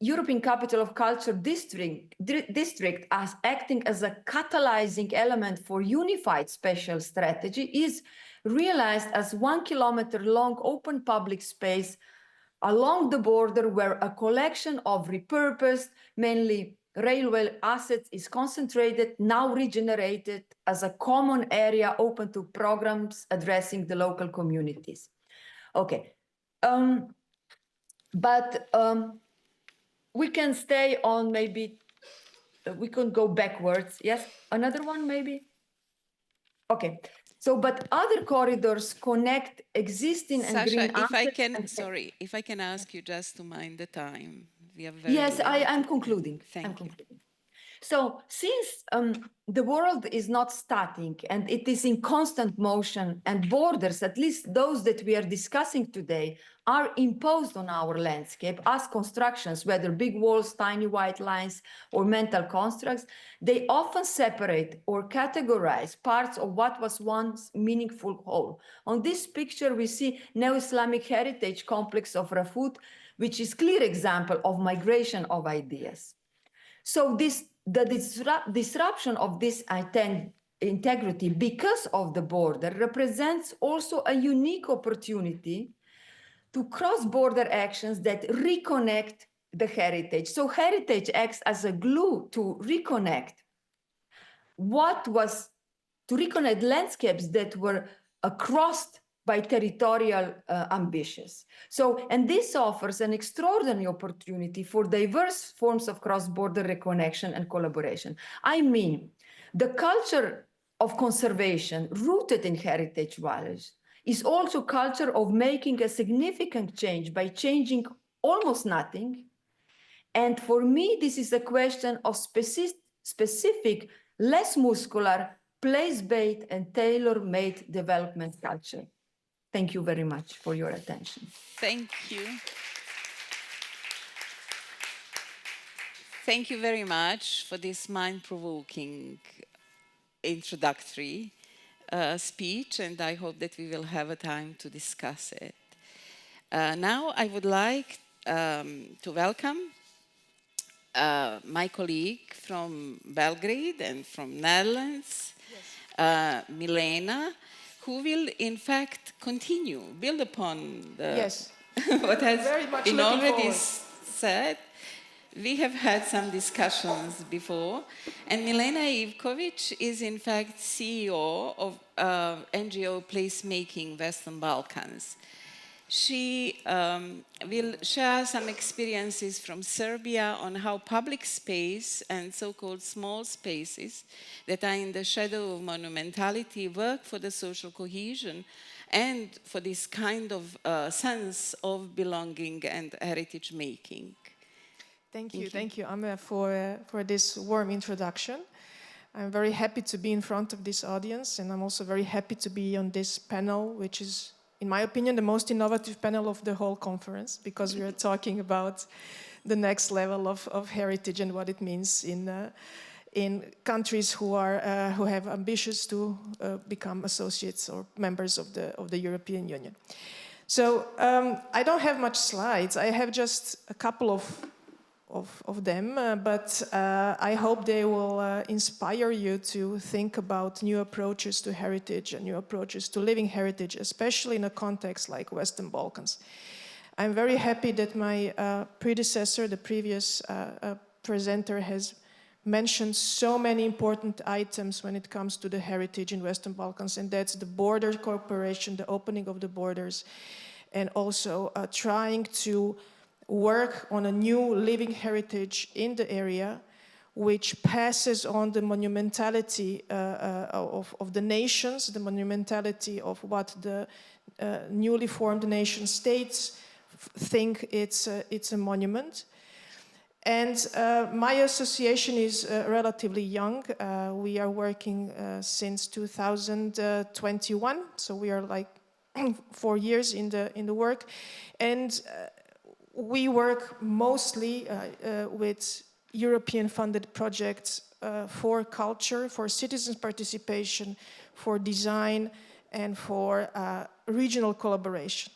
European Capital of Culture district as acting as a catalyzing element for unified spatial strategy is realized as 1 kilometer long open public space along the border where a collection of repurposed, mainly railway assets is concentrated, now regenerated as a common area open to programs addressing the local communities. Okay, we can stay on maybe, we can go backwards. Yes, another one maybe? Okay, so but other corridors connect existing and Sasha, green if I assets can, sorry, if I can ask you just to mind the time. We have yes, I'm concluding. Thank I'm you. concluding. So since the world is not static and it is in constant motion, and borders, at least those that we are discussing today, are imposed on our landscape as constructions, whether big walls, tiny white lines, or mental constructs, they often separate or categorize parts of what was once meaningful whole. On this picture, we see Neo-Islamic heritage complex of Rafut, which is clear example of migration of ideas. So the disruption of this integrity because of the border represents also a unique opportunity to cross-border actions that reconnect the heritage. So heritage acts as a glue to reconnect landscapes that were crossed by territorial ambitions. So, and this offers an extraordinary opportunity for diverse forms of cross-border reconnection and collaboration. I mean, the culture of conservation rooted in heritage values is also culture of making a significant change by changing almost nothing. And for me, this is a question of specific, less muscular, place-based and tailor-made development culture. Thank you very much for your attention. Thank you. Thank you very much for this mind-provoking introductory speech, and I hope that we will have a time to discuss it. Now I would like to welcome my colleague from Belgrade and from Netherlands, Milena, who will in fact continue, build upon what has been already said. We have had some discussions before, and Milena Ivkovic is in fact CEO of NGO Placemaking Western Balkans. She will share some experiences from Serbia on how public space and so-called small spaces that are in the shadow of monumentality work for the social cohesion and for this kind of sense of belonging and heritage making. Thank you, Amber, for this warm introduction. I'm very happy to be in front of this audience, and I'm also very happy to be on this panel, which is, in my opinion, the most innovative panel of the whole conference, because we are talking about the next level of heritage and what it means in countries who have ambitions to become associates or members of the European Union. So I don't have much slides. I have just a couple of them, but I hope they will inspire you to think about new approaches to heritage and new approaches to living heritage, especially in a context like Western Balkans. I'm very happy that my predecessor, the previous presenter, has mentioned so many important items when it comes to the heritage in Western Balkans, and that's the border cooperation, the opening of the borders, and also trying to work on a new living heritage in the area, which passes on the monumentality of the nations, the monumentality of what the newly formed nation states think it's a monument. And my association is relatively young. We are working since 2021, so we are like 4 years in the work, and we work mostly with European-funded projects for culture, for citizens' participation, for design, and for regional collaboration.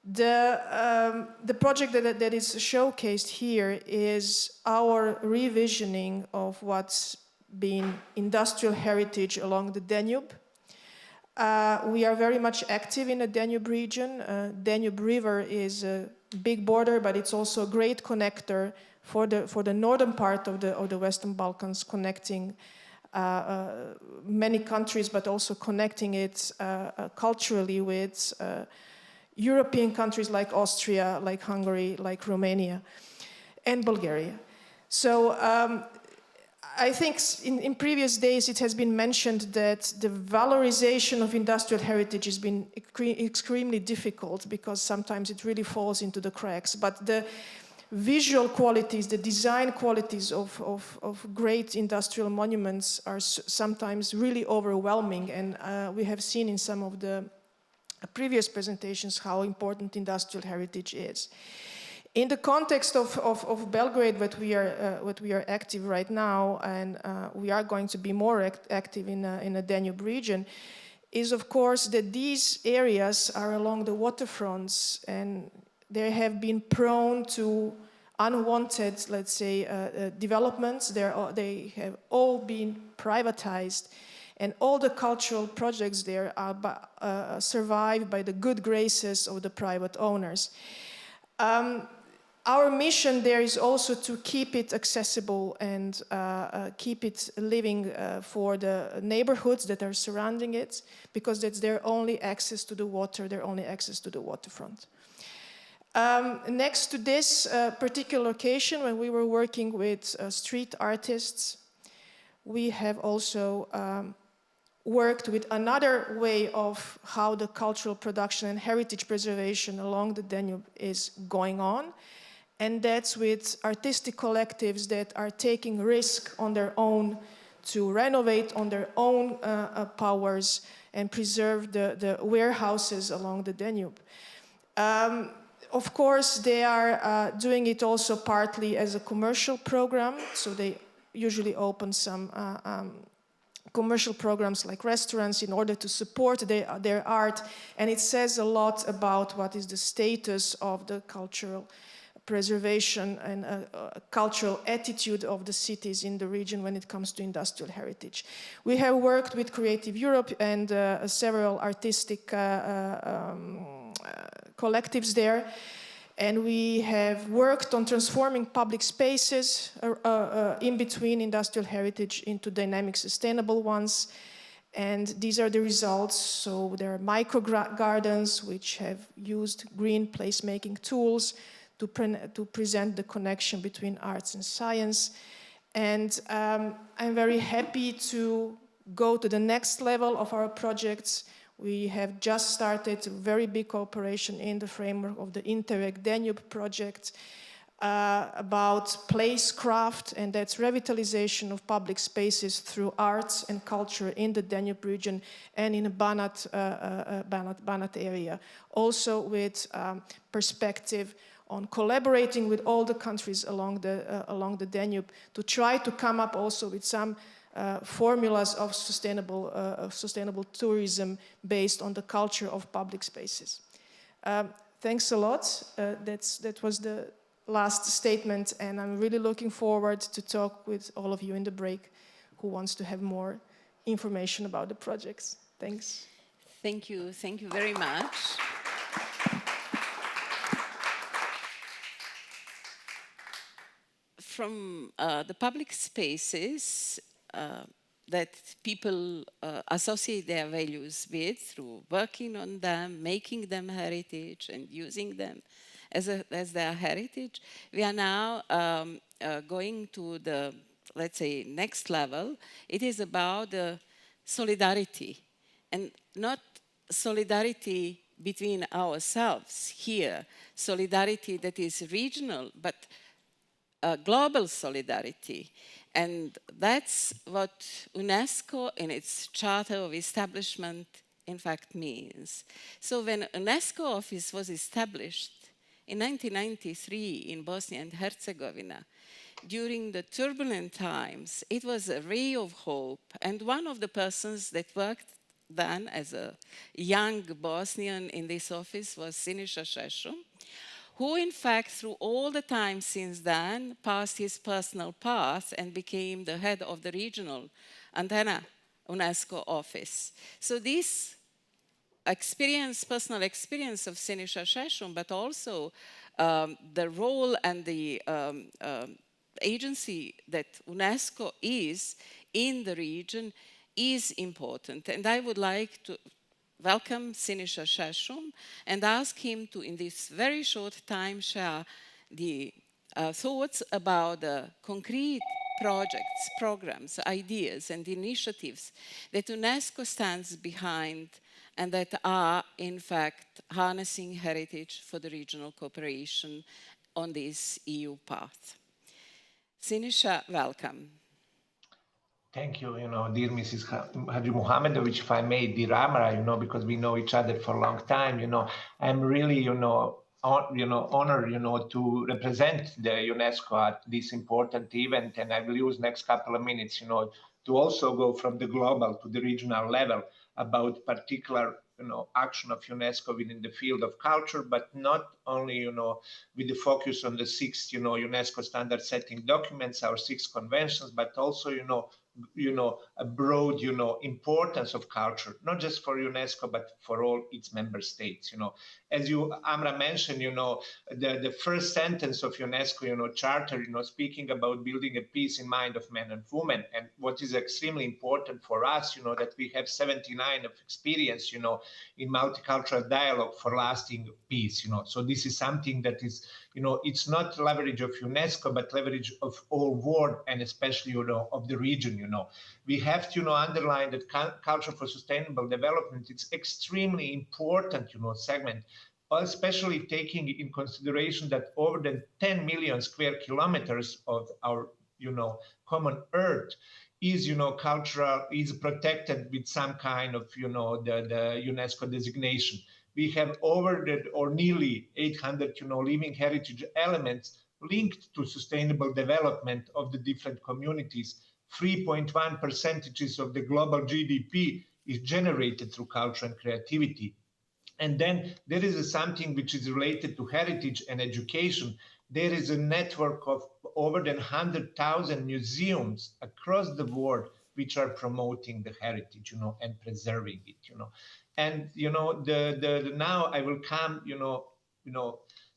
The project that is showcased here is our revisioning of what's been industrial heritage along the Danube. We are very much active in the Danube region. Danube River is a big border, but it's also a great connector for the northern part of the Western Balkans, connecting many countries, but also connecting it culturally with European countries like Austria, like Hungary, like Romania, and Bulgaria. So I think in previous days it has been mentioned that the valorization of industrial heritage has been extremely difficult because sometimes it really falls into the cracks. But the visual qualities, the design qualities of great industrial monuments are sometimes really overwhelming, and we have seen in some of the previous presentations how important industrial heritage is. In the context of Belgrade, what we are active right now, and we are going to be more active in the Danube region, is of course that these areas are along the waterfronts, and they have been prone to unwanted, let's say, developments. They have all been privatized, and all the cultural projects there are survived by the good graces of the private owners. Our mission there is also to keep it accessible and keep it living for the neighborhoods that are surrounding it, because that's their only access to the water, their only access to the waterfront. Next to this particular location, when we were working with street artists, we have also worked with another way of how the cultural production and heritage preservation along the Danube is going on. And that's with artistic collectives that are taking risk on their own to renovate on their own powers and preserve the warehouses along the Danube. Of course, they are doing it also partly as a commercial program, so they usually open some commercial programs like restaurants in order to support their art, and it says a lot about what is the status of the cultural preservation and cultural attitude of the cities in the region when it comes to industrial heritage. We have worked with Creative Europe and several artistic collectives there, and we have worked on transforming public spaces in between industrial heritage into dynamic, sustainable ones. And these are the results. So there are micro gardens which have used green placemaking tools to present the connection between arts and science. And I'm very happy to go to the next level of our projects. We have just started a very big cooperation in the framework of the Interreg Danube project about placecraft, and that's revitalization of public spaces through arts and culture in the Danube region and in the Banat area. Also with perspective on collaborating with all the countries along the Danube to try to come up also with some formulas of sustainable tourism based on the culture of public spaces. Thanks a lot. That was the last statement, and I'm really looking forward to talk with all of you in the break who wants to have more information about the projects. Thanks. Thank you very much. From the public spaces that people associate their values with through working on them, making them heritage and using them as their heritage, we are now going to the, let's say, next level. It is about the solidarity, and not solidarity between ourselves here, solidarity that is regional, but global solidarity. And that's what UNESCO in its Charter of Establishment in fact means. So when UNESCO office was established in 1993 in Bosnia and Herzegovina, during the turbulent times, it was a ray of hope. And one of the persons that worked then as a young Bosnian in this office was Siniša Šešum, who in fact through all the time since then passed his personal path and became the head of the regional Antenna UNESCO office. So this experience, personal experience of Siniša Šešum, but also the role and the agency that UNESCO is in the region is important. And I would like to welcome Siniša Šešum and ask him to, in this very short time, share the thoughts about the concrete projects, programs, ideas, and initiatives that UNESCO stands behind and that are, in fact, harnessing heritage for the regional cooperation on this EU path. Sinisha, welcome. Thank you, dear Mrs. Haji Muhammadovich, if I may, dear Amra, because we know each other for a long time, I'm really, honored, to represent the UNESCO at this important event, and I will use next couple of minutes, to also go from the global to the regional level about particular, action of UNESCO within the field of culture, but not only, with the focus on the six, UNESCO standard setting documents, our six conventions, but also, a broad, importance of culture, not just for UNESCO, but for all its member states. As you, Amra, mentioned, the first sentence of UNESCO, charter, speaking about building a peace in mind of men and women. And what is extremely important for us, that we have 79 of experience, in multicultural dialogue for lasting peace. So this is something that is, it's not leverage of UNESCO, but leverage of all world and especially, of the region. We have to, underline that culture for sustainable development. It's extremely important, segment, especially taking in consideration that over the 10 million square kilometers of our, common earth is, cultural, is protected with some kind of, the UNESCO designation. We have over the, or nearly 800, living heritage elements linked to sustainable development of the different communities. 3.1 percentages of the global GDP is generated through culture and creativity. And then there is something which is related to heritage and education. There is a network of over than 100,000 museums across the world which are promoting the heritage, and preserving it, And now I will come,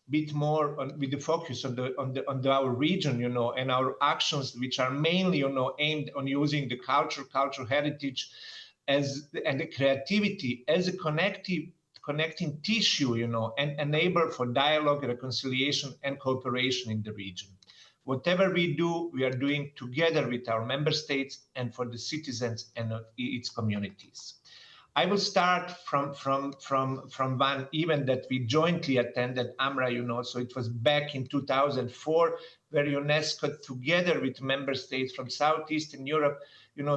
bit more with the focus on our region, and our actions, which are mainly, aimed on using the cultural heritage as and the creativity as a connecting tissue, and enabler for dialogue, reconciliation, and cooperation in the region. Whatever we do, we are doing together with our member states and for the citizens and its communities. I will start from one event that we jointly attended, Amra, so it was back in 2004, where UNESCO, together with member states from Southeastern Europe,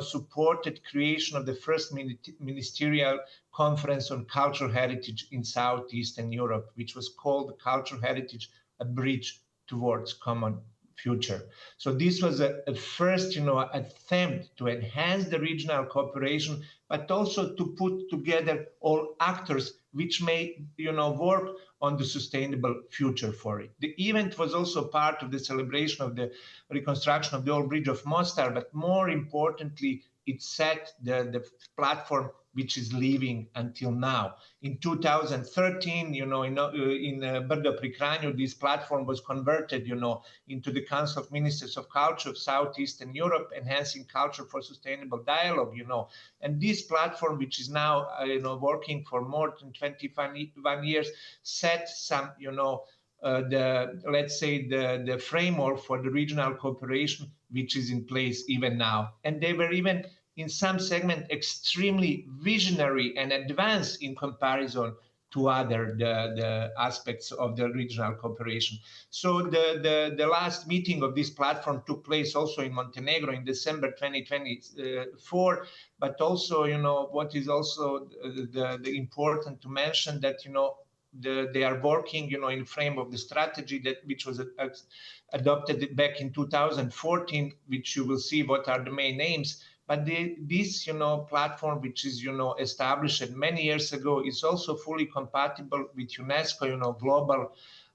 supported creation of the first ministerial conference on cultural heritage in Southeastern Europe, which was called Cultural Heritage, a Bridge Towards Common Future. So this was a first, attempt to enhance the regional cooperation, but also to put together all actors which may, work on the sustainable future for it. The event was also part of the celebration of the reconstruction of the old bridge of Mostar, but more importantly, it set the platform which is living until now. In 2013, in Brdo pri Kranju, this platform was converted, into the Council of Ministers of Culture of Southeastern Europe, enhancing culture for sustainable dialogue, And this platform, which is now, working for more than 21 years, set some, the framework for the regional cooperation, which is in place even now. And they were even in some segment extremely visionary and advanced in comparison to other the aspects of the regional cooperation. So the last meeting of this platform took place also in Montenegro in December 2024. But also, what is also the important to mention that, they are working, in frame of the strategy which was adopted back in 2014, which you will see what are the main aims. But this, platform, which is, established many years ago, is also fully compatible with UNESCO, global,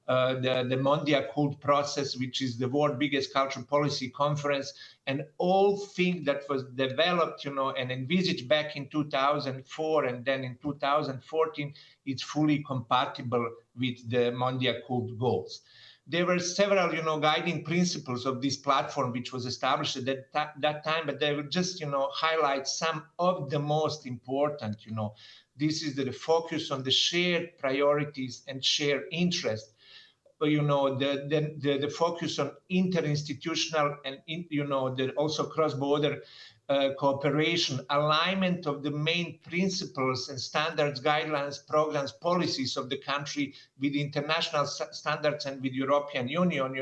the Mondial Cult process, which is the world biggest cultural policy conference, and all things that was developed, and envisaged back in 2004 and then in 2014, it's fully compatible with the Mondial Cult goals. There were several, guiding principles of this platform, which was established at that time, but they will just, highlight some of the most important, This is the focus on the shared priorities and shared interest. the focus on interinstitutional and also cross-border cooperation, alignment of the main principles and standards, guidelines, programs, policies of the country with international standards and with European Union,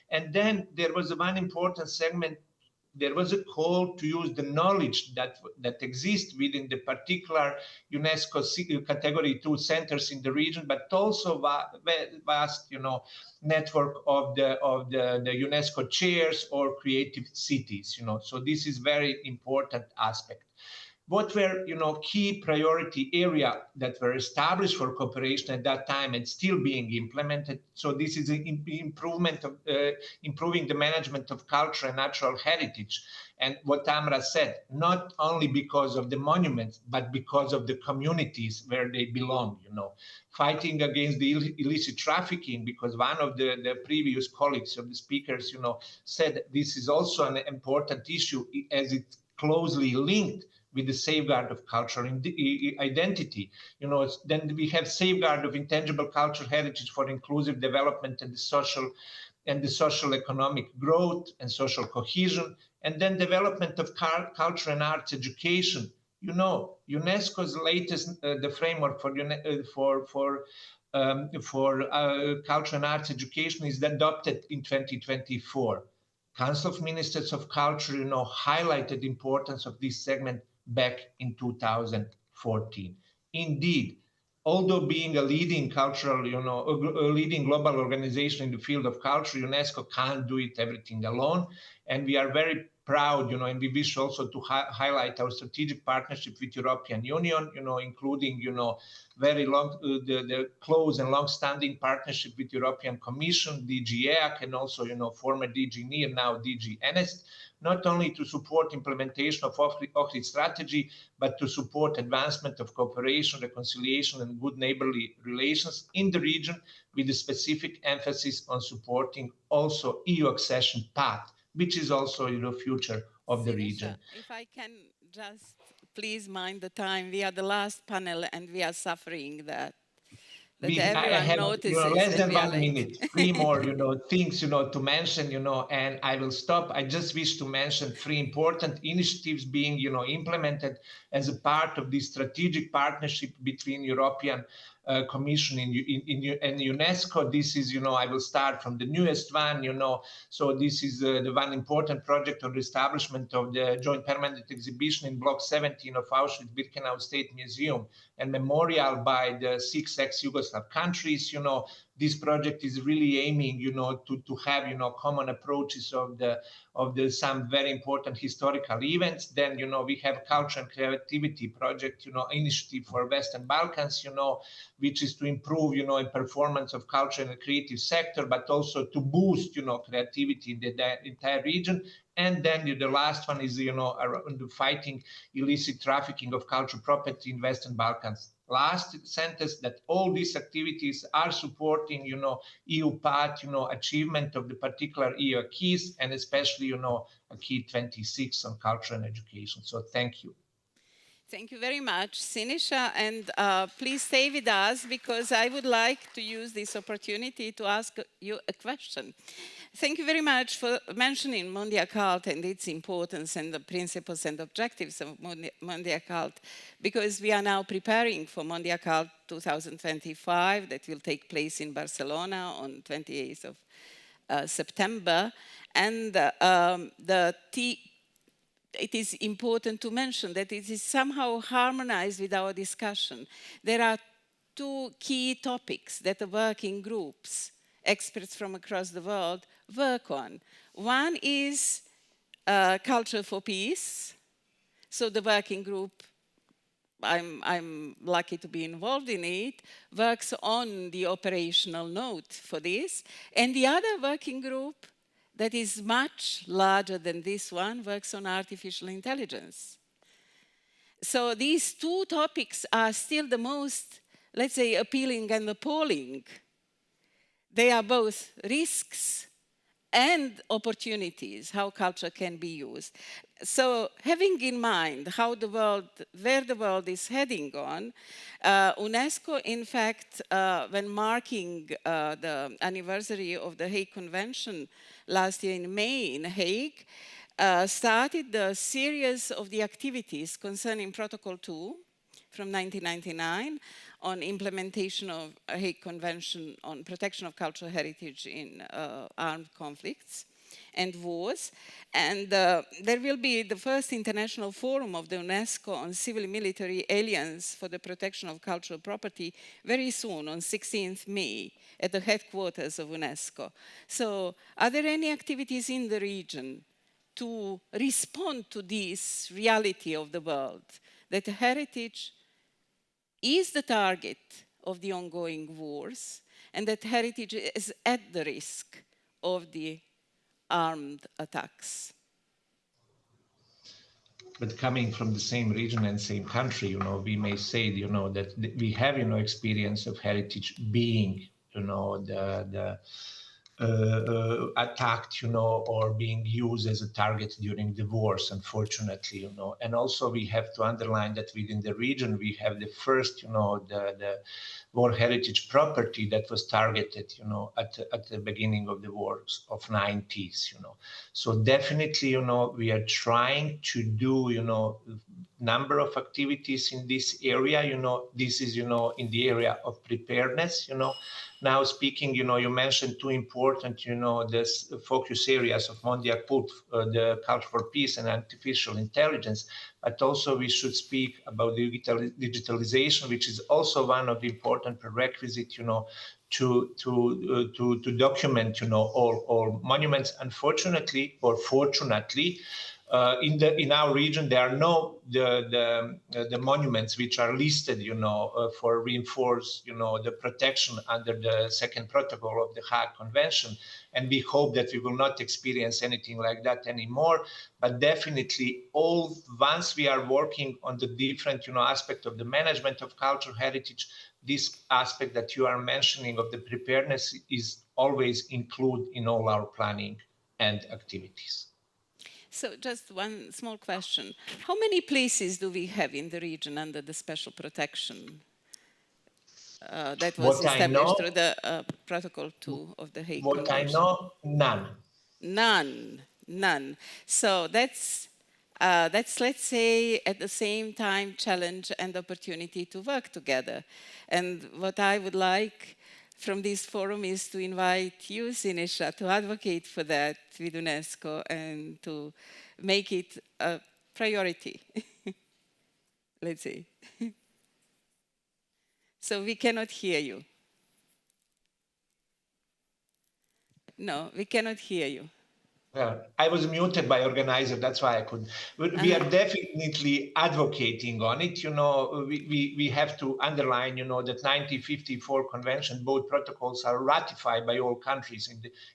And then there was one important segment. There was a call to use the knowledge that exists within the particular UNESCO category 2 centers in the region, but also vast, network of the UNESCO chairs or creative cities, So this is very important aspect. What were, key priority area that were established for cooperation at that time and still being implemented? So this is an improvement of improving the management of culture and natural heritage. And what Tamara said, not only because of the monuments, but because of the communities where they belong, Fighting against the illicit trafficking, because one of the previous colleagues of the speakers, said this is also an important issue as it's closely linked with the safeguard of cultural identity. Then we have safeguard of intangible cultural heritage for inclusive development and the social economic growth and social cohesion, and then development of culture and arts education. UNESCO's latest the framework for culture and arts education is adopted in 2024. Council of Ministers of Culture, highlighted the importance of this segment back in 2014. Indeed, although being a leading cultural, a leading global organization in the field of culture, UNESCO can't do it everything alone. And we are very proud, and we wish also to highlight our strategic partnership with European Union, including, very long, the close and long-standing partnership with European Commission, DG EAC, and also, former DG NIR, now DG NS, not only to support implementation of Ohrid strategy, but to support advancement of cooperation, reconciliation, and good neighborly relations in the region, with a specific emphasis on supporting also EU accession path, which is also future of the region. If I can just please mind the time, we are the last panel and we are suffering that. I have less than 1 minute, 3 more things to mention, and I will stop. I just wish to mention 3 important initiatives being implemented as a part of this strategic partnership between European Commission and UNESCO. This is, I will start from the newest one, so this is the one important project of the establishment of the joint permanent exhibition in Block 17 of Auschwitz-Birkenau State Museum and memorial by the 6 ex-Yugoslav countries. This project is really aiming, to have, common approaches of the some very important historical events. Then, we have culture and creativity project, initiative for Western Balkans, which is to improve, performance of culture in the creative sector, but also to boost, creativity in the entire region. And then the last one is, around the fighting illicit trafficking of cultural property in Western Balkans. Last sentence, that all these activities are supporting, EU path, achievement of the particular EU keys, and especially, a key 26 on culture and education. So thank you. Thank you very much, Sinisha, and please stay with us because I would like to use this opportunity to ask you a question. Thank you very much for mentioning Mondial Cult and its importance and the principles and objectives of Mondial Cult, because we are now preparing for Mondial Cult 2025 that will take place in Barcelona on 28th of September. And it is important to mention that it is somehow harmonized with our discussion. There are 2 key topics that the working groups, experts from across the world, work on. One is culture for peace. So the working group, I'm lucky to be involved in it, works on the operational note for this. And the other working group that is much larger than this one works on artificial intelligence. So these 2 topics are still the most, let's say, appealing and appalling. They are both risks and opportunities, how culture can be used. So having in mind where the world is heading on, UNESCO, in fact, when marking the anniversary of the Hague Convention last year in May in Hague, started the series of the activities concerning Protocol 2 from 1999 on implementation of a Hague Convention on protection of cultural heritage in armed conflicts and wars. And there will be the first international forum of the UNESCO on civil-military alliance for the protection of cultural property very soon, on 16th May, at the headquarters of UNESCO. So are there any activities in the region to respond to this reality of the world, that heritage is the target of the ongoing wars, and that heritage is at the risk of the armed attacks? But coming from the same region and same country, we may say, that we have, experience of heritage being, the attacked, or being used as a target during the wars, unfortunately, And also we have to underline that within the region, we have the first, the World Heritage property that was targeted, at the beginning of the wars of 90s, So definitely, we are trying to do, number of activities in this area. This is, in the area of preparedness. Now speaking, you mentioned two important, this focus areas of Mondial Put, the culture for peace and artificial intelligence, but also we should speak about the digitalization, which is also one of the important prerequisites, to document, all monuments. Unfortunately or fortunately, in our region, there are no the monuments which are listed, for reinforce, the protection under the second protocol of the Hague Convention. And we hope that we will not experience anything like that anymore. But definitely, once we are working on the different, aspect of the management of cultural heritage, this aspect that you are mentioning of the preparedness is always included in all our planning and activities. So just one small question. How many places do we have in the region under the special protection that was established through the Protocol 2 of the Hague Convention? What I know, none. None. So that's, let's say, at the same time, challenge and opportunity to work together. And what I would like from this forum is to invite you, Sinisha, to advocate for that with UNESCO and to make it a priority, let's say. So we cannot hear you. No, we cannot hear you. I was muted by organizer, that's why I couldn't. We are definitely advocating on it. We have to underline, that 1954 convention, both protocols are ratified by all countries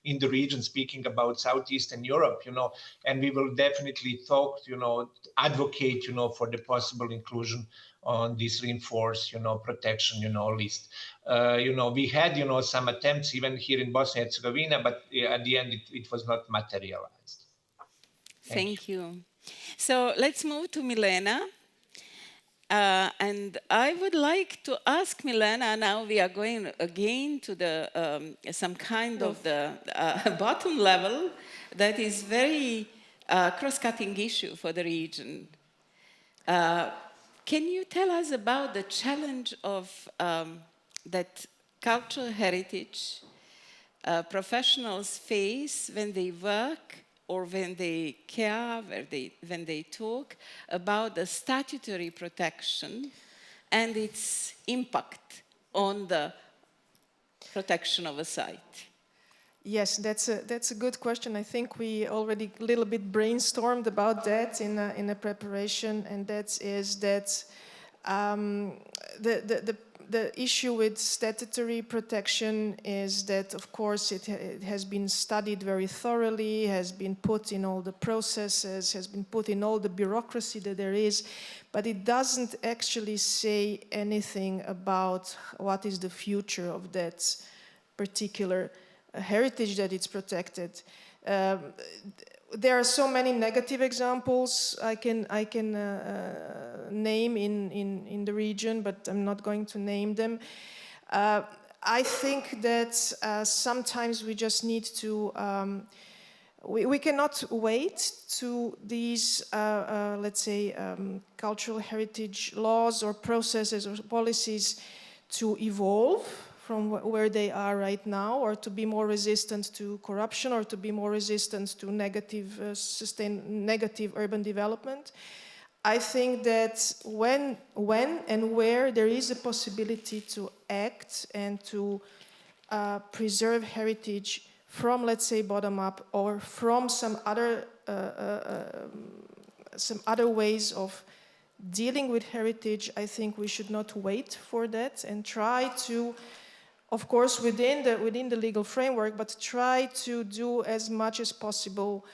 in the region, speaking about Southeastern Europe, and we will definitely talk, advocate, for the possible inclusion on this reinforced, protection, list. We had, some attempts even here in Bosnia and Herzegovina, but at the end it was not materialized. Thank you. So let's move to Milena. And I would like to ask Milena, now we are going again to the some kind of the bottom level that is very cross-cutting issue for the region. Can you tell us about the challenge of that cultural heritage professionals face when they work or when they care, when they talk about the statutory protection and its impact on the protection of a site? Yes, that's a good question. I think we already a little bit brainstormed about that in a preparation, and that is that the issue with statutory protection is that, of course, it has been studied very thoroughly, has been put in all the processes, has been put in all the bureaucracy that there is, but it doesn't actually say anything about what is the future of that particular heritage that it's protected. There are so many negative examples I can name in the region, but I'm not going to name them. I think that sometimes we just need to, we cannot wait to these, let's say, cultural heritage laws or processes or policies to evolve from where they are right now, or to be more resistant to corruption, or to be more resistant to negative, negative urban development. I think that when and where there is a possibility to act and to preserve heritage from, let's say, bottom up, or from some other ways of dealing with heritage, I think we should not wait for that and try to, of course, within the legal framework, but try to do as much as possible,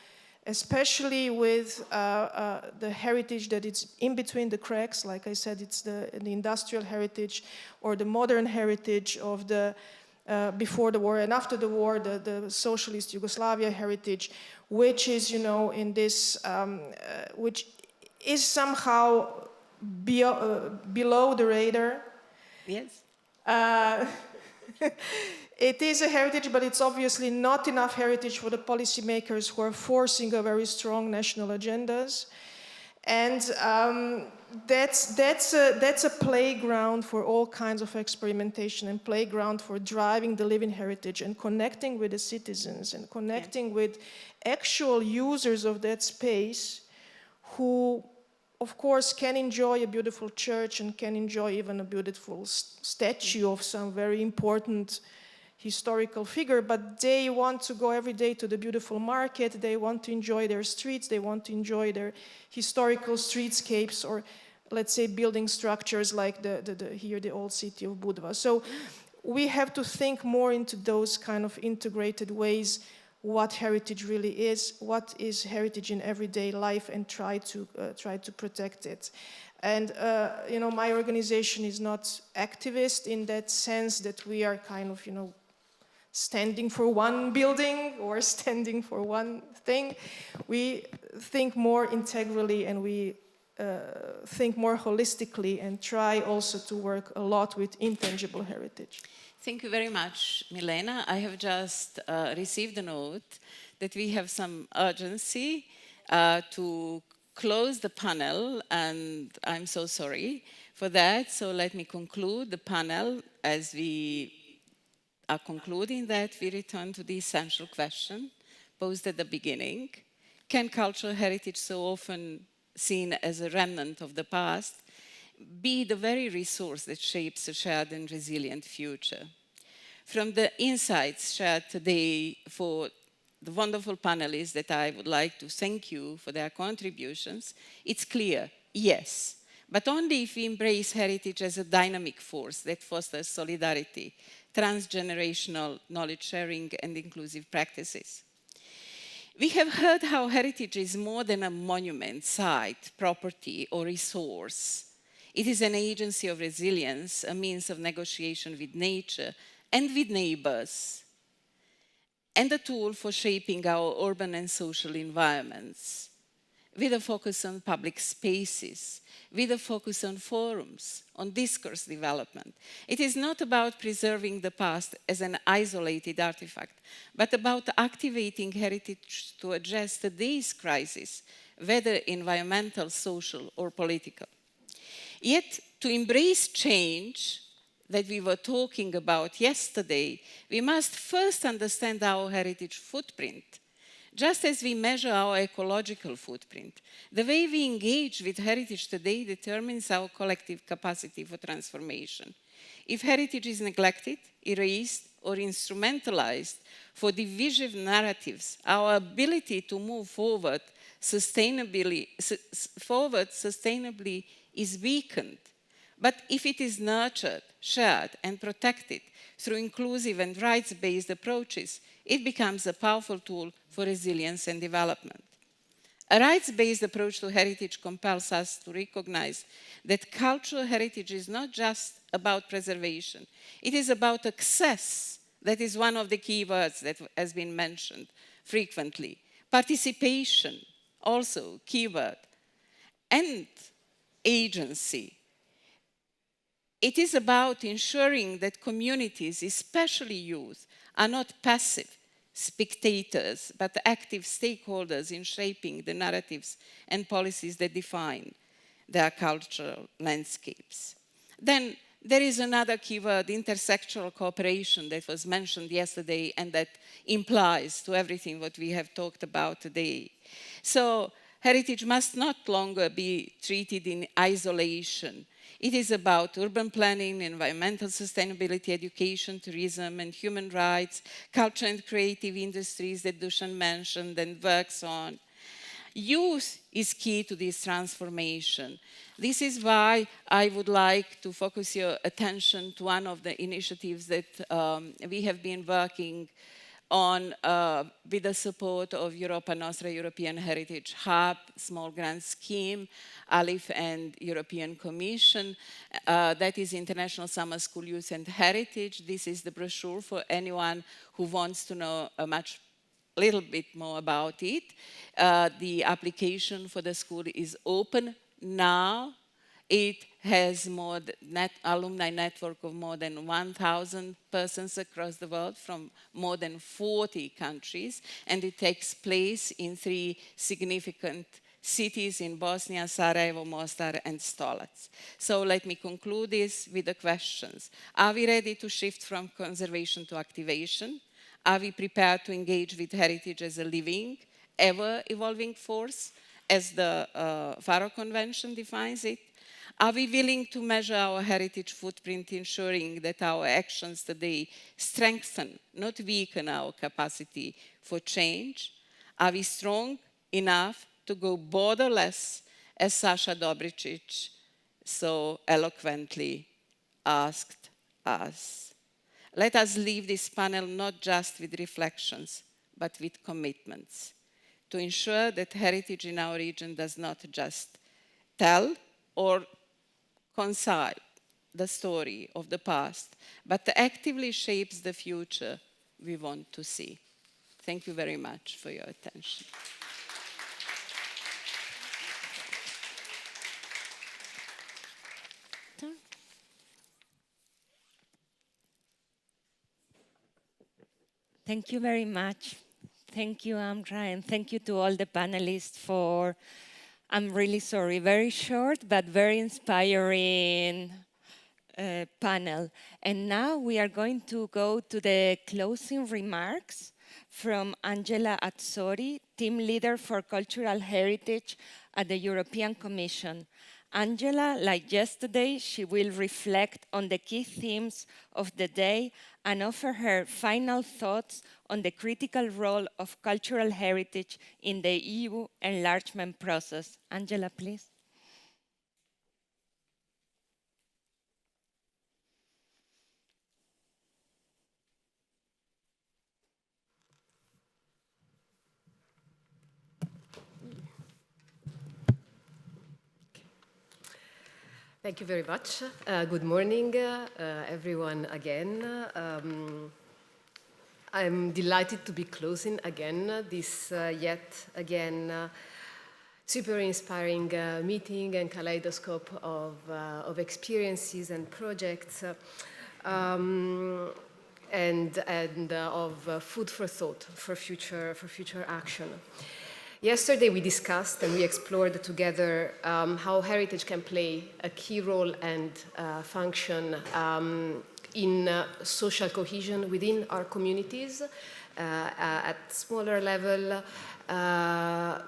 especially with the heritage that it's in between the cracks. Like I said, it's the industrial heritage or the modern heritage of the before the war and after the war, the socialist Yugoslavia heritage, which is, you know, in this, which is somehow below the radar. Yes. It is a heritage, but it's obviously not enough heritage for the policymakers who are forcing a very strong national agendas. And that's a playground for all kinds of experimentation, and playground for driving the living heritage and connecting with the citizens and connecting with actual users of that space who, of course, can enjoy a beautiful church and can enjoy even a beautiful statue of some very important historical figure, but they want to go every day to the beautiful market, they want to enjoy their streets, they want to enjoy their historical streetscapes, or let's say building structures like here the old city of Budva. So we have to think more into those kind of integrated ways, what heritage really is, what is heritage in everyday life, and try to protect it. And you know, my organization is not activist in that sense that we are kind of, you know, standing for one building or standing for one thing. We think more integrally, and we think more holistically, and try also to work a lot with intangible heritage. Thank you very much, Milena. I have just received a note that we have some urgency to close the panel, and I'm so sorry for that. So let me conclude the panel. As we are concluding that, we return to the essential question posed at the beginning. Can cultural heritage, so often seen as a remnant of the past, be the very resource that shapes a shared and resilient future? From the insights shared today for the wonderful panelists that I would like to thank you for their contributions, it's clear, yes, but only if we embrace heritage as a dynamic force that fosters solidarity, transgenerational knowledge sharing, and inclusive practices. We have heard how heritage is more than a monument, site, property, or resource. It is an agency of resilience, a means of negotiation with nature and with neighbors, and a tool for shaping our urban and social environments, with a focus on public spaces, with a focus on forums, on discourse development. It is not about preserving the past as an isolated artifact, but about activating heritage to address today's crisis, whether environmental, social, or political. Yet, to embrace change that we were talking about yesterday, we must first understand our heritage footprint. Just as we measure our ecological footprint, the way we engage with heritage today determines our collective capacity for transformation. If heritage is neglected, erased, or instrumentalized for divisive narratives, our ability to move forward sustainably is weakened. But if it is nurtured, shared, and protected through inclusive and rights-based approaches, it becomes a powerful tool for resilience and development. A rights-based approach to heritage compels us to recognize that cultural heritage is not just about preservation. It is about access, That is one of the key words that has been mentioned frequently. Participation, also keyword. And agency. It is about ensuring that communities, especially youth, are not passive spectators, but active stakeholders in shaping the narratives and policies that define their cultural landscapes. Then there is another keyword, intersectoral cooperation, that was mentioned yesterday and that implies to everything what we have talked about today. So heritage must not longer be treated in isolation. It is about urban planning, environmental sustainability, education, tourism, and human rights, culture and creative industries that Dusan mentioned and works on. Youth is key to this transformation. This is why I would like to focus your attention to one of the initiatives that we have been working on with the support of Europa Nostra European Heritage Hub, small grant scheme, ALIF and European Commission. That is International Summer School Youth and Heritage. This is the brochure for anyone who wants to know a little bit more about it. The application for the school is open now. It has alumni network of more than 1,000 persons across the world from more than 40 countries, and it takes place in 3 significant cities in Bosnia, Sarajevo, Mostar, and Stolac. So let me conclude this with the questions. Are we ready to shift from conservation to activation? Are we prepared to engage with heritage as a living, ever-evolving force, as the Faro Convention defines it? Are we willing to measure our heritage footprint, ensuring that our actions today strengthen, not weaken, our capacity for change? Are we strong enough to go borderless, as Sasha Dobricic so eloquently asked us? Let us leave this panel not just with reflections, but with commitments to ensure that heritage in our region does not just tell or reconcile the story of the past, but actively shapes the future we want to see. Thank you very much for your attention. Thank you very much. Thank you, Amra, and thank you to all the panelists for, I'm really sorry, very short but very inspiring panel. And now we are going to go to the closing remarks from Angela Azzori, Team Leader for Cultural Heritage at the European Commission. Angela, like yesterday, she will reflect on the key themes of the day and offer her final thoughts on the critical role of cultural heritage in the EU enlargement process. Angela, please. Thank you very much. Good morning, everyone again. I'm delighted to be closing again this yet again super inspiring meeting and kaleidoscope of experiences and projects and of food for thought for future action. Yesterday we discussed and we explored together how heritage can play a key role and function in social cohesion within our communities at smaller level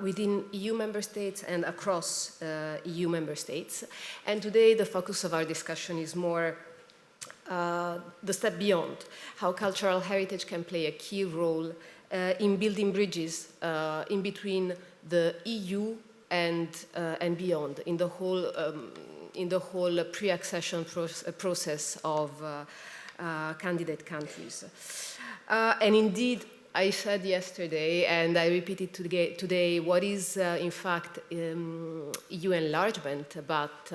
within EU member states and across EU member states. And today the focus of our discussion is more the step beyond, how cultural heritage can play a key role in building bridges in between the EU and beyond, in the whole pre-accession process of candidate countries. And indeed, I said yesterday, and I repeat it today, what is in fact EU enlargement, but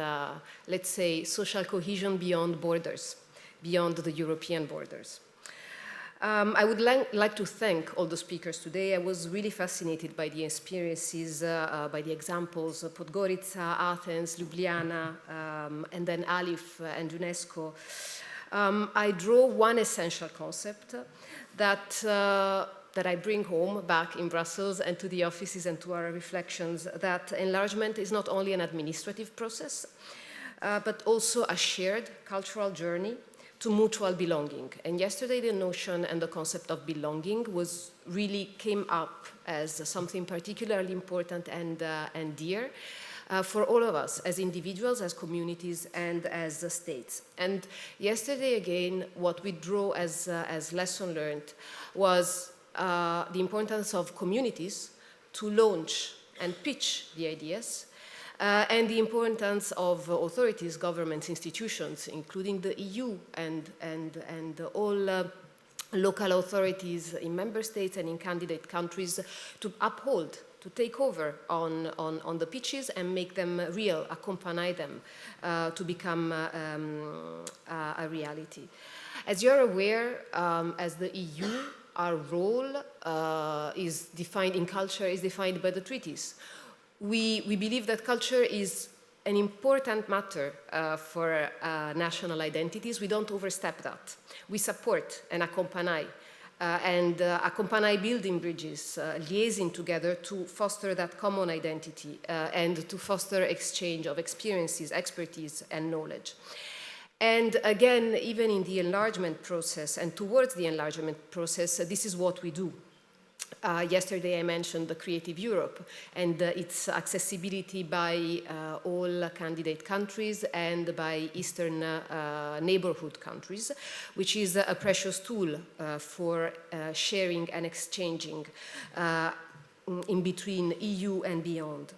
let's say social cohesion beyond borders, beyond the European borders. I would like to thank all the speakers today. I was really fascinated by the experiences, by the examples, Podgorica, Athens, Ljubljana, and then Alif and UNESCO. I draw one essential concept that I bring home back in Brussels and to the offices and to our reflections, that enlargement is not only an administrative process, but also a shared cultural journey to mutual belonging. And yesterday the notion and the concept of belonging really came up as something particularly important and dear for all of us as individuals, as communities, and as states. And yesterday again, what we draw as lesson learned was the importance of communities to launch and pitch the ideas, and the importance of authorities, governments, institutions, including the EU and all local authorities in member states and in candidate countries, to uphold, to take over on the pitches and make them real, accompany them to become a reality. As you're aware, as the EU, our role is defined in culture, is defined by the treaties. We believe that culture is an important matter for national identities. We don't overstep that. We support and accompany building bridges, liaising together to foster that common identity and to foster exchange of experiences, expertise, and knowledge. And again, even in the enlargement process and towards the enlargement process, this is what we do. Yesterday I mentioned the Creative Europe and its accessibility by all candidate countries and by Eastern neighborhood countries, which is a precious tool for sharing and exchanging in between EU and beyond.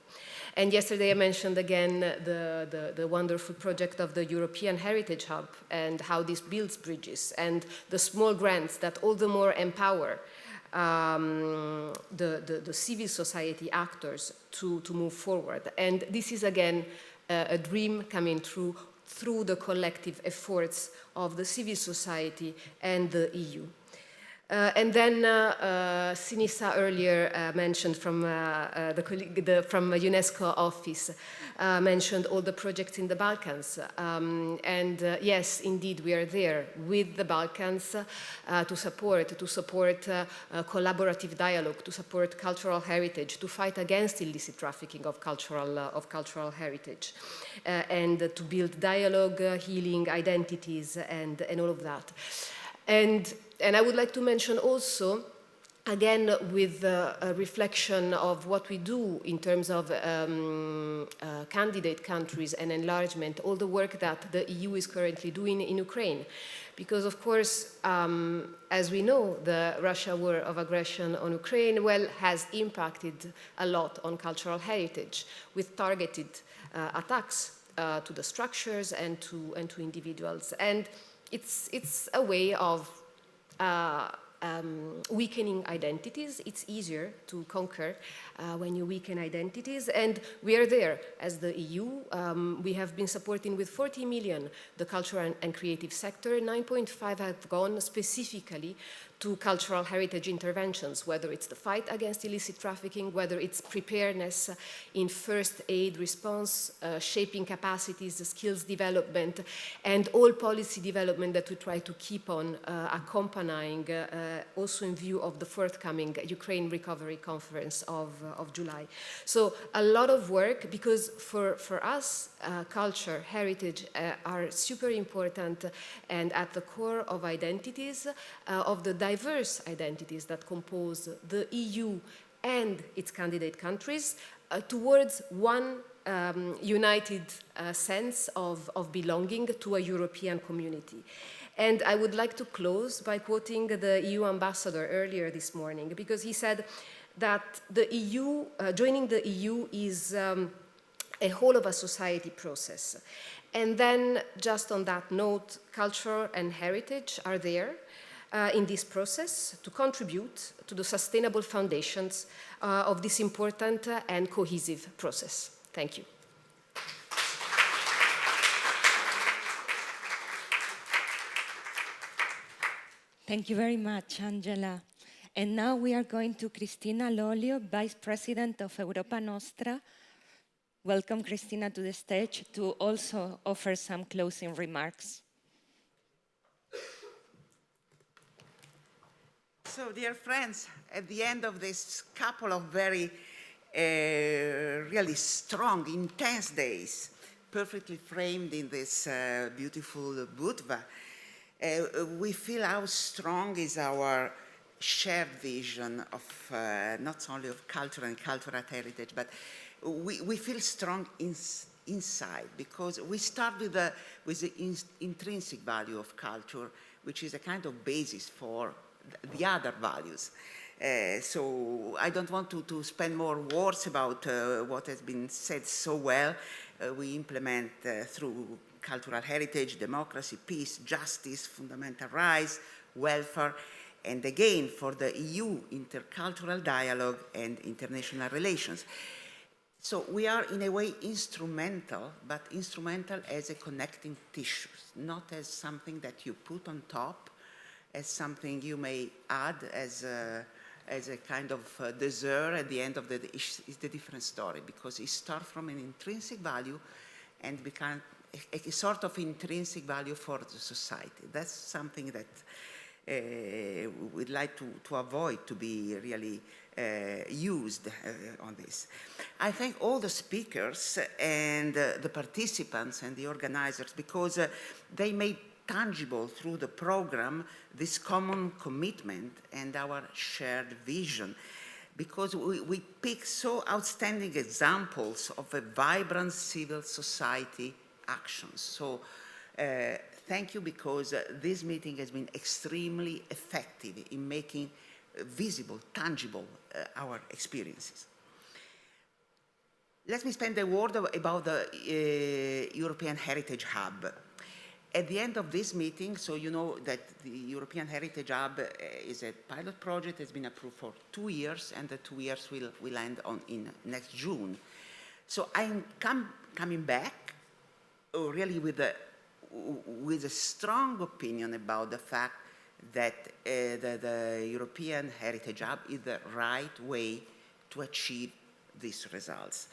And yesterday I mentioned again the wonderful project of the European Heritage Hub and how this builds bridges and the small grants that all the more empower the civil society actors to move forward. And this is again a dream coming true through the collective efforts of the civil society and the EU. And then Sinisa earlier mentioned from the colleague from UNESCO office mentioned all the projects in the Balkans. Yes, indeed, we are there with the Balkans to support collaborative dialogue, to support cultural heritage, to fight against illicit trafficking of cultural heritage, and to build dialogue, healing identities, and all of that. And I would like to mention also, again, with a reflection of what we do in terms of candidate countries and enlargement, all the work that the EU is currently doing in Ukraine. Because, of course, as we know, the Russia war of aggression on Ukraine, has impacted a lot on cultural heritage with targeted attacks to the structures and to individuals. And it's a way of weakening identities. It's easier to conquer when you weaken identities, and we are there as the EU. We have been supporting with 40 million the cultural and creative sector. 9.5 have gone specifically to cultural heritage interventions, whether it's the fight against illicit trafficking, whether it's preparedness in first aid response, shaping capacities, skills development, and all policy development that we try to keep on accompanying, also in view of the forthcoming Ukraine Recovery Conference of July. So a lot of work, because for us, culture, heritage are super important and at the core of identities, of the diverse identities that compose the EU and its candidate countries, towards one united sense of belonging to a European community. And I would like to close by quoting the EU ambassador earlier this morning, because he said that the EU, joining the EU is a whole of a society process. And then, just on that note, culture and heritage are there in this process to contribute to the sustainable foundations of this important and cohesive process. Thank you. Thank you very much, Angela. And now we are going to Cristina Lolio, Vice President of Europa Nostra. Welcome, Cristina, to the stage to also offer some closing remarks. So, dear friends, at the end of this couple of very really strong, intense days, perfectly framed in this beautiful Budva, we feel how strong is our shared vision of not only of culture and cultural heritage, but we feel strong inside, because we start with the intrinsic value of culture, which is a kind of basis for the other values. So I don't want to spend more words about what has been said so well. We implement through cultural heritage, democracy, peace, justice, fundamental rights, welfare, and again for the EU intercultural dialogue and international relations. So we are in a way instrumental, but instrumental as a connecting tissue, not as something that you put on top, as something you may add as a kind of dessert at the end of the day. It's a different story, because it starts from an intrinsic value and becomes a sort of intrinsic value for the society. That's something that we'd like to avoid to be really used on this. I thank all the speakers and the participants and the organizers, because they made tangible through the program this common commitment and our shared vision, because we pick so outstanding examples of a vibrant civil society actions. So thank you, because this meeting has been extremely effective in making visible, tangible our experiences. Let me spend a word about the European Heritage Hub. At the end of this meeting, so you know that the European Heritage Hub is a pilot project, has been approved for 2 years, and the 2 years will end in next June. So I'm coming back really with a strong opinion about the fact that the European Heritage Hub is the right way to achieve these results.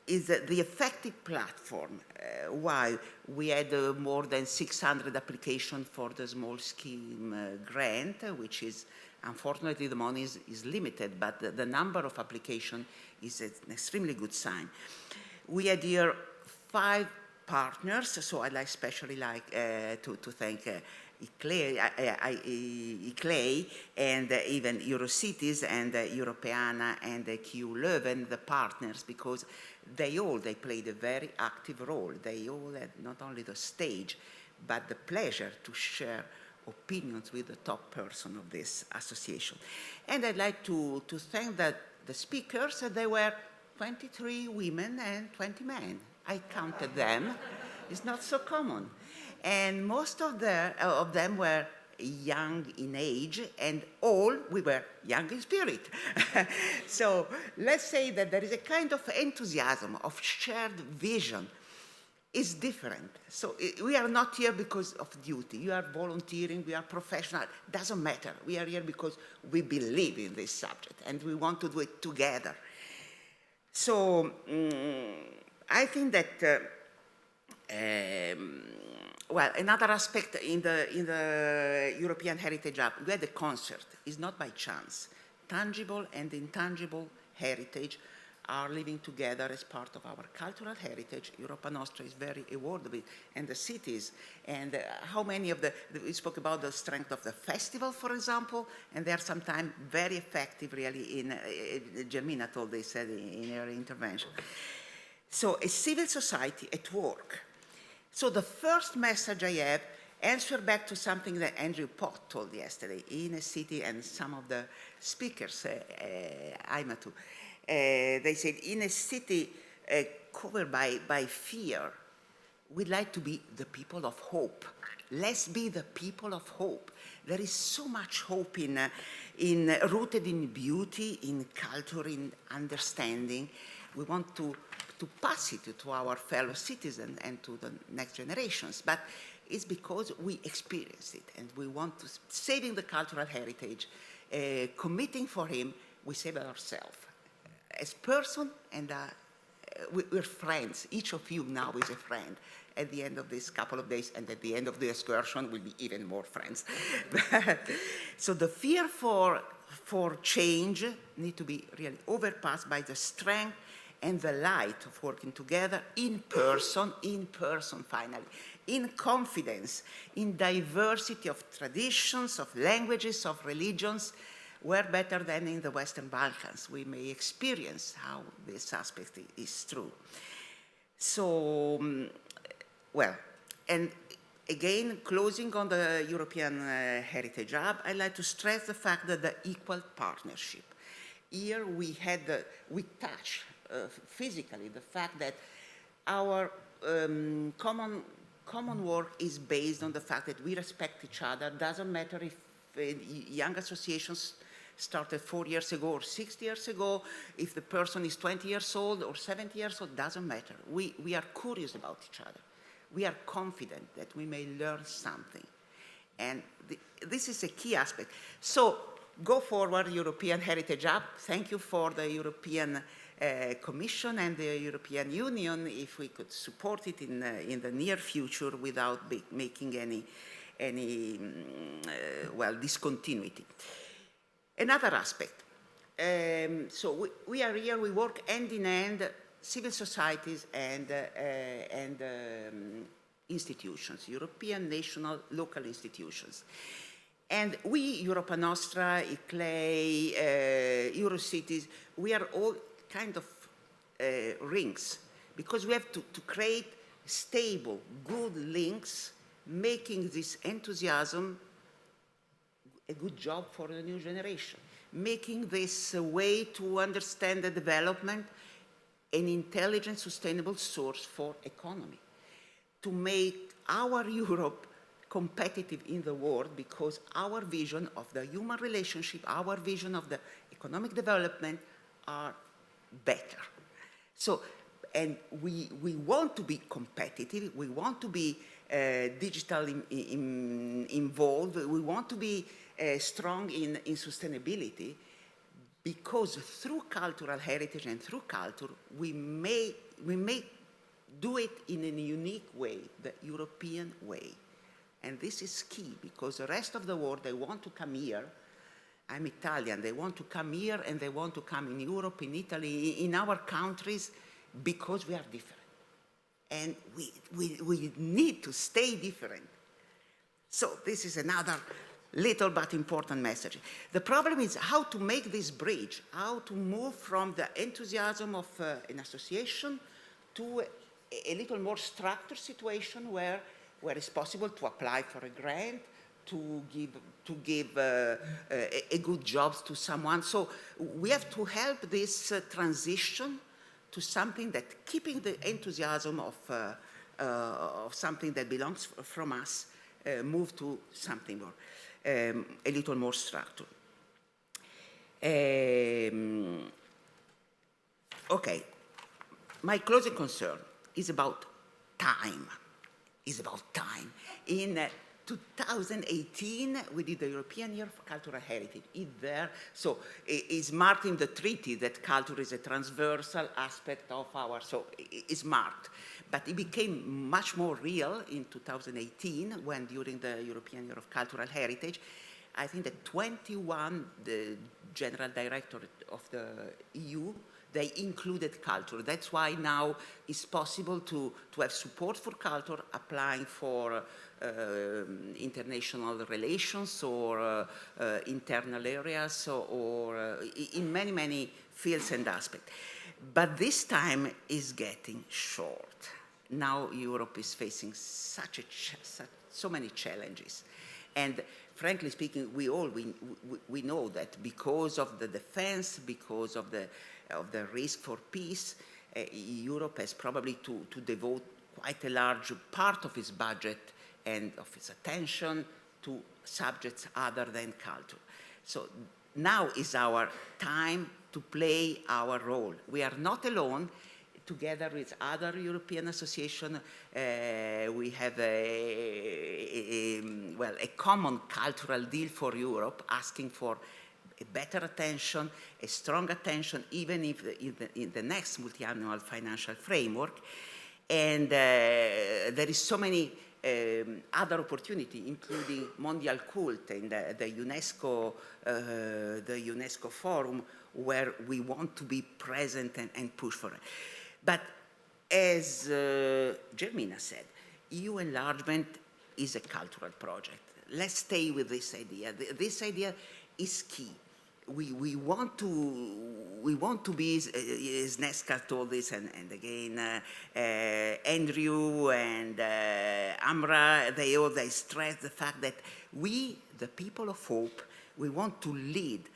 Is the effective platform. While we had more than 600 applications for the small scheme grant, which is, unfortunately, the money is limited, but the number of applications is an extremely good sign. We had here 5 partners, so I'd especially like to thank ICLEI and even Eurocities and Europeana and KU Leuven, the partners, because they played a very active role. They all had not only the stage, but the pleasure to share opinions with the top person of this association. And I'd like to thank the speakers. They were 23 women and 20 men. I counted them. It's not so common. And most of them were young in age, and all we were young in spirit. So let's say that there is a kind of enthusiasm, of shared vision. It's different. So we are not here because of duty. You are volunteering, we are professional. Doesn't matter. We are here because we believe in this subject, and we want to do it together. So I think that well, another aspect in the European Heritage Hub, we had a concert. It's not by chance. Tangible and intangible heritage are living together as part of our cultural heritage. Europa Nostra is very aware of it, and the cities. And how many of we spoke about the strength of the festival, for example, and they are sometimes very effective, really, Germina told this in her intervention. So a civil society at work. So the first message I have answer back to something that Andrew Pott told yesterday in a city, and some of the speakers, Aimatu, they said, in a city covered by fear, we'd like to be the people of hope. Let's be the people of hope. There is so much hope rooted in beauty, in culture, in understanding. We want to pass it to our fellow citizens and to the next generations. But is because we experience it and we want to, saving the cultural heritage, committing for him, we save ourselves. As person, and we're friends. Each of you now is a friend. At the end of this couple of days, and at the end of the excursion, we'll be even more friends. So the fear for change need to be really overpassed by the strength and the light of working together in person finally, in confidence, in diversity of traditions, of languages, of religions. Where better than in the Western Balkans, we may experience how this aspect is true. So, well, and again, closing on the European Heritage Hub, I'd like to stress the fact that the equal partnership. Here we touch physically the fact that our common work is based on the fact that we respect each other. Doesn't matter if young associations started 4 years ago or 6 years ago, if the person is 20 years old or 70 years old, doesn't matter. We are curious about each other. We are confident that we may learn something. And this is a key aspect. So go forward, European Heritage Hub. Thank you for the European Commission and the European Union if we could support it in the near future without making any discontinuity. Another aspect. So we are here, we work hand in hand, civil societies and institutions, European, national, local institutions. And we, Europa Nostra, ICLEI, Eurocities, we are all kind of rings, because we have to create stable, good links, making this enthusiasm a good job for the new generation, making this a way to understand the development an intelligent, sustainable source for economy, to make our Europe competitive in the world, because our vision of the human relationship, our vision of the economic development are better. So, and we want to be competitive, we want to be digitally involved, we want to be strong in sustainability, because through cultural heritage and through culture, we may do it in a unique way, the European way. And this is key, because the rest of the world, they want to come here. I'm Italian, they want to come here and they want to come in Europe, in Italy, in our countries, because we are different. And we need to stay different. So this is another little but important message. The problem is how to make this bridge, how to move from the enthusiasm of an association to a little more structured situation where it's possible to apply for a grant, to give a good job to someone. So we have to help this transition to something that keeping the enthusiasm of something that belongs from us, move to something more, a little more structured. Okay, my closing concern is about time. In 2018, we did the European Year for Cultural Heritage. So it's marked in the treaty that culture is a transversal aspect of so it's marked. But it became much more real in 2018 when, during the European Year of Cultural Heritage, I think that 21, the general director of the EU, they included culture. That's why now it's possible to have support for culture, applying for international relations or internal areas or in many, many fields and aspects. But this time is getting short. Now Europe is facing so many challenges. And frankly speaking, we know that because of the defense, because of the risk for peace, Europe has probably to devote quite a large part of its budget and of its attention to subjects other than culture. So now is our time to play our role. We are not alone. together with other European associations, we have a common cultural deal for Europe, asking for a better attention, a strong attention, even if in the next multi-annual financial framework. And there is so many other opportunity, including Mondial Cult and the UNESCO Forum, where we want to be present and push for it. But as Germina said, EU enlargement is a cultural project. Let's stay with this idea. This idea is key. We want to be, as Nesca told this, and again, Andrew and Amra, they stress the fact that we, the people of hope, we want to lead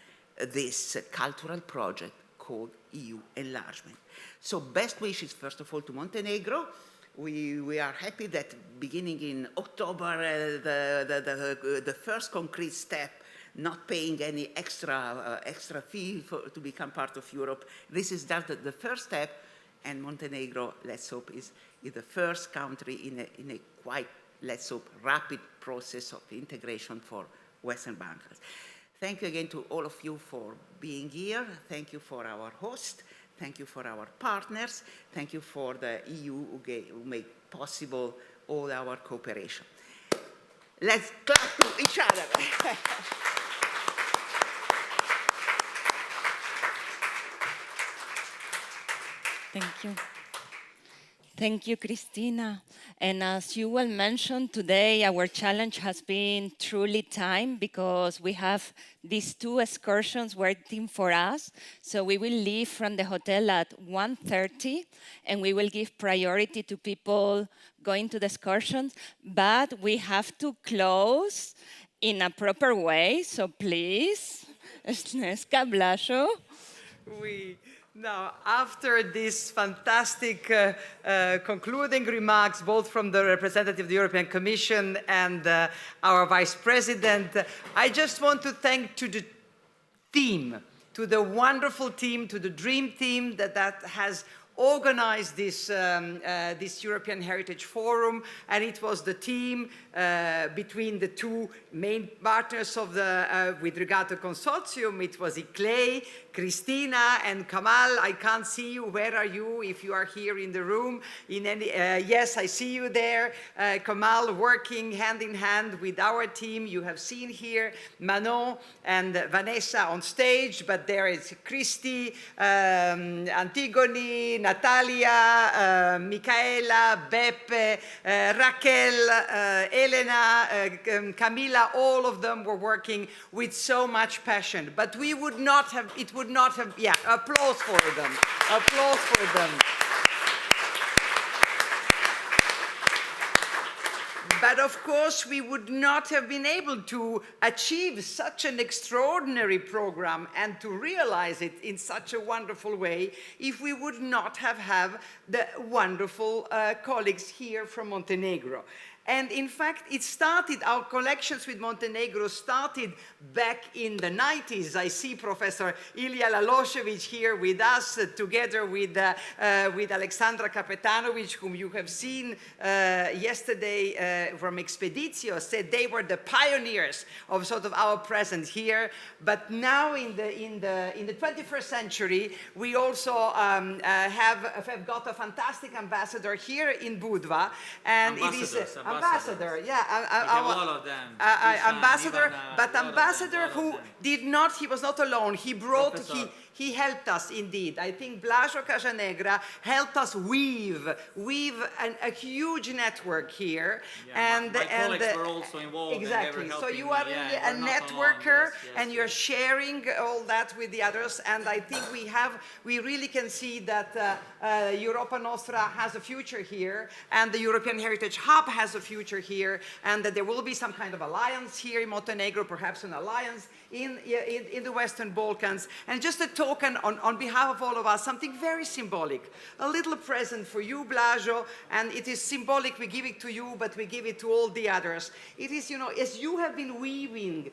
this cultural project called EU enlargement. So best wishes, first of all, to Montenegro. We are happy that beginning in October, the first concrete step, not paying any extra fee to become part of Europe. This is just the first step, and Montenegro, let's hope, is the first country in a quite, let's hope, rapid process of integration for Western Balkans. Thank you again to all of you for being here. Thank you for our host. Thank you for our partners. Thank you for the EU who make possible all our cooperation. Let's clap to each other. Thank you. Thank you, Christina. And as you well mentioned, today our challenge has been truly time because we have these two excursions waiting for us. So we will leave from the hotel at 1:30 and we will give priority to people going to the excursions, but we have to close in a proper way. So please, Sneska Blasho. Now, after these fantastic concluding remarks, both from the representative of the European Commission and our Vice President, I just want to thank to the team, to the wonderful team, to the dream team that has organized this, this European Heritage Forum, and it was the team between the two main partners of the, with regard to consortium. It was Iklay, Christina, and Kamal. I can't see you. Where are you? If you are here in the room, in any, yes, I see you there. Kamal working hand in hand with our team. You have seen here Manon and Vanessa on stage, but there is Christy, Antigone, Natalia, Michaela, Beppe, Raquel, Elena, Camila, all of them were working with so much passion. But we would not have, it would not have, yeah, applause for them, applause for them. But of course, we would not have been able to achieve such an extraordinary program and to realize it in such a wonderful way if we would not have had the wonderful colleagues here from Montenegro. And in fact, it started, our collections with Montenegro started back in the 90s. I see Professor Ilya Lalosevich here with us, together with Alexandra Kapetanovic, whom you have seen yesterday from Expeditio, said they were the pioneers of sort of our presence here. But now in the 21st century, we also have got a fantastic ambassador here in Budva. And it is ambassador, yeah, all of them. Ambassador, Ivana, but ambassador who did not, he was not alone. He brought, he helped us indeed. I think Blažo Casanegra helped us weave a huge network here. Yeah, and my colleagues were also involved. Exactly. And they were So you me. are really a networker, and you're sharing all that with the others. And I think we really can see that Europa Nostra has a future here, and the European Heritage Hub has a future here, and that there will be some kind of alliance here in Montenegro, perhaps an alliance in the Western Balkans. And just a token on behalf of all of us, something very symbolic, a little present for you, Blažo, and it is symbolic, we give it to you, but we give it to all the others. It is, you know, as you have been weaving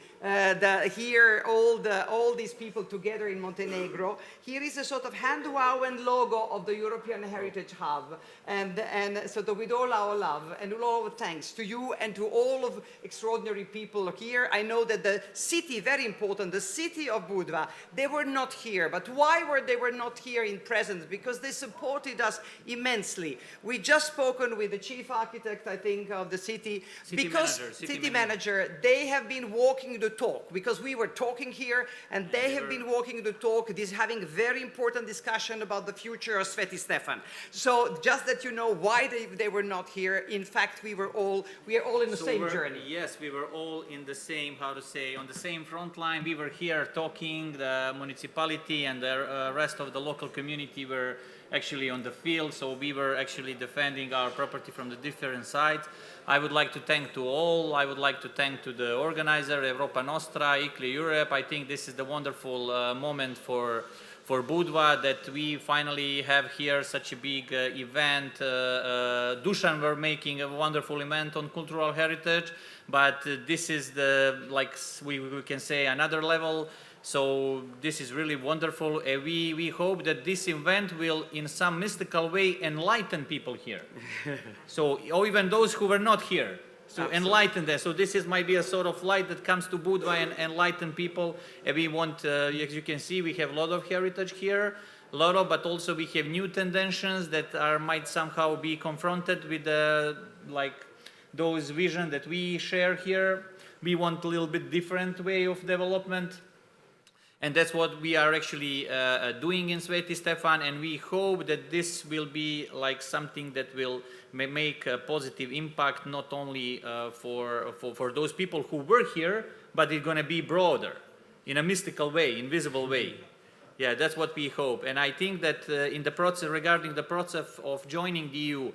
here all these people together in Montenegro, here is a sort of hand-woven logo of the European Heritage Hub, and so with all our love and all our thanks to you and to all of extraordinary people here. I know that the city, very important, the city of Budva, they were not here, but why were they not here in presence? Because they supported us immensely. We just spoken with the chief architect, I think, of the city, city manager. They have been walking the talk, because we were talking here, and they have been walking the talk, having a very important discussion about the future of Sveti Stefan. So just that you know why they were not here. In fact, we are all in the same journey. Yes, we were all in the same, on the same front line. We were here talking, the municipality and the rest of the local community were actually on the field, so we were actually defending our property from the different sides. I would like to thank to all. I would like to thank to the organizer, Europa Nostra, ICLI Europe. I think this is the wonderful moment for Budva, that we finally have here such a big event. Dusan were making a wonderful event on cultural heritage, but this is the, like we can say, another level. So this is really wonderful. We hope that this event will in some mystical way enlighten people here. So, or even those who were not here. So enlighten them. So this might be a sort of light that comes to Budva and enlighten people. And we want, as you can see, we have a lot of heritage here, but also we have new tendencies that might somehow be confronted with those visions that we share here. We want a little bit different way of development. And that's what we are actually doing in Sveti Stefan, and we hope that this will be like something that will make a positive impact, not only for those people who were here, but it's going to be broader, in a mystical way, invisible way. Yeah, that's what we hope. And I think that in the process, regarding the process of joining the EU,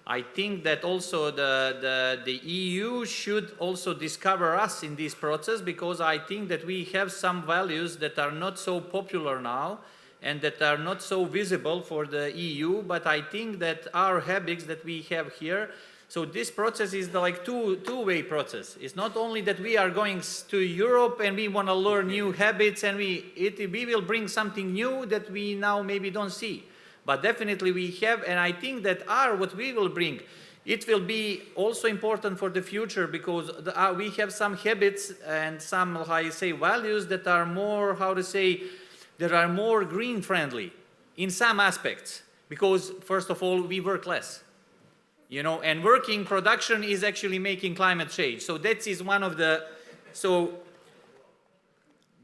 I think that also the EU should also discover us in this process, because I think that we have some values that are not so popular now and that are not so visible for the EU, but I think that our habits that we have here, so this process is like two-way process. It's not only that we are going to Europe and we want to learn new habits and we will bring something new that we now maybe don't see. But definitely we have, and I think that what we will bring, it will be also important for the future, because we have some habits and some, how I say, values that are more, that are more green friendly in some aspects. Because first of all, we work less, you know, and working production is actually making climate change. So that is one of the,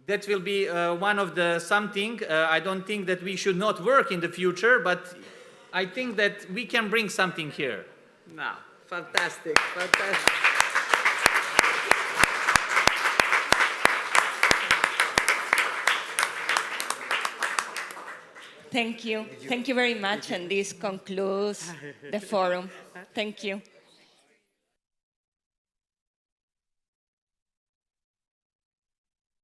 that will be one of the something. I don't think that we should not work in the future, but I think that we can bring something here. No, fantastic, fantastic. Thank you. Thank you very much, and this concludes the forum. Thank you.